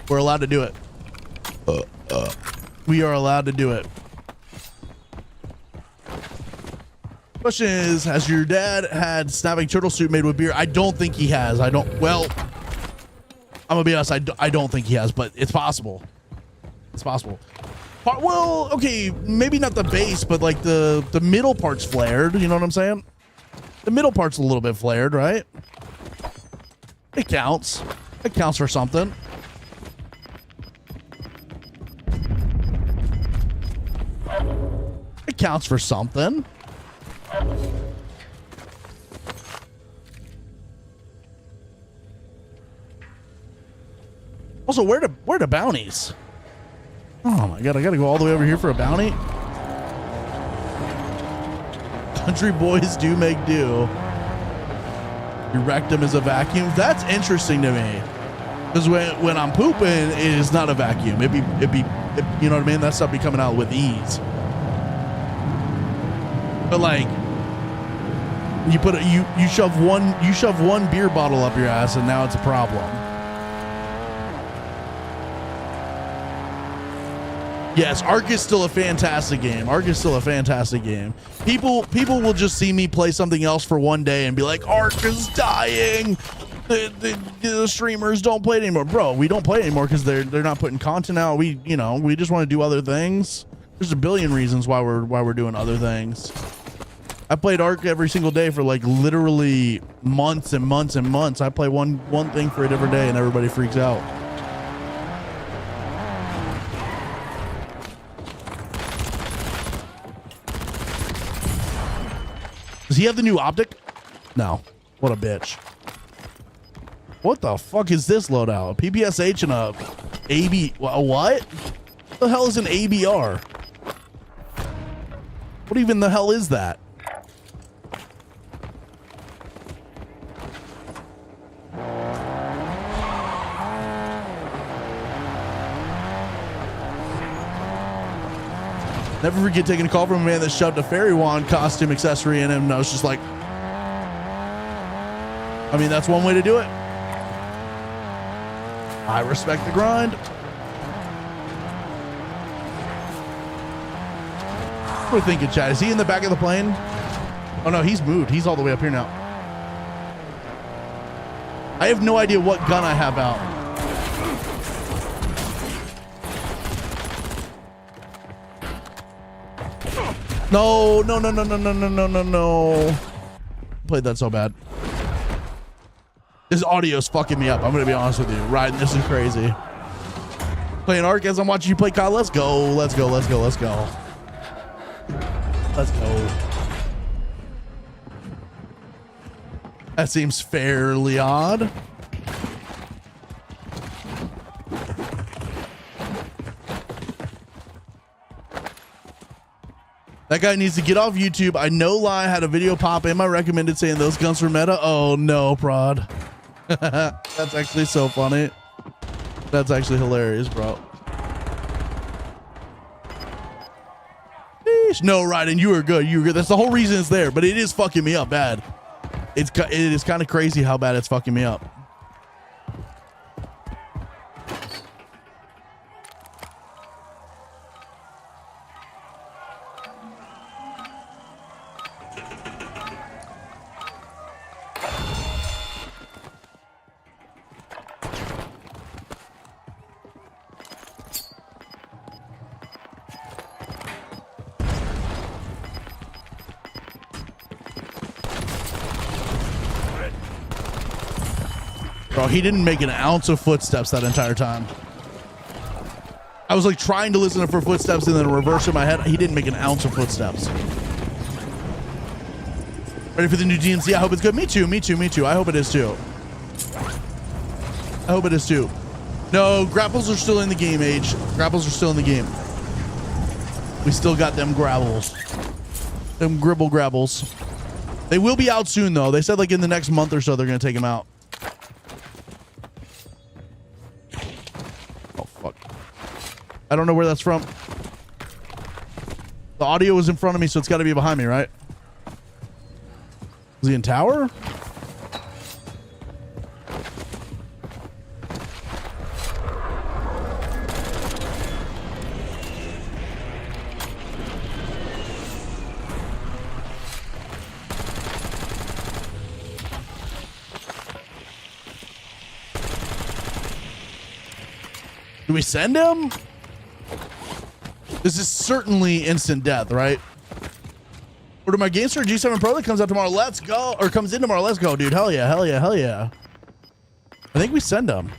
We're allowed to do it. We are allowed to do it. Question is, has your dad had snapping turtle soup made with beer? I don't think he has. Well, I'm gonna be honest, I don't think he has, but it's possible. It's possible. Well, okay, maybe not the base, but like the middle part's flared. You know what I'm saying? The middle part's a little bit flared, right? It counts. It counts for something. It counts for something. Also, where the bounties? Oh my god, I gotta go all the way over here for a bounty? Country boys do make do. Your rectum is a vacuum? That's interesting to me. Because when I'm pooping, it is not a vacuum. It'd be, you know what I mean? That stuff be coming out with ease. But like, you shove one beer bottle up your ass and now it's a problem. Yes, Ark is still a fantastic game. Ark is still a fantastic game. People will just see me play something else for one day and be like, Ark is dying. The streamers don't play it anymore. Bro, we don't play it anymore because they're not putting content out. We just want to do other things. There's a billion reasons why we're doing other things. I played Ark every single day for like literally months and months and months. I play one thing for it every day and everybody freaks out. Does he have the new Optic? No. What a bitch. What the fuck is this loadout? A PPSH and a AB. What? What the hell is an ABR? What even the hell is that? Never forget taking a call from a man that shoved a fairy wand costume accessory in him, and I was just like, I mean, that's one way to do it. I respect the grind. What do you think, Chad? Is he in the back of the plane? Oh no, he's moved. He's all the way up here now. I have no idea what gun I have out. No, no, no, no, no, no, no, no, no, no. Played that so bad. This audio's fucking me up. I'm gonna be honest with you. Riding this is crazy. Playing Ark as I'm watching you play COD. Let's go. Let's go. Let's go. Let's go. Let's go. That seems fairly odd. That guy needs to get off YouTube. I no lie had a video pop in my recommended saying those guns were meta. Oh no, prod. That's actually so funny. That's actually hilarious, bro. Sheesh. No, Ryden, you were good. You were good. That's the whole reason it's there, but it is fucking me up bad. It is kind of crazy how bad it's fucking me up. Bro, he didn't make an ounce of footsteps that entire time. I was like trying to listen for footsteps and then reverse in my head. He didn't make an ounce of footsteps. Ready for the new DNC? I hope it's good. Me too, me too, me too. I hope it is too. I hope it is too. No, grapples are still in the game, Age. Grapples are still in the game. We still got them grapples. Them gribble grapples. They will be out soon though. They said like in the next month or so they're gonna take them out. I don't know where that's from. The audio was in front of me, so it's got to be behind me, right? Is he in tower? Do we send him? This is certainly instant death, right? Order my GameStar G7 Pro that comes out tomorrow. Let's go. Or comes in tomorrow. Let's go, dude. Hell yeah, hell yeah, hell yeah. I think we send him.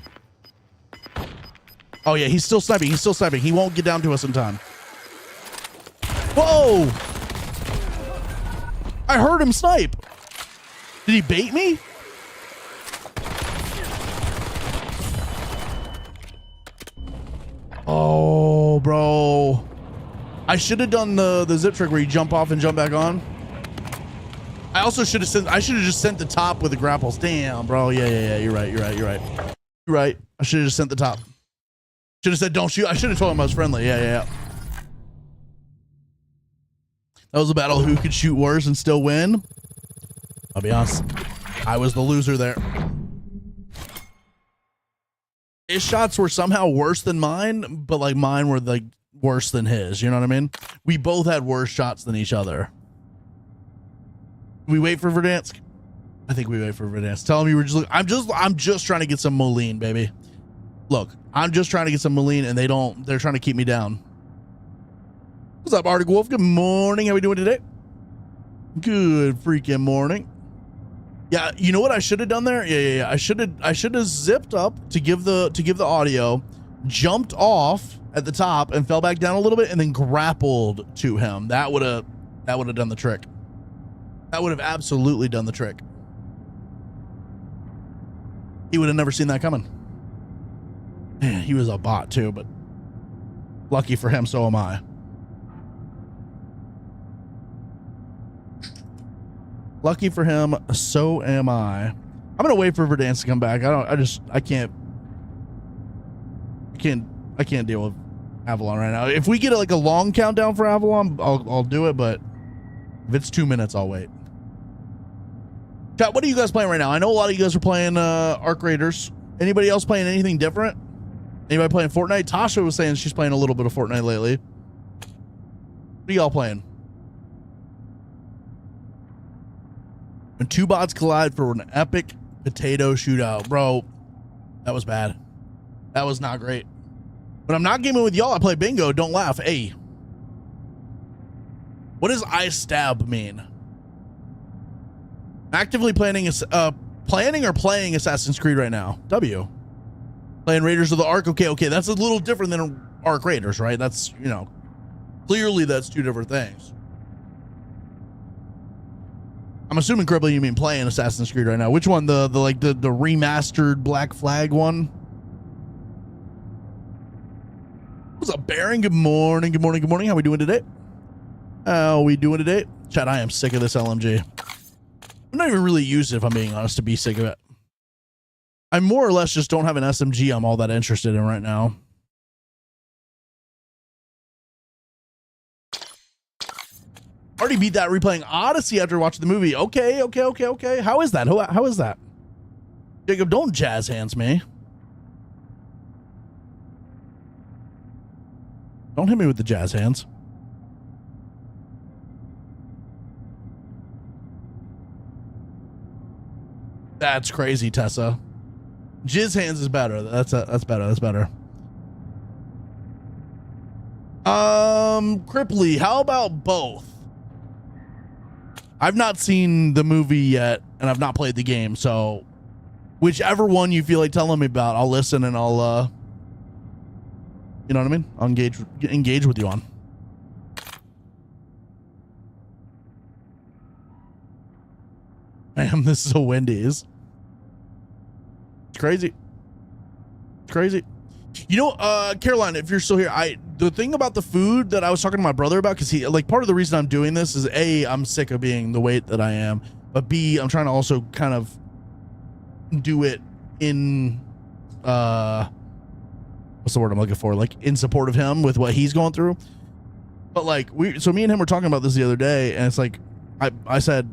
Oh yeah, he's still sniping. He's still sniping. He won't get down to us in time. Whoa! I heard him snipe. Did he bait me? Oh, bro. I should have done the zip trick where you jump off and jump back on. I also should have just sent the top with the grapples. Damn, bro. Yeah. You're right. You're right. I should have just sent the top. Should have said don't shoot. I should have told him I was friendly. Yeah. That was a battle who could shoot worse and still win. I'll be honest. I was the loser there. His shots were somehow worse than mine, but like mine were like worse than his. You know what I mean? We both had worse shots than each other. We wait for Verdansk. I think we wait for Verdansk. Tell him you were just. I'm just trying to get some Moline, baby. Look, I'm just trying to get some Moline, and they're trying to keep me down. What's up, Arctic Wolf? Good morning. How we doing today? Good freaking morning. Yeah, you know what I should have done there? Yeah. I should have zipped up to give the audio, jumped off at the top and fell back down a little bit, and then grappled to him. That would have done the trick. That would have absolutely done the trick. He would have never seen that coming. Man, he was a bot too, but lucky for him, so am I. Lucky for him, so am I. I'm gonna wait for Verdansk to come back. I can't deal with Avalon right now. If we get like a long countdown for Avalon, I'll do it, but if it's 2 minutes, I'll wait. Chat, what are you guys playing right now? I know a lot of you guys are playing Arc Raiders. Anybody else playing anything different? Anybody playing Fortnite? Tasha was saying she's playing a little bit of Fortnite lately. What are y'all playing? When two bots collide for an epic potato shootout. Bro, that was bad. That was not great. When I'm not gaming with y'all, I play bingo. Don't laugh. Hey. What does I stab mean? Actively planning or playing Assassin's Creed right now. W. Playing Raiders of the Ark. Okay, that's a little different than Ark Raiders, right? That's, you know, clearly that's two different things. I'm assuming, Cribbly, you mean playing Assassin's Creed right now. Which one? The remastered Black Flag one? What's up, Baron? Good morning. How we doing today? Chat, I am sick of this LMG. I'm not even really used it, if I'm being honest, to be sick of it. I more or less just don't have an SMG I'm all that interested in right now. Already beat that replaying Odyssey after watching the movie. Okay. How is that? How is that? Jacob, don't jazz hands me. Don't hit me with the jazz hands. That's crazy, Tessa. Jizz hands is better. That's better. Cripply, how about both? I've not seen the movie yet, and I've not played the game, so whichever one you feel like telling me about, I'll listen and I'll, you know what I mean? I'll engage with you on. Damn, this is a Wendy's. It's crazy. You know, Caroline, if you're still here, the thing about the food that I was talking to my brother about, because he, like, part of the reason I'm doing this is A, I'm sick of being the weight that I am, but B, I'm trying to also kind of do it in, what's the word I'm looking for? Like, in support of him with what he's going through. But like, so me and him were talking about this the other day, and it's like, I said,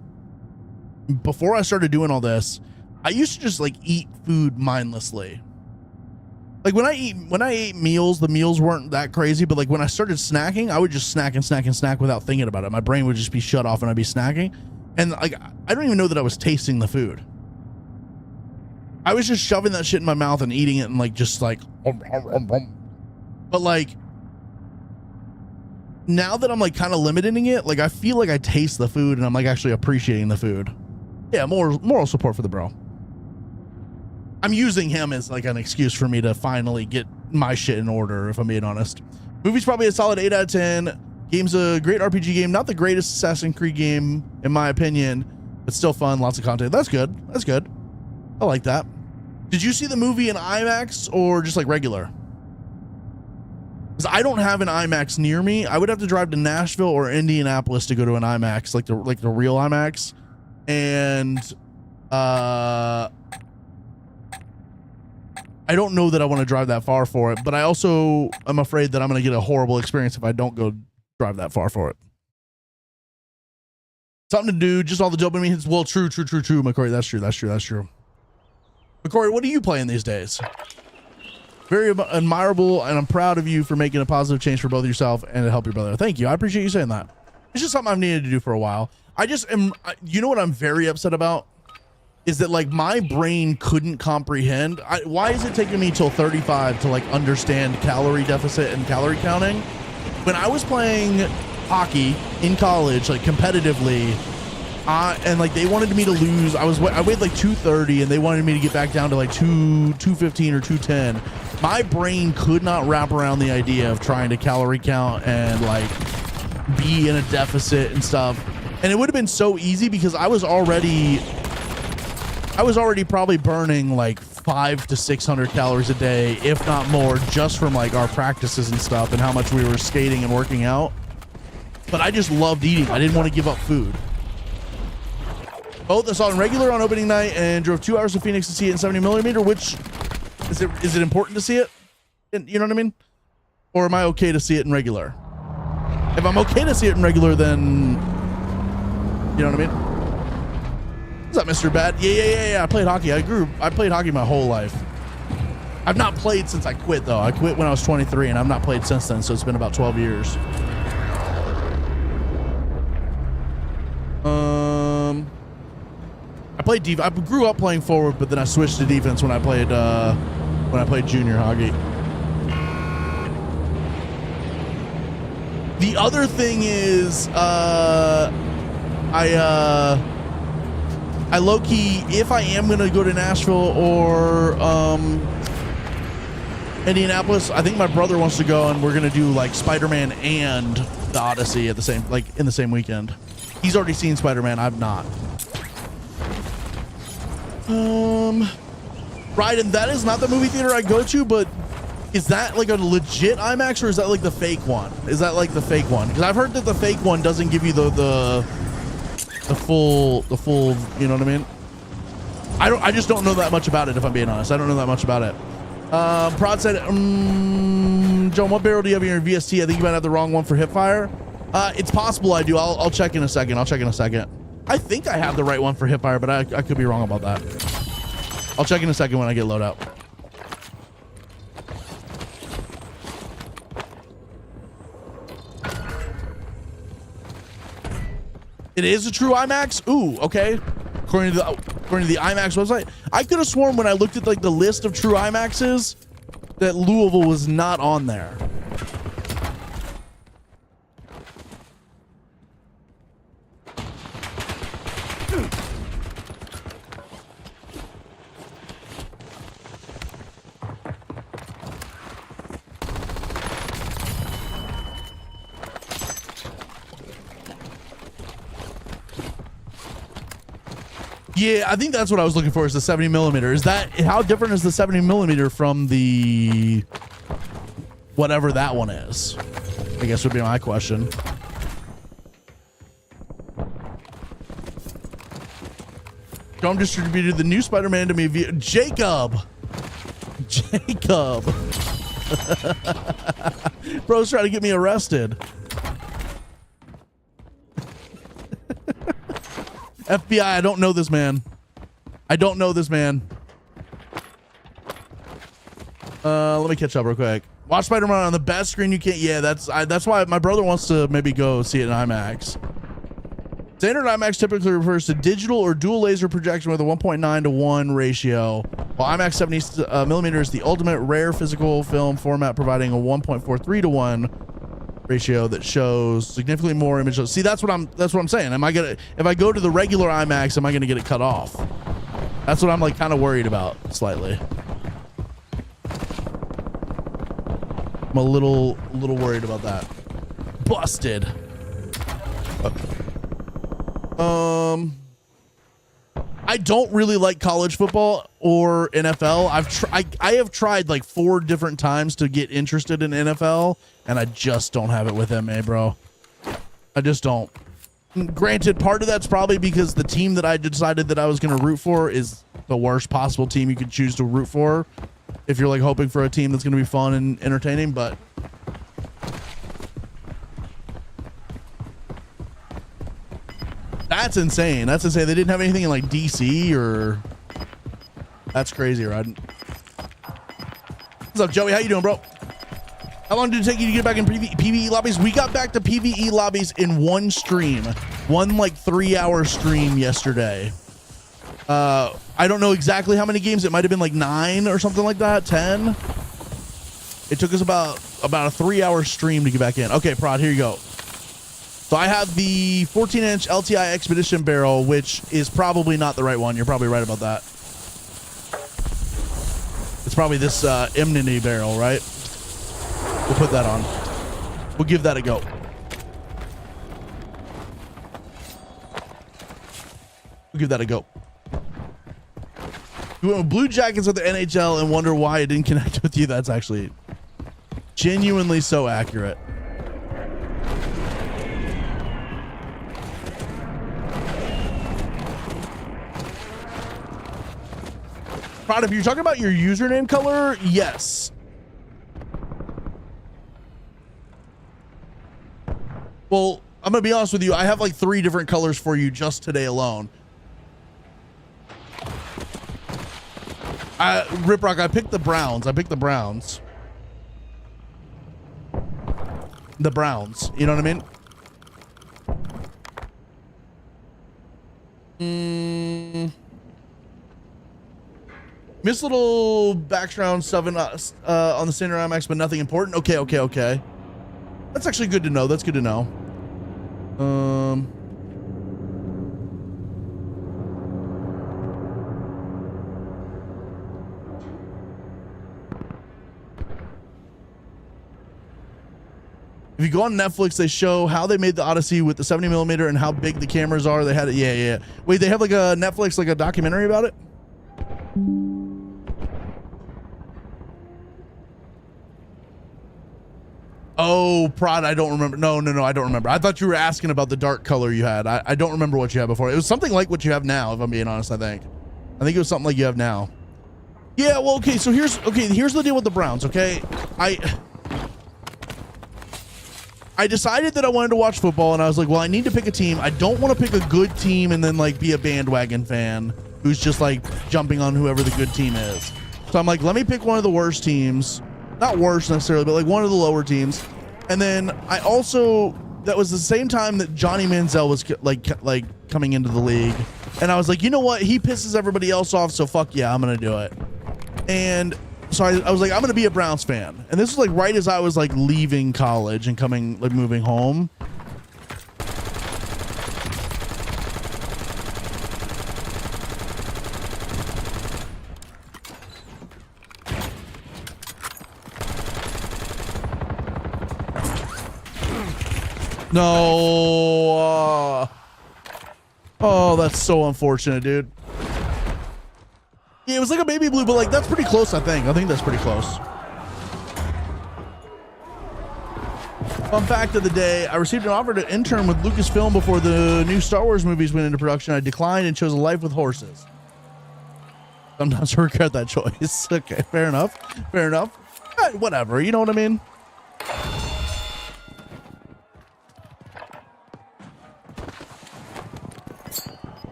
before I started doing all this, I used to just like eat food mindlessly. Like when I ate meals, the meals weren't that crazy, but like when I started snacking, I would just snack without thinking about it. My brain would just be shut off and I'd be snacking. And like, I don't even know that I was tasting the food. I was just shoving that shit in my mouth and eating it and like, just like, but like, now that I'm like kind of limiting it, like I feel like I taste the food and I'm like actually appreciating the food. Yeah, moral support for the bro. I'm using him as like an excuse for me to finally get my shit in order, if I'm being honest. Movie's probably a solid 8 out of 10. Game's a great RPG game. Not the greatest Assassin's Creed game, in my opinion, but still fun. Lots of content. That's good. I like that. Did you see the movie in IMAX or just like regular? Because I don't have an IMAX near me. I would have to drive to Nashville or Indianapolis to go to an IMAX, like the real IMAX. And I don't know that I want to drive that far for it, but I also am afraid that I'm going to get a horrible experience if I don't go drive that far for it. Something to do, just all the dopamine hits. Well, true, McCory. That's true. McCory, what are you playing these days? Very admirable, and I'm proud of you for making a positive change for both yourself and to help your brother. Thank you. I appreciate you saying that. It's just something I've needed to do for a while. I just am, you know what I'm very upset about? Is that like my brain couldn't comprehend. Why is it taking me till 35 to like understand calorie deficit and calorie counting? When I was playing hockey in college, like competitively, and like they wanted me to lose. I weighed like 230 and they wanted me to get back down to like 215 or 210. My brain could not wrap around the idea of trying to calorie count and like be in a deficit and stuff. And it would have been so easy because I was already probably burning like 500 to 600 calories a day, if not more, just from like our practices and stuff and how much we were skating and working out. But I just loved eating. I didn't want to give up food. Both I saw in regular on opening night and drove 2 hours to Phoenix to see it in 70mm, which is it important to see it? You know what I mean? Or am I okay to see it in regular? If I'm okay to see it in regular, then you know what I mean? What's up, Mr. Bad? Yeah. I played hockey. I played hockey my whole life. I've not played since I quit though. I quit when I was 23 and I've not played since then, so it's been about 12 years. I grew up playing forward, but then I switched to defense when I played junior hockey. The other thing is, I low-key, if I am gonna go to Nashville or Indianapolis, I think my brother wants to go, and we're gonna do like Spider-Man and the Odyssey at the same, like in the same weekend. He's already seen Spider-Man. I've not. Right, and that is not the movie theater I go to, but is that like a legit IMAX, or is that like the fake one? Is that like the fake one? Because I've heard that the fake one doesn't give you the full, you know what I mean? I just don't know that much about it, if I'm being honest. I don't know that much about it. Prod said, John, what barrel do you have in your VST? I think you might have the wrong one for hipfire. It's possible I do. I'll check in a second. I think I have the right one for hipfire, but I could be wrong about that. I'll check in a second when I get load out. It is a true IMAX? Ooh, okay. According to the IMAX website. I could have sworn when I looked at like the list of true IMAXs that Louisville was not on there. Yeah, I think that's what I was looking for, is the 70 millimeter. Is that, how different is the 70 millimeter from the whatever that one is? I guess would be my question. Dome distributed the new Spider-Man to me via Jacob. Bro's trying to get me arrested. FBI, I don't know this man. Let me catch up real quick. Watch Spider-Man on the best screen you can. Yeah, that's why my brother wants to maybe go see it in IMAX. Standard IMAX typically refers to digital or dual laser projection with a 1.9 to 1 ratio, while IMAX 70 millimeter is the ultimate rare physical film format, providing a 1.43 to 1 ratio that shows significantly more images. See, that's what I'm saying. If I go to the regular IMAX, am I gonna get it cut off? That's what I'm like kind of worried about slightly. I'm a little worried about that. Busted. I don't really like college football or NFL. I have tried like 4 different times to get interested in NFL, and I just don't have it with MA, bro. I just don't. Granted, part of that's probably because the team that I decided that I was going to root for is the worst possible team you could choose to root for if you're like hoping for a team that's going to be fun and entertaining, but that's insane. That's insane. They didn't have anything in like DC or... That's crazy, right? What's up, Joey? How you doing, bro? How long did it take you to get back in PvE lobbies? We got back to PvE lobbies in one stream. One like 3-hour stream yesterday. I don't know exactly how many games. It might have been like 9 or something like that. 10. It took us about a 3-hour stream to get back in. Okay, Prod, here you go. So I have the 14-inch LTI Expedition barrel, which is probably not the right one. You're probably right about that. It's probably this Enmity barrel, right? We'll put that on. We'll give that a go. You went with Blue Jackets with the NHL and wonder why it didn't connect with you. That's actually genuinely so accurate. Prod, if you're talking about your username color, yes. Well, I'm gonna be honest with you. I have like 3 different colors for you just today alone. Riprock, I picked the browns. The browns. You know what I mean? Miss little background 7 on the center IMAX, but nothing important. Okay. That's actually good to know. That's good to know. If you go on Netflix, they show how they made the Odyssey with the 70mm and how big the cameras are. They had it. Yeah. Wait, they have like a Netflix, like a documentary about it? Oh, Prod, I don't remember. No, I don't remember. I thought you were asking about the dark color you had. I don't remember what you had before. It was something like what you have now, if I'm being honest, I think it was something like you have now. Yeah, well, okay, so here's the deal with the Browns, okay? I decided that I wanted to watch football, and I was like, well, I need to pick a team. I don't want to pick a good team and then like be a bandwagon fan who's just like jumping on whoever the good team is. So I'm like, let me pick one of the worst teams. Not worst necessarily, but like one of the lower teams. And then I also, that was the same time that Johnny Manziel was like coming into the league. And I was like, you know what? He pisses everybody else off, so fuck yeah, I'm going to do it. And so I was like, I'm going to be a Browns fan. And this was like right as I was like leaving college and moving home. No. Oh, that's so unfortunate, dude. Yeah, it was like a baby blue, but like that's pretty close, I think. I think that's pretty close. Fun fact of the day, I received an offer to intern with Lucasfilm before the new Star Wars movies went into production. I declined and chose a life with horses. Sometimes I regret that choice. Okay, fair enough. Fair enough. Whatever, you know what I mean?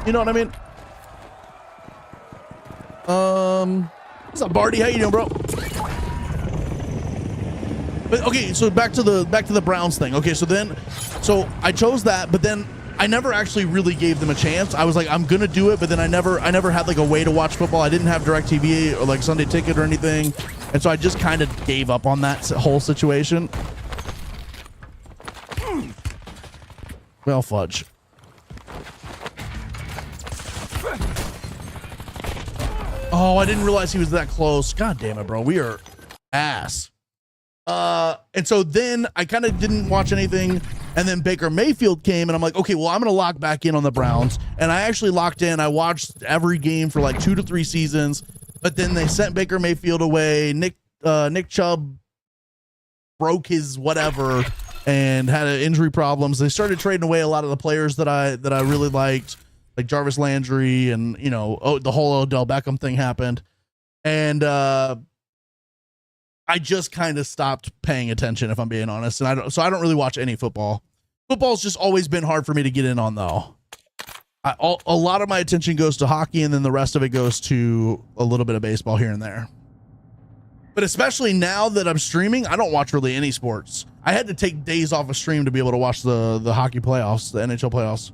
You know what I mean? What's up, Barty? How you doing, bro? But okay, so back to the Browns thing. Okay, so I chose that, but then I never actually really gave them a chance. I was like, I'm gonna do it, but then I never had like a way to watch football. I didn't have DirecTV or like Sunday Ticket or anything, and so I just kind of gave up on that whole situation. Well, fudge. Oh, I didn't realize he was that close. God damn it, bro. We are ass. And so then I kind of didn't watch anything. And then Baker Mayfield came and I'm like, okay, well, I'm going to lock back in on the Browns. And I actually locked in. I watched every game for like 2 to 3 seasons. But then they sent Baker Mayfield away. Nick Chubb broke his whatever and had injury problems. They started trading away a lot of the players that I really liked, like Jarvis Landry, and you know, the whole Odell Beckham thing happened, and I just kind of stopped paying attention, if I'm being honest. And I don't really watch any football. Football's just always been hard for me to get in on, though. A lot of my attention goes to hockey, and then the rest of it goes to a little bit of baseball here and there. But especially now that I'm streaming, I don't watch really any sports. I had to take days off of stream to be able to watch the hockey playoffs, the NHL playoffs.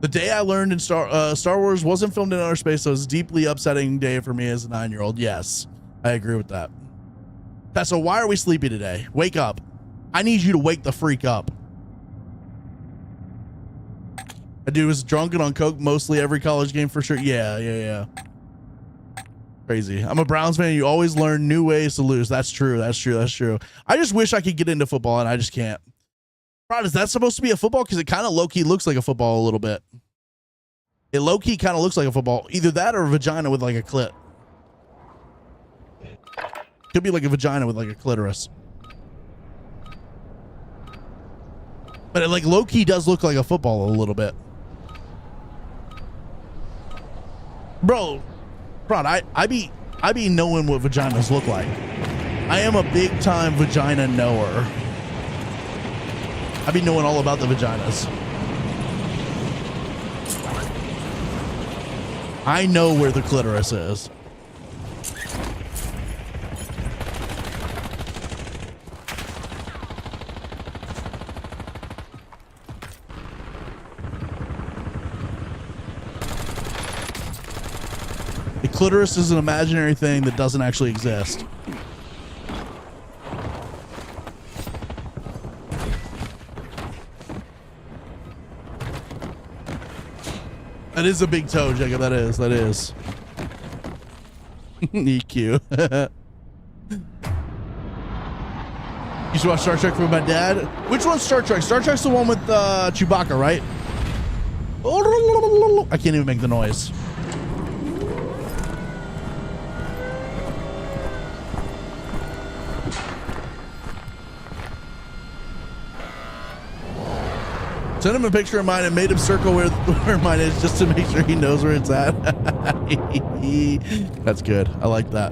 The day I learned in Star Wars wasn't filmed in outer space, so it was a deeply upsetting day for me as a 9-year-old. Yes, I agree with that. So why are we sleepy today? Wake up. I need you to wake the freak up. That dude was drunk and on coke mostly every college game for sure. Yeah. Crazy. I'm a Browns fan. You always learn new ways to lose. That's true. I just wish I could get into football, and I just can't. Rod, is that supposed to be a football? Because it kind of low-key looks like a football a little bit. It low-key kind of looks like a football. Either that or a vagina with like a clit. Could be like a vagina with like a clitoris. But it like low-key does look like a football a little bit. Bro, Rod, I be knowing what vaginas look like. I am a big-time vagina knower. I be knowing all about the vaginas. I know where the clitoris is. The clitoris is an imaginary thing that doesn't actually exist. That is a big toe, Jacob. That is. That is. EQ. Used to watch Star Trek with my dad. Which one's Star Trek? Star Trek's the one with Chewbacca, right? I can't even make the noise. Send him a picture of mine and made him circle where mine is just to make sure he knows where it's at. That's good. I like that.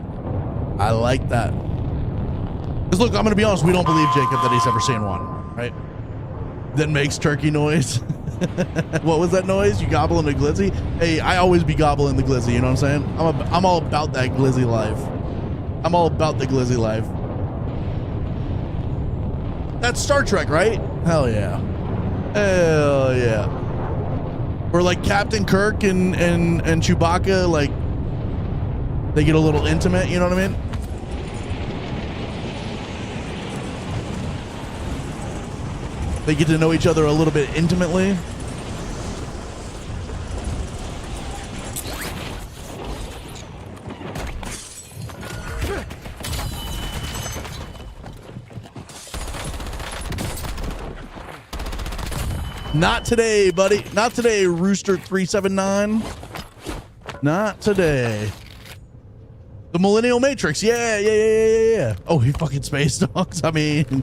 I like that. Because look, I'm going to be honest. We don't believe Jacob that he's ever seen one, right? That makes turkey noise. What was that noise? You gobbling the glizzy? Hey, I always be gobbling the glizzy. You know what I'm saying? I'm all about that glizzy life. I'm all about the glizzy life. That's Star Trek, right? Hell yeah. Hell yeah. Or like Captain Kirk and Chewbacca, like they get a little intimate, you know what I mean? They get to know each other a little bit intimately. Not today, buddy. Not today, Rooster379. Not today. The Millennial Matrix. Yeah. Oh, he fucking space dogs. I mean,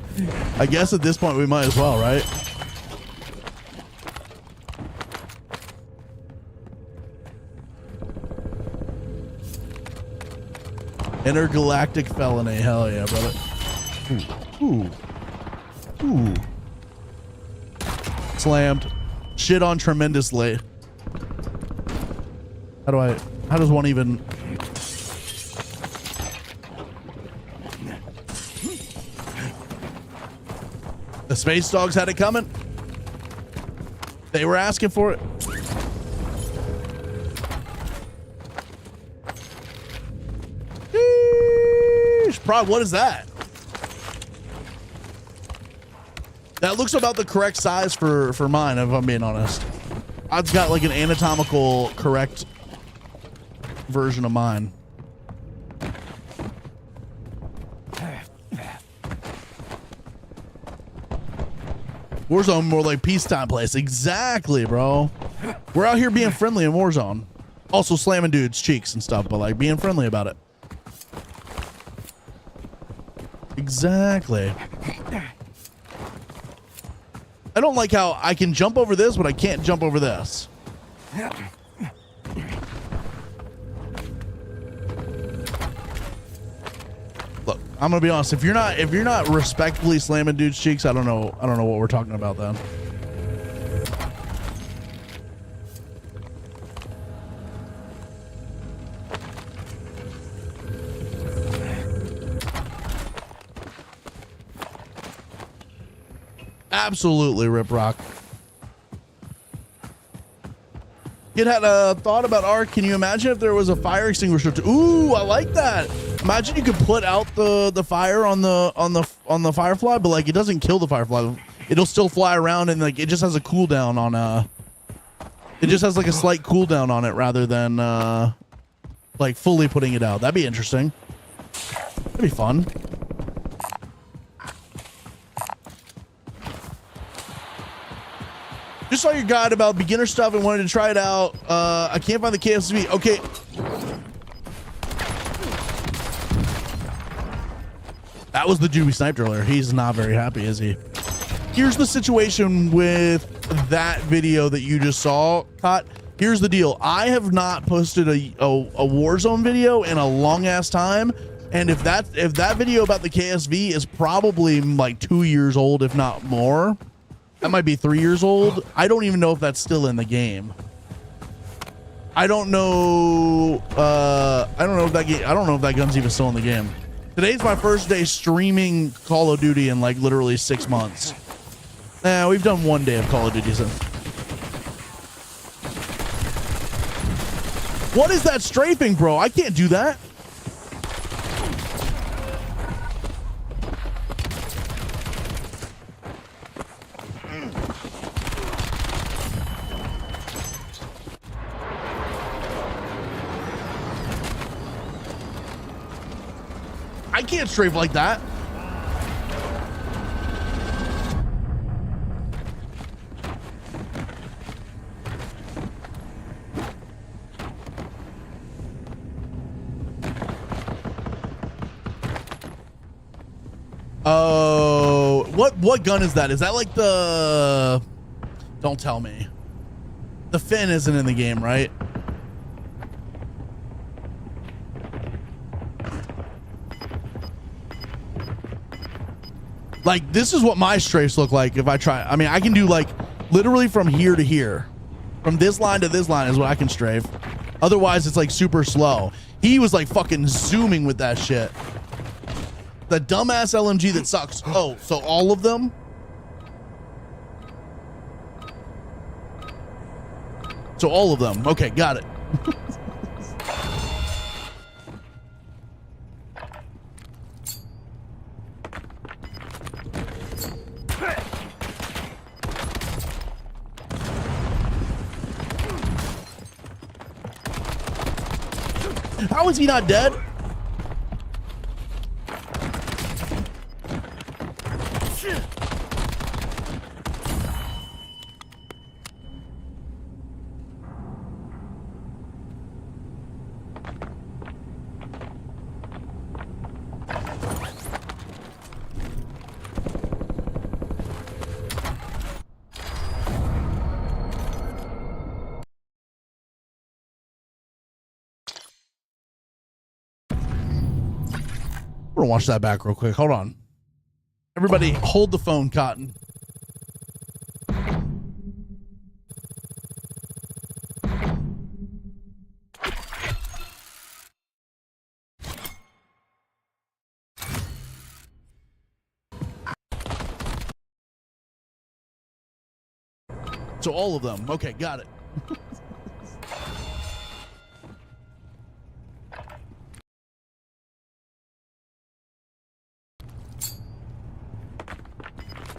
I guess at this point we might as well, right? Intergalactic felony. Hell yeah, brother. Ooh. Slammed. Shit on tremendously. How does one even... The space dogs had it coming. They were asking for it. Prod, what is that? That looks about the correct size for mine, if I'm being honest. I've got like an anatomical correct version of mine. Warzone more like peacetime place. Exactly, bro. We're out here being friendly in Warzone. Also slamming dudes' cheeks and stuff, but like being friendly about it. Exactly. I don't like how I can jump over this, but I can't jump over this. Look, I'm gonna be honest. If you're not respectfully slamming dudes' cheeks, I don't know what we're talking about then. Absolutely, Rip Rock. Kid had a thought about Arc. Can you imagine if there was a fire extinguisher? Ooh, I like that. Imagine you could put out the fire on the firefly, but like it doesn't kill the firefly. It'll still fly around and like it just has a cooldown on it just has like a slight cooldown on it rather than like fully putting it out. That'd be interesting. That'd be fun. Just saw your guide about beginner stuff and wanted to try it out. I can't find the KSV. Okay. That was the dude we sniped earlier. He's not very happy, is he? Here's the situation with that video that you just saw, Cot. Here's the deal. I have not posted a Warzone video in a long ass time. And if that video about the KSV is probably like 2 years old, if not more. That might be 3 years old. I don't even know if that's still in the game. I don't know. I don't know if that gun's even still in the game. Today's my first day streaming Call of Duty in like literally 6 months. We've done 1 day of Call of Duty since. What is that strafing, bro? I can't do that. I can't strafe like that. Oh, what gun is that? Is that like the... Don't tell me. The fin isn't in the game, right? Like, this is what my strafes look like if I try. I mean, I can do like literally from here to here. From this line to this line is what I can strafe. Otherwise, it's like super slow. He was like fucking zooming with that shit. The dumbass LMG that sucks. Oh, so all of them? So all of them. Okay, got it. How is he not dead? We're gonna watch that back real quick. Hold on. Everybody hold the phone, Cotton. So all of them. Okay, got it.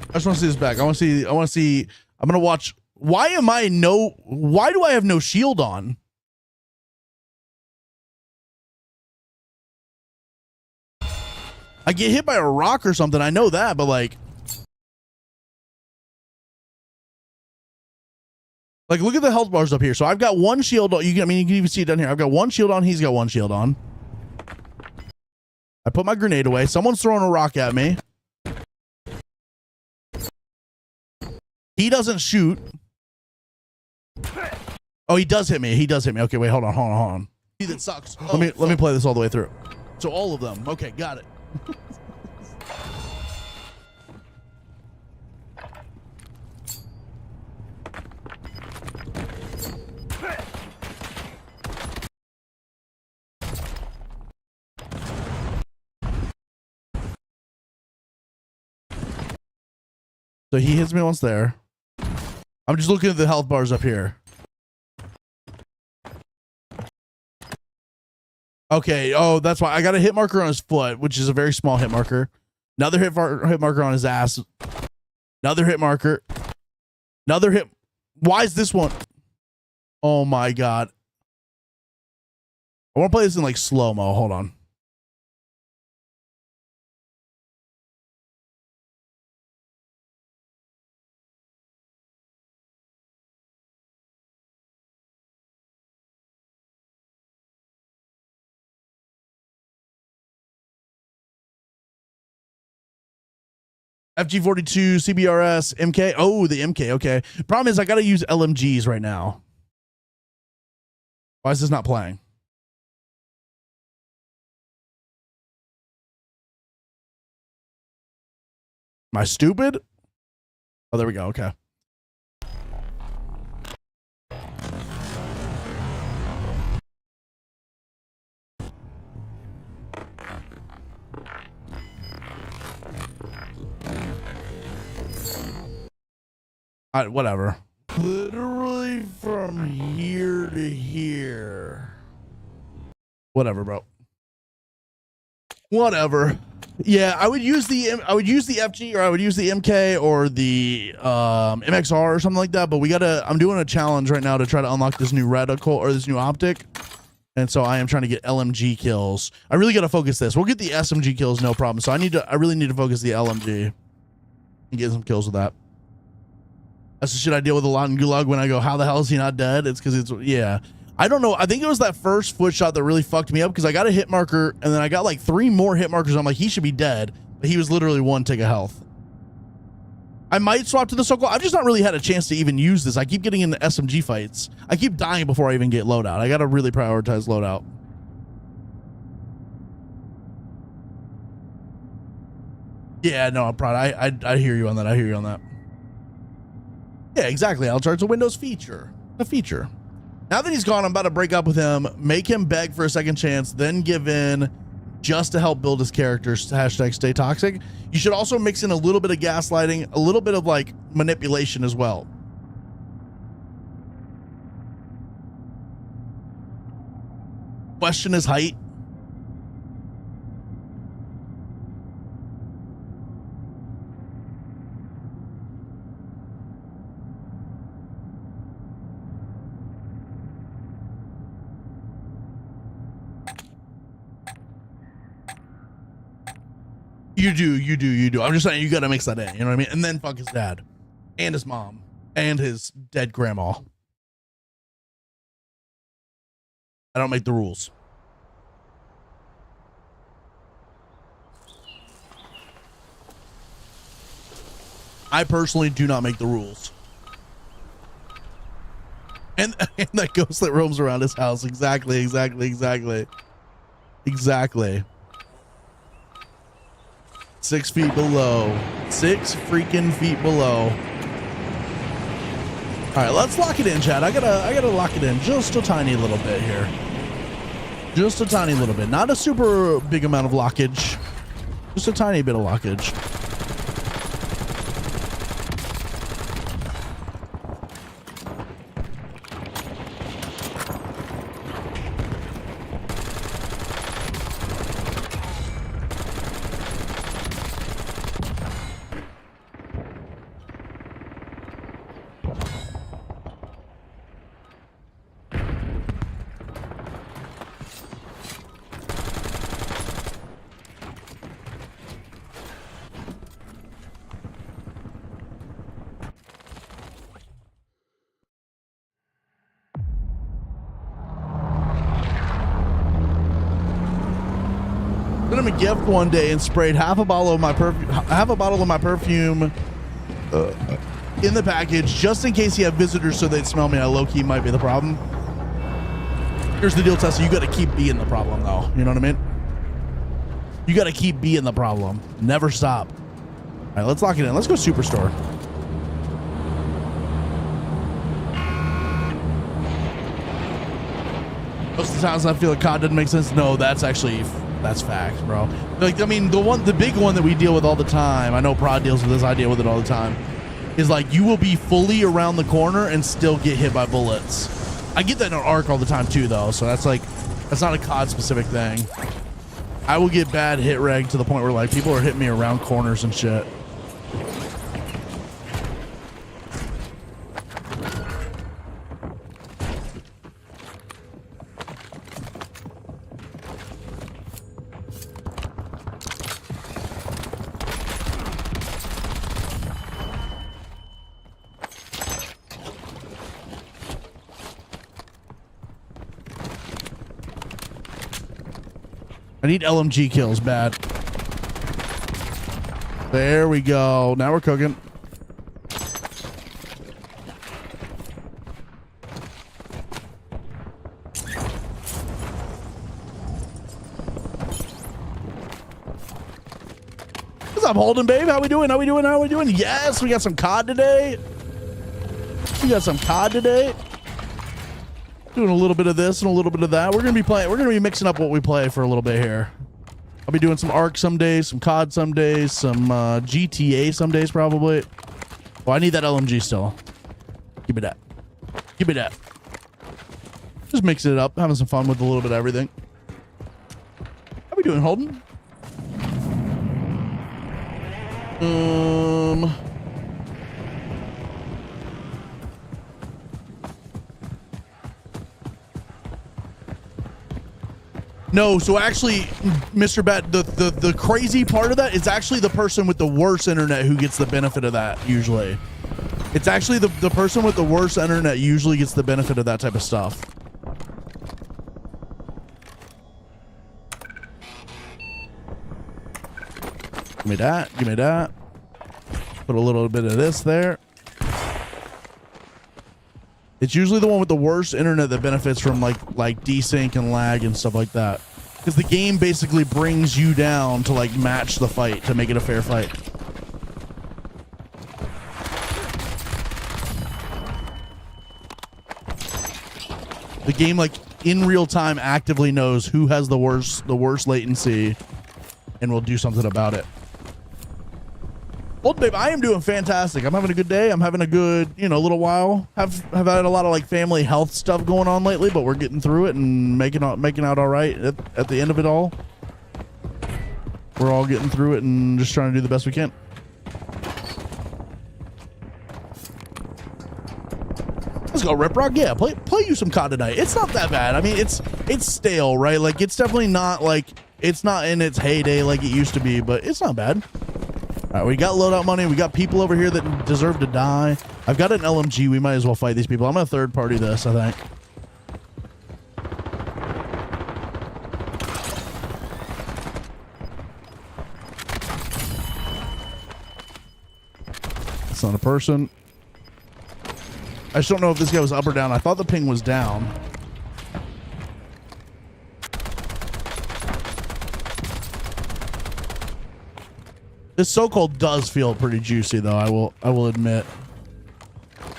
I just want to see this back. I want to see. I'm going to watch. Why do I have no shield on? I get hit by a rock or something. I know that, but like look at the health bars up here. So I've got one shield on. You can even see it down here. I've got one shield on. He's got one shield on. I put my grenade away. Someone's throwing a rock at me. He doesn't shoot. Oh, he does hit me. He does hit me. Okay, wait, hold on. That sucks. Let me play this all the way through. So all of them. Okay, got it. So he hits me once there. I'm just looking at the health bars up here. Okay. Oh, that's why I got a hit marker on his foot, which is a very small hit marker. Another hit marker on his ass. Another hit marker. Another hit. Why is this one? Oh my God. I want to play this in like slow-mo. Hold on. FG42, CBRS, MK. Oh, the MK. Okay. Problem is I got to use LMGs right now. Why is this not playing? Am I stupid? Oh, there we go. Okay. Whatever. Literally from here to here. Whatever, bro. Whatever. Yeah, I would use the FG, or I would use the MK or the MXR or something like that. But I'm doing a challenge right now to try to unlock this new reticle or this new optic. And so I am trying to get LMG kills. I really got to focus this. We'll get the SMG kills, no problem. So I really need to focus the LMG and get some kills with that. That's the shit I deal with a lot in Gulag when I go, how the hell is he not dead? It's because it's, yeah. I don't know. I think it was that first foot shot that really fucked me up, because I got a hit marker and then I got like 3 more hit markers. I'm like, he should be dead. But he was literally 1 tick of health. I might swap to the Sokol. I've just not really had a chance to even use this. I keep getting in the SMG fights. I keep dying before I even get loadout. I got to really prioritize loadout. Yeah, no, I'm proud. I hear you on that. I hear you on that. Yeah, exactly. I'll charge a Windows feature. A feature. Now that he's gone, I'm about to break up with him, make him beg for a second chance, then give in just to help build his character. Hashtag stay toxic. You should also mix in a little bit of gaslighting, a little bit of like manipulation as well. Question his height. You do. I'm just saying, you gotta mix that in, you know what I mean? And then fuck his dad and his mom and his dead grandma. I don't make the rules. I personally do not make the rules. And that ghost that roams around his house. Exactly. 6 feet below. 6 freaking feet below. All right, let's lock it in, Chad. I gotta lock it in just a tiny little bit here. Just a tiny little bit. Not a super big amount of lockage. Just a tiny bit of lockage. Sent him a gift one day and sprayed half a bottle of my perfume in the package just in case he had visitors so they'd smell me. I low-key might be the problem. Here's the deal, Tessa. You got to keep being the problem, though. You know what I mean? You got to keep being the problem. Never stop. All right, let's lock it in. Let's go Superstore. Most of the times I feel like COD doesn't make sense. No, that's facts, bro. Like, I mean, the big one that we deal with all the time, I know Prod deals with this, I deal with it all the time, is like you will be fully around the corner and still get hit by bullets. I get that in Arc all the time too, though, so that's not a COD specific thing. I will get bad hit reg to the point where like people are hitting me around corners and shit. I need LMG kills bad. There we go. Now we're cooking. What's up, Holden, babe? How we doing? Yes, we got some COD today. Doing a little bit of this and a little bit of that. We're gonna be mixing up what we play for a little bit here. I'll be doing some Arc some days, some COD some days, some GTA some days probably. Well, I need that LMG still. Give me that. Just mixing it up, having some fun with a little bit of everything. doing, Holden? No, so actually, Mr. Bat, the crazy part of that is actually the person with the worst internet who gets the benefit of that, usually. It's actually the person with the worst internet usually gets the benefit of that type of stuff. Give me that. Give me that. Put a little bit of this there. It's usually the one with the worst internet that benefits from like desync and lag and stuff like that. Because the game basically brings you down to like match the fight to make it a fair fight. The game like in real time actively knows who has the worst latency and will do something about it. Old babe, I am doing fantastic. I'm having a good day. I'm having a good, you know, little while. Have had a lot of like family health stuff going on lately, but we're getting through it and making out all right at the end of it all. We're all getting through it and just trying to do the best we can. Let's go, Rip Rock. Yeah, play you some COD tonight. It's not that bad. I mean, it's stale, right? Like it's definitely not like it's not in its heyday like it used to be, but it's not bad. All right, we got loadout money. We got people over here that deserve to die. I've got an LMG. We might as well fight these people. I'm gonna third party this, I think. It's not a person. I just don't know if this guy was up or down. I thought the ping was down. This so-called does feel pretty juicy, though. I will admit.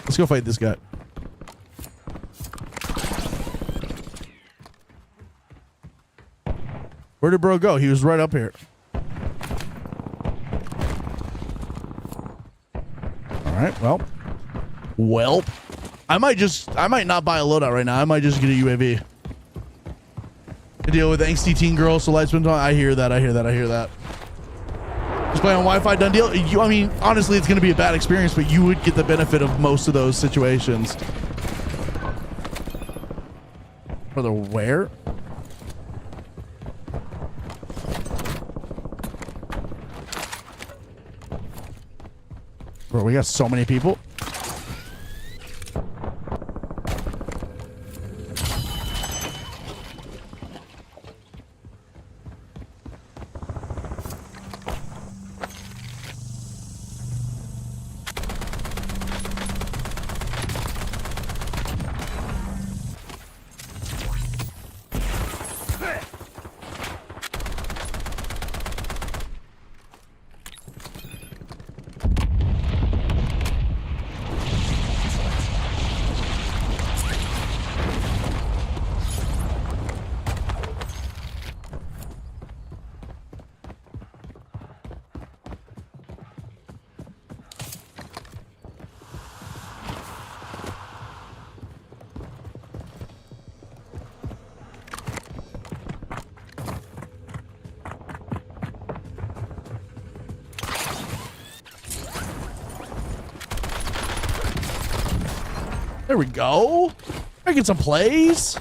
Let's go fight this guy. Where did bro go? He was right up here. All right. Well. I might not buy a loadout right now. I might just get a UAV. To deal with angsty teen girls, so lights been on. I hear that. Just play on Wi-Fi, done deal. I mean, honestly, it's going to be a bad experience, but you would get the benefit of most of those situations. Brother, where? Bro, we got so many people. There we go. Making some plays.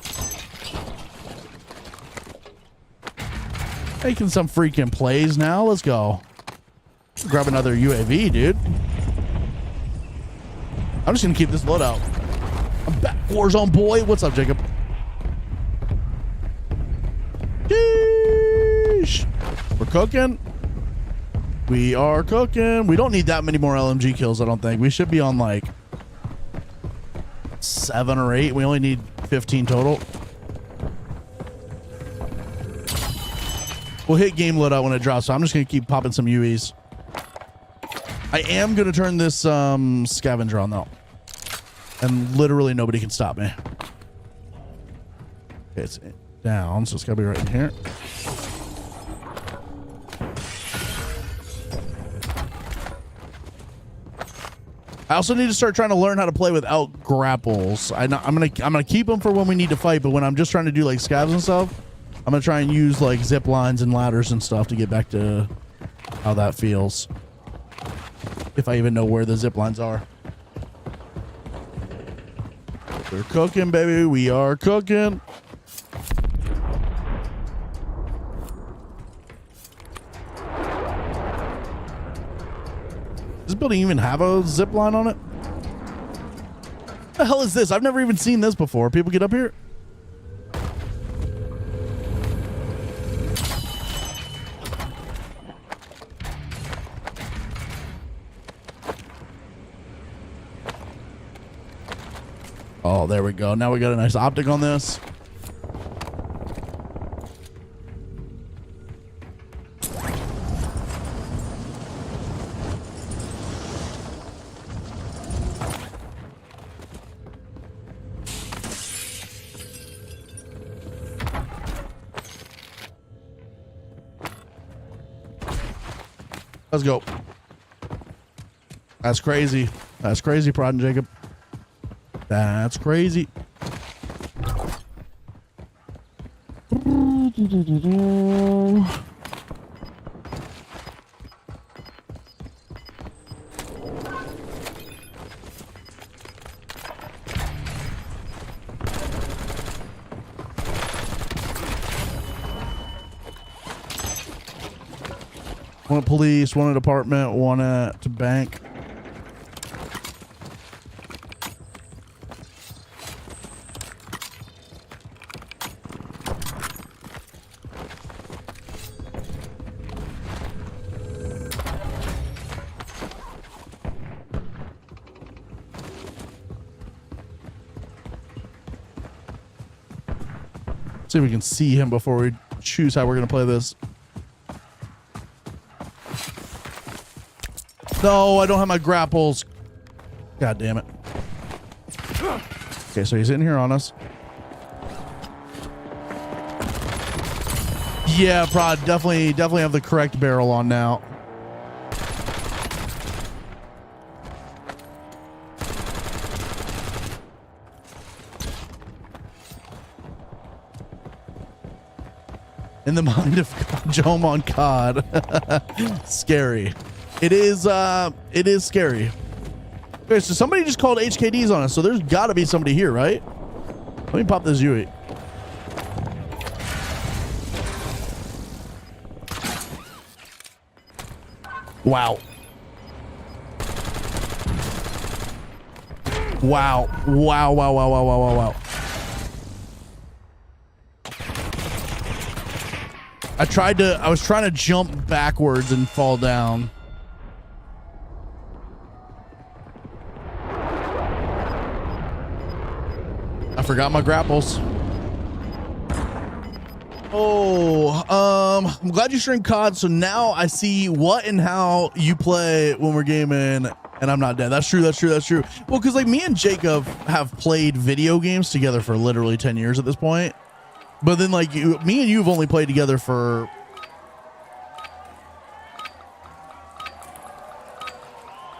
Making some freaking plays now. Let's go. Grab another UAV, dude. I'm just gonna keep this loadout. I'm back, Warzone boy. What's up, Jacob? Sheesh. We're cooking. We are cooking. We don't need that many more LMG kills, I don't think. We should be on like 7 or 8. We only need 15 total. We'll hit game loadout when it drops, so I'm just gonna keep popping some UEs. I am gonna turn this scavenger on though, and literally nobody can stop me. Okay, it's down, so it's gotta be right in here. I also need to start trying to learn how to play without grapples. I'm gonna keep them for when we need to fight, but when I'm just trying to do like scavs and stuff, I'm gonna try and use like zip lines and ladders and stuff to get back to how that feels. If I even know where the zip lines are. We're cooking, baby. We are cooking. Does this building even have a zip line on it? What the hell is this? I've never even seen this before. People get up here? Oh, there we go. Now we got a nice optic on this. Let's go. That's crazy. That's crazy, Prod and Jacob. That's crazy. One at police, one at apartment, one at bank. See if we can see him before we choose how we're going to play this. No, I don't have my grapples. God damn it. Okay, so he's in here on us. Yeah, Prod, definitely have the correct barrel on now. In the mind of Jome on COD. Scary. It is scary. Okay, so somebody just called HKDs on us, so there's got to be somebody here, right? Let me pop this UE. Wow. Wow. Wow, wow, wow, wow, wow, wow, wow. I was trying to jump backwards and fall down. I forgot my grapples. Oh, I'm glad you stream COD. So now I see what and how you play when we're gaming and I'm not dead. That's true. That's true. That's true. Well, because like me and Jacob have played video games together for literally 10 years at this point. But then like me and you have only played together for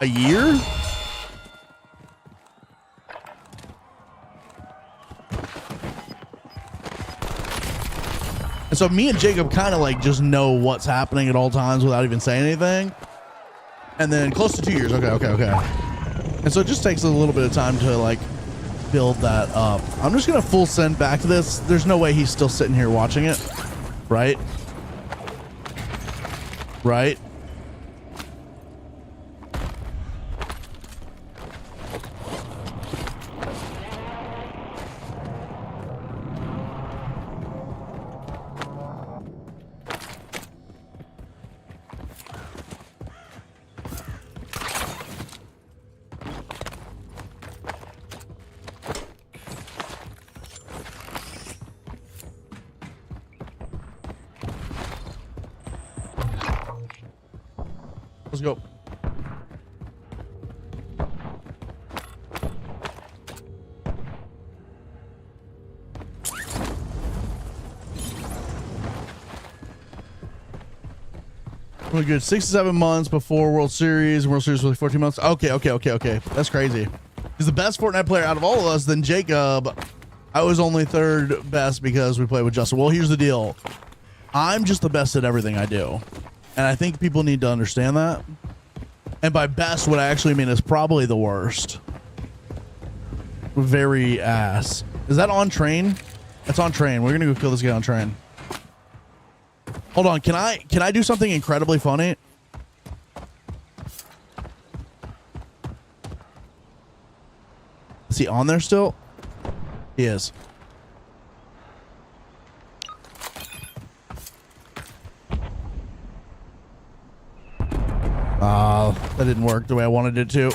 a year. And so me and Jacob kind of like just know what's happening at all times without even saying anything. And then close to 2 years. Okay. And so it just takes a little bit of time to like build that up. I'm just going to full send back to this. There's no way he's still sitting here watching it. Right? Right? Let's go. We're good. 6 to 7 months before World Series. World Series was like 14 months. Okay. That's crazy. He's the best Fortnite player out of all of us. Then Jacob, I was only third best because we played with Justin. Well, here's the deal. I'm just the best at everything I do. And I think people need to understand that. And by best, what I actually mean is probably the worst. Very ass. Is that on train? That's on train. We're gonna go kill this guy on train. Hold on. Can I do something incredibly funny? Is he on there still? He is. That didn't work the way I wanted it to.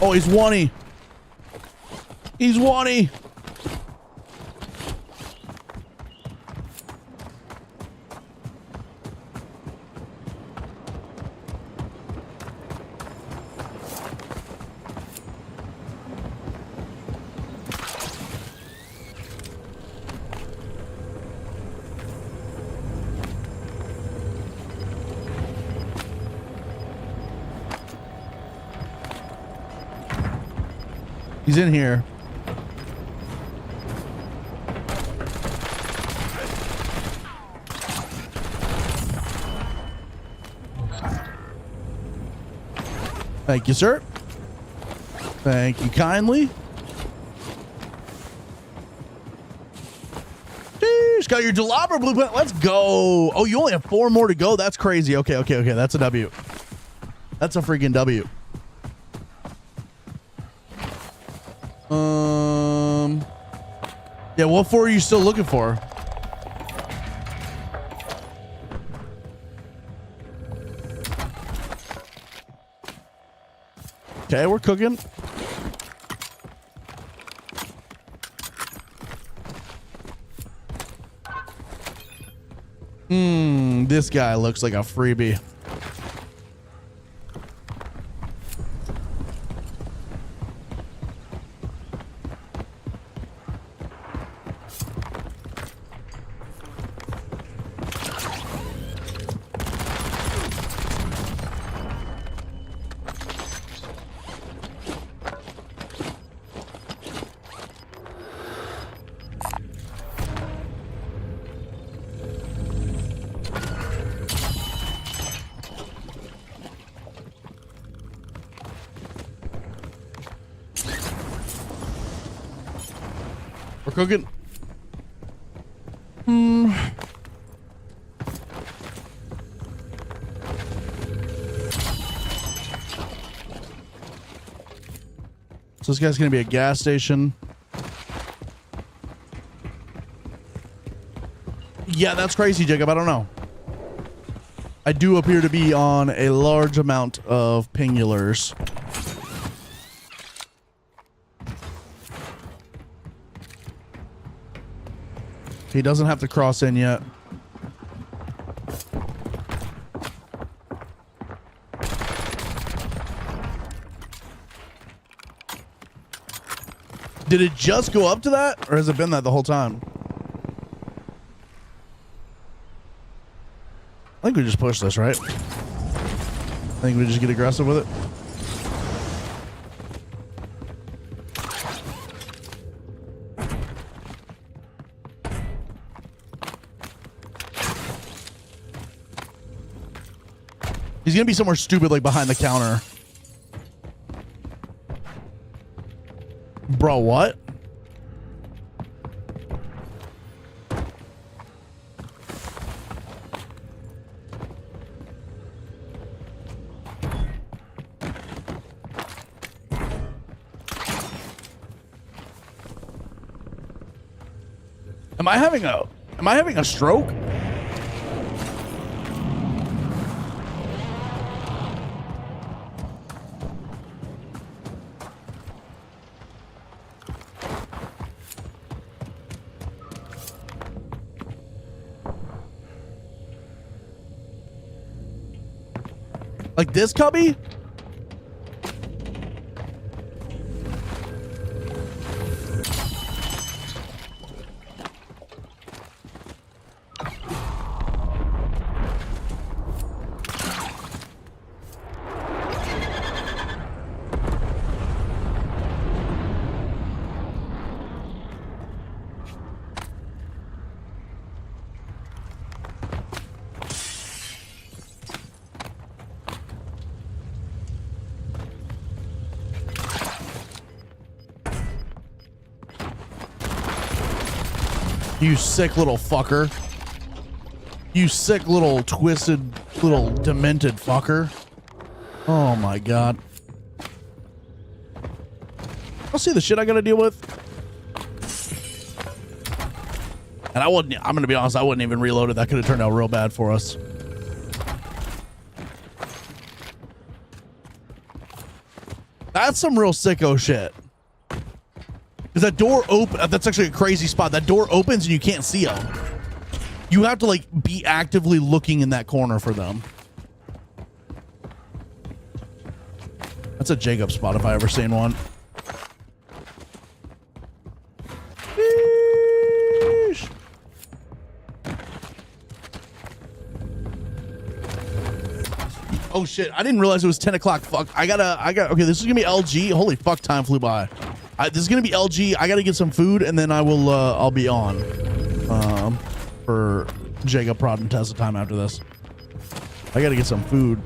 Oh, he's one-y. He's one-y. He's in here. Thank you, sir. Thank you kindly. Sheesh, got your Jalabra blueprint. Let's go. Oh, you only have 4 more to go. That's crazy. Okay. That's a W. That's a freaking W. Yeah, what 4 are you still looking for? Okay, we're cooking. This guy looks like a freebie. We're cooking. So this guy's gonna be a gas station. Yeah, that's crazy, Jacob. I don't know. I do appear to be on a large amount of pingulars. He doesn't have to cross in yet. Did it just go up to that, or has it been that the whole time? I think we just push this, right? I think we just get aggressive with it. He's gonna be somewhere stupid like behind the counter. Bro, what? Am I having a stroke? Like this, cubby? You sick little fucker. You sick little twisted, little demented fucker. Oh my god. I'll see the shit I gotta deal with. And I'm gonna be honest, I wouldn't even reload it. That could have turned out real bad for us. That's some real sicko shit. Because that door open, that's actually a crazy spot. That door opens and you can't see them. You have to like be actively looking in that corner for them. That's a Jacob spot if I ever seen one. Sheesh. Oh shit, I didn't realize it was 10 o'clock. Fuck, I gotta, okay, this is gonna be LG. Holy fuck, time flew by. This is gonna be LG. I gotta get some food and then I will, I'll be on for Jacob Prod and Tessa time after this. I gotta get some food.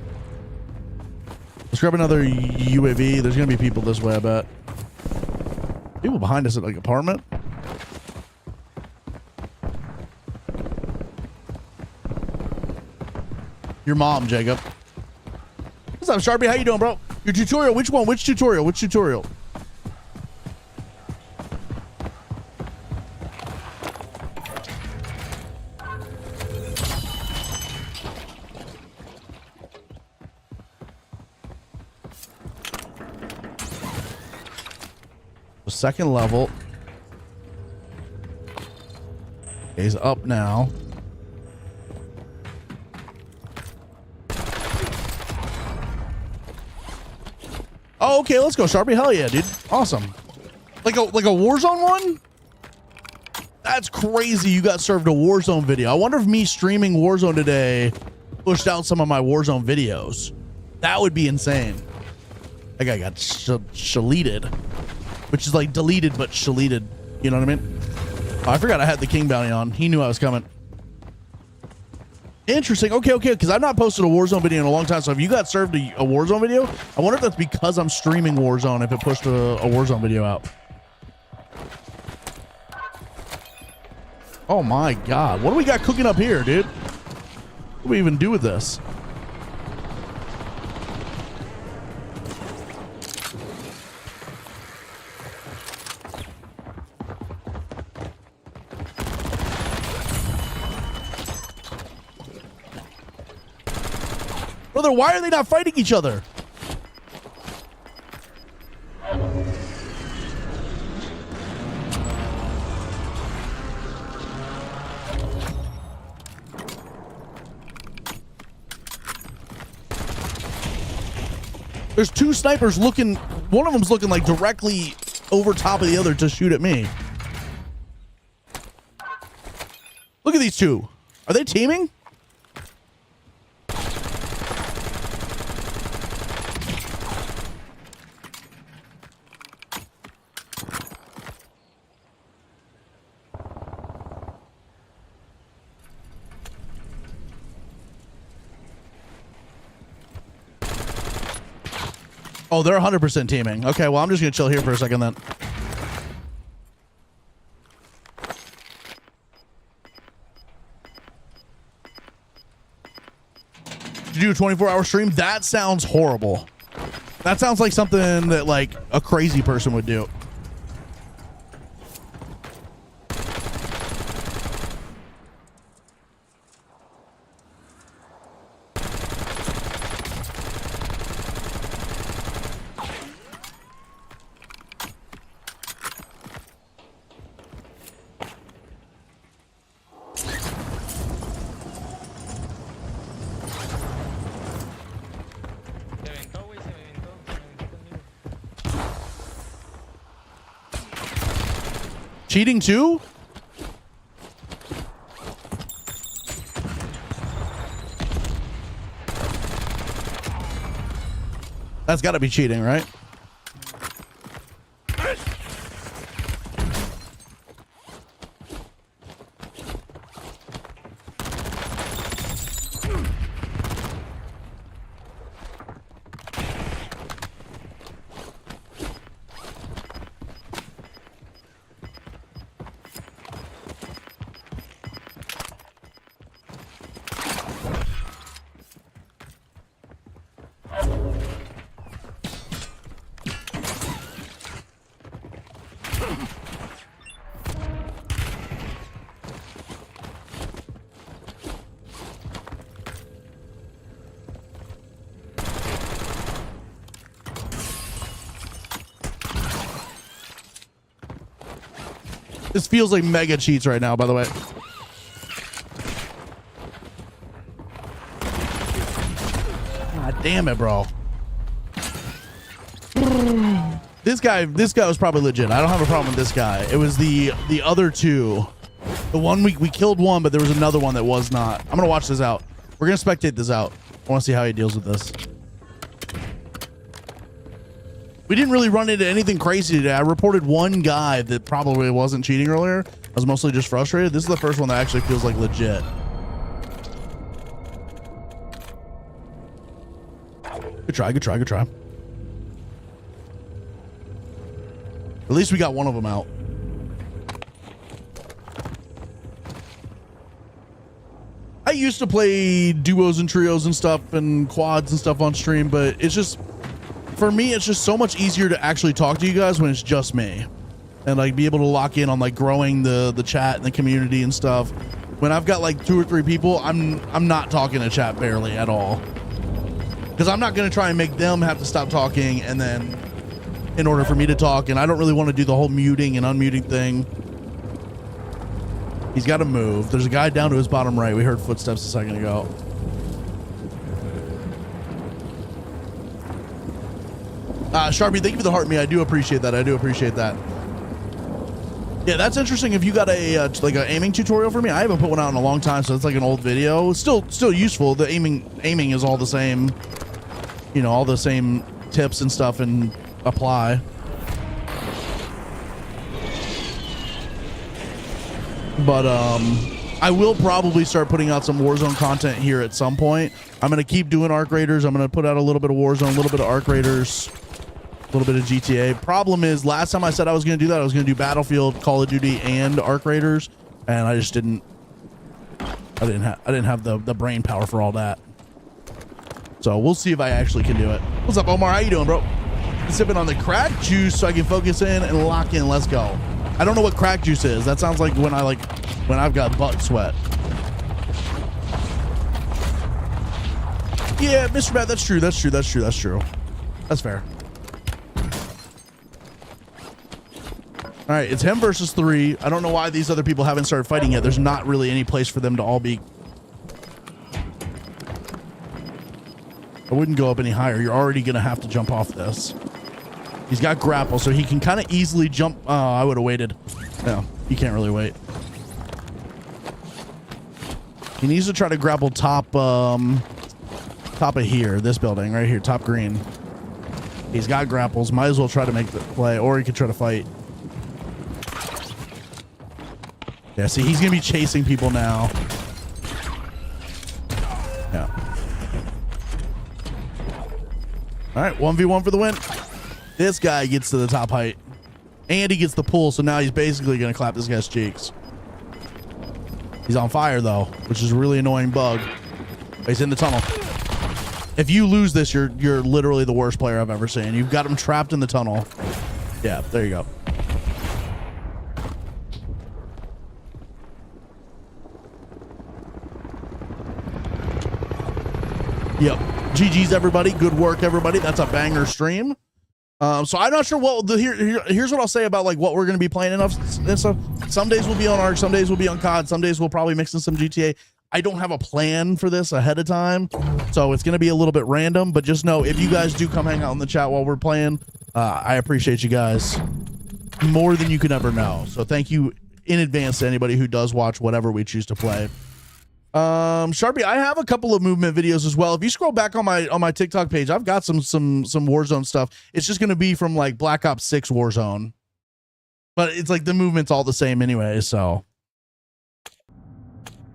Let's grab another UAV. There's gonna be people this way, I bet. People behind us at like apartment. Your mom, Jacob. What's up, Sharpie? How you doing, bro? Your tutorial, which one? Which tutorial? Which tutorial? The second level. He's up now. Oh, okay, let's go, Sharpie. Hell yeah, dude. Awesome. Like a Warzone one? That's crazy. You got served a Warzone video. I wonder if me streaming Warzone today pushed out some of my Warzone videos. That would be insane. That guy got shaleted, which is like deleted but shaleted. You know what I mean? Oh, I forgot I had the King bounty on. He knew I was coming. Interesting. Okay, because I've not posted a Warzone video in a long time. So if you got served a Warzone video, I wonder if that's because I'm streaming Warzone, if it pushed a Warzone video out. Oh my god. What do we got cooking up here, dude? What do we even do with this? Brother, why are they not fighting each other? There's two snipers looking, one of them's looking like directly over top of the other to shoot at me. Look at these two. Are they teaming? Oh, they're 100% teaming. Okay, well, I'm just going to chill here for a second then. Did you do a 24-hour stream? That sounds horrible. That sounds like something that, like, a crazy person would do. Cheating too? That's got to be cheating, right? This feels like mega cheats right now, by the way. God damn it, bro. This guy was probably legit. I don't have a problem with this guy. It was the other two. The one we killed one, but there was another one that was not. I'm gonna watch this out. We're gonna spectate this out. I want to see how he deals with this. We didn't really run into anything crazy today. I reported one guy that probably wasn't cheating earlier. I was mostly just frustrated. This is the first one that actually feels like legit. Good try, good try, good try. At least we got one of them out. I used to play duos and trios and stuff and quads and stuff on stream, but it's just, for me, it's just so much easier to actually talk to you guys when it's just me and like be able to lock in on like growing the chat and the community and stuff. When I've got like 2 or 3 people, I'm not talking to chat barely at all, because I'm not going to try and make them have to stop talking and then in order for me to talk, and I don't really want to do the whole muting and unmuting thing. He's got to move. There's a guy down to his bottom right. We heard footsteps a second ago. Sharpie, thank you for the heart me. I do appreciate that. I do appreciate that. Yeah, that's interesting. If you got a like an aiming tutorial for me, I haven't put one out in a long time, so it's like an old video. It's still useful. The aiming is all the same. You know, all the same tips and stuff and apply. But I will probably start putting out some Warzone content here at some point. I'm going to keep doing Arc Raiders. I'm going to put out a little bit of Warzone, a little bit of Arc Raiders, a little bit of GTA. Problem is, last time I said I was going to do that, I was going to do Battlefield, Call of Duty, and Arc Raiders, and I just didn't. I didn't have the brain power for all that. So we'll see if I actually can do it. What's up, Omar? How you doing, bro? Sipping on the crack juice so I can focus in and lock in. Let's go. I don't know what crack juice is. That sounds like when I've got butt sweat. Yeah, Mr. Matt, that's true. That's true. That's true. That's true. That's fair. All right, it's him versus 3. I don't know why these other people haven't started fighting yet. There's not really any place for them to all be. I wouldn't go up any higher. You're already going to have to jump off this. He's got grapple, so he can kind of easily jump. Oh, I would have waited. No, he can't really wait. He needs to try to grapple top of here, this building right here, top green. He's got grapples. Might as well try to make the play, or he could try to fight. Yeah, see, he's going to be chasing people now. Yeah. All right, 1v1 for the win. This guy gets to the top height, and he gets the pull, so now he's basically going to clap this guy's cheeks. He's on fire, though, which is a really annoying bug. He's in the tunnel. If you lose this, you're literally the worst player I've ever seen. You've got him trapped in the tunnel. Yeah, there you go. Yep. GG's, everybody. Good work, everybody. That's a banger stream. So I'm not sure what here's what I'll say about like what we're going to be playing enough and stuff. Some days we'll be on ARC, some days we'll be on COD, some days we'll probably mix in some GTA. I don't have a plan for this ahead of time, so it's going to be a little bit random, but just know if you guys do come hang out in the chat while we're playing, I appreciate you guys more than you can ever know. So thank you in advance to anybody who does watch whatever we choose to play. Sharpie, I have a couple of movement videos as well. If you scroll back on my TikTok page, I've got some Warzone stuff. It's just going to be from like Black Ops 6 Warzone, but it's like the movement's all the same anyway. So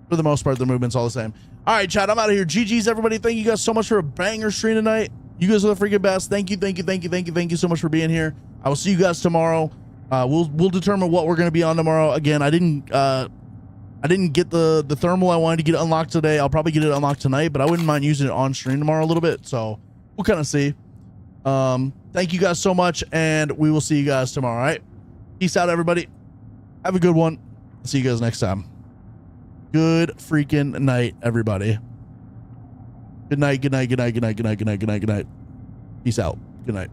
for the most part, the movement's all the same. All right, chat, I'm out of here. GG's, everybody. Thank you guys so much for a banger stream tonight. You guys are the freaking best. Thank you so much for being here. I will see you guys tomorrow. We'll determine what we're going to be on tomorrow. Again, I didn't get the thermal I wanted to get unlocked today. I'll probably get it unlocked tonight, but I wouldn't mind using it on stream tomorrow a little bit. So we'll kind of see. Thank you guys so much, and we will see you guys tomorrow. All right. Peace out, everybody. Have a good one. See you guys next time. Good freaking night, everybody. Good night. Good night. Good night. Good night. Good night. Good night. Good night. Good night. Peace out. Good night.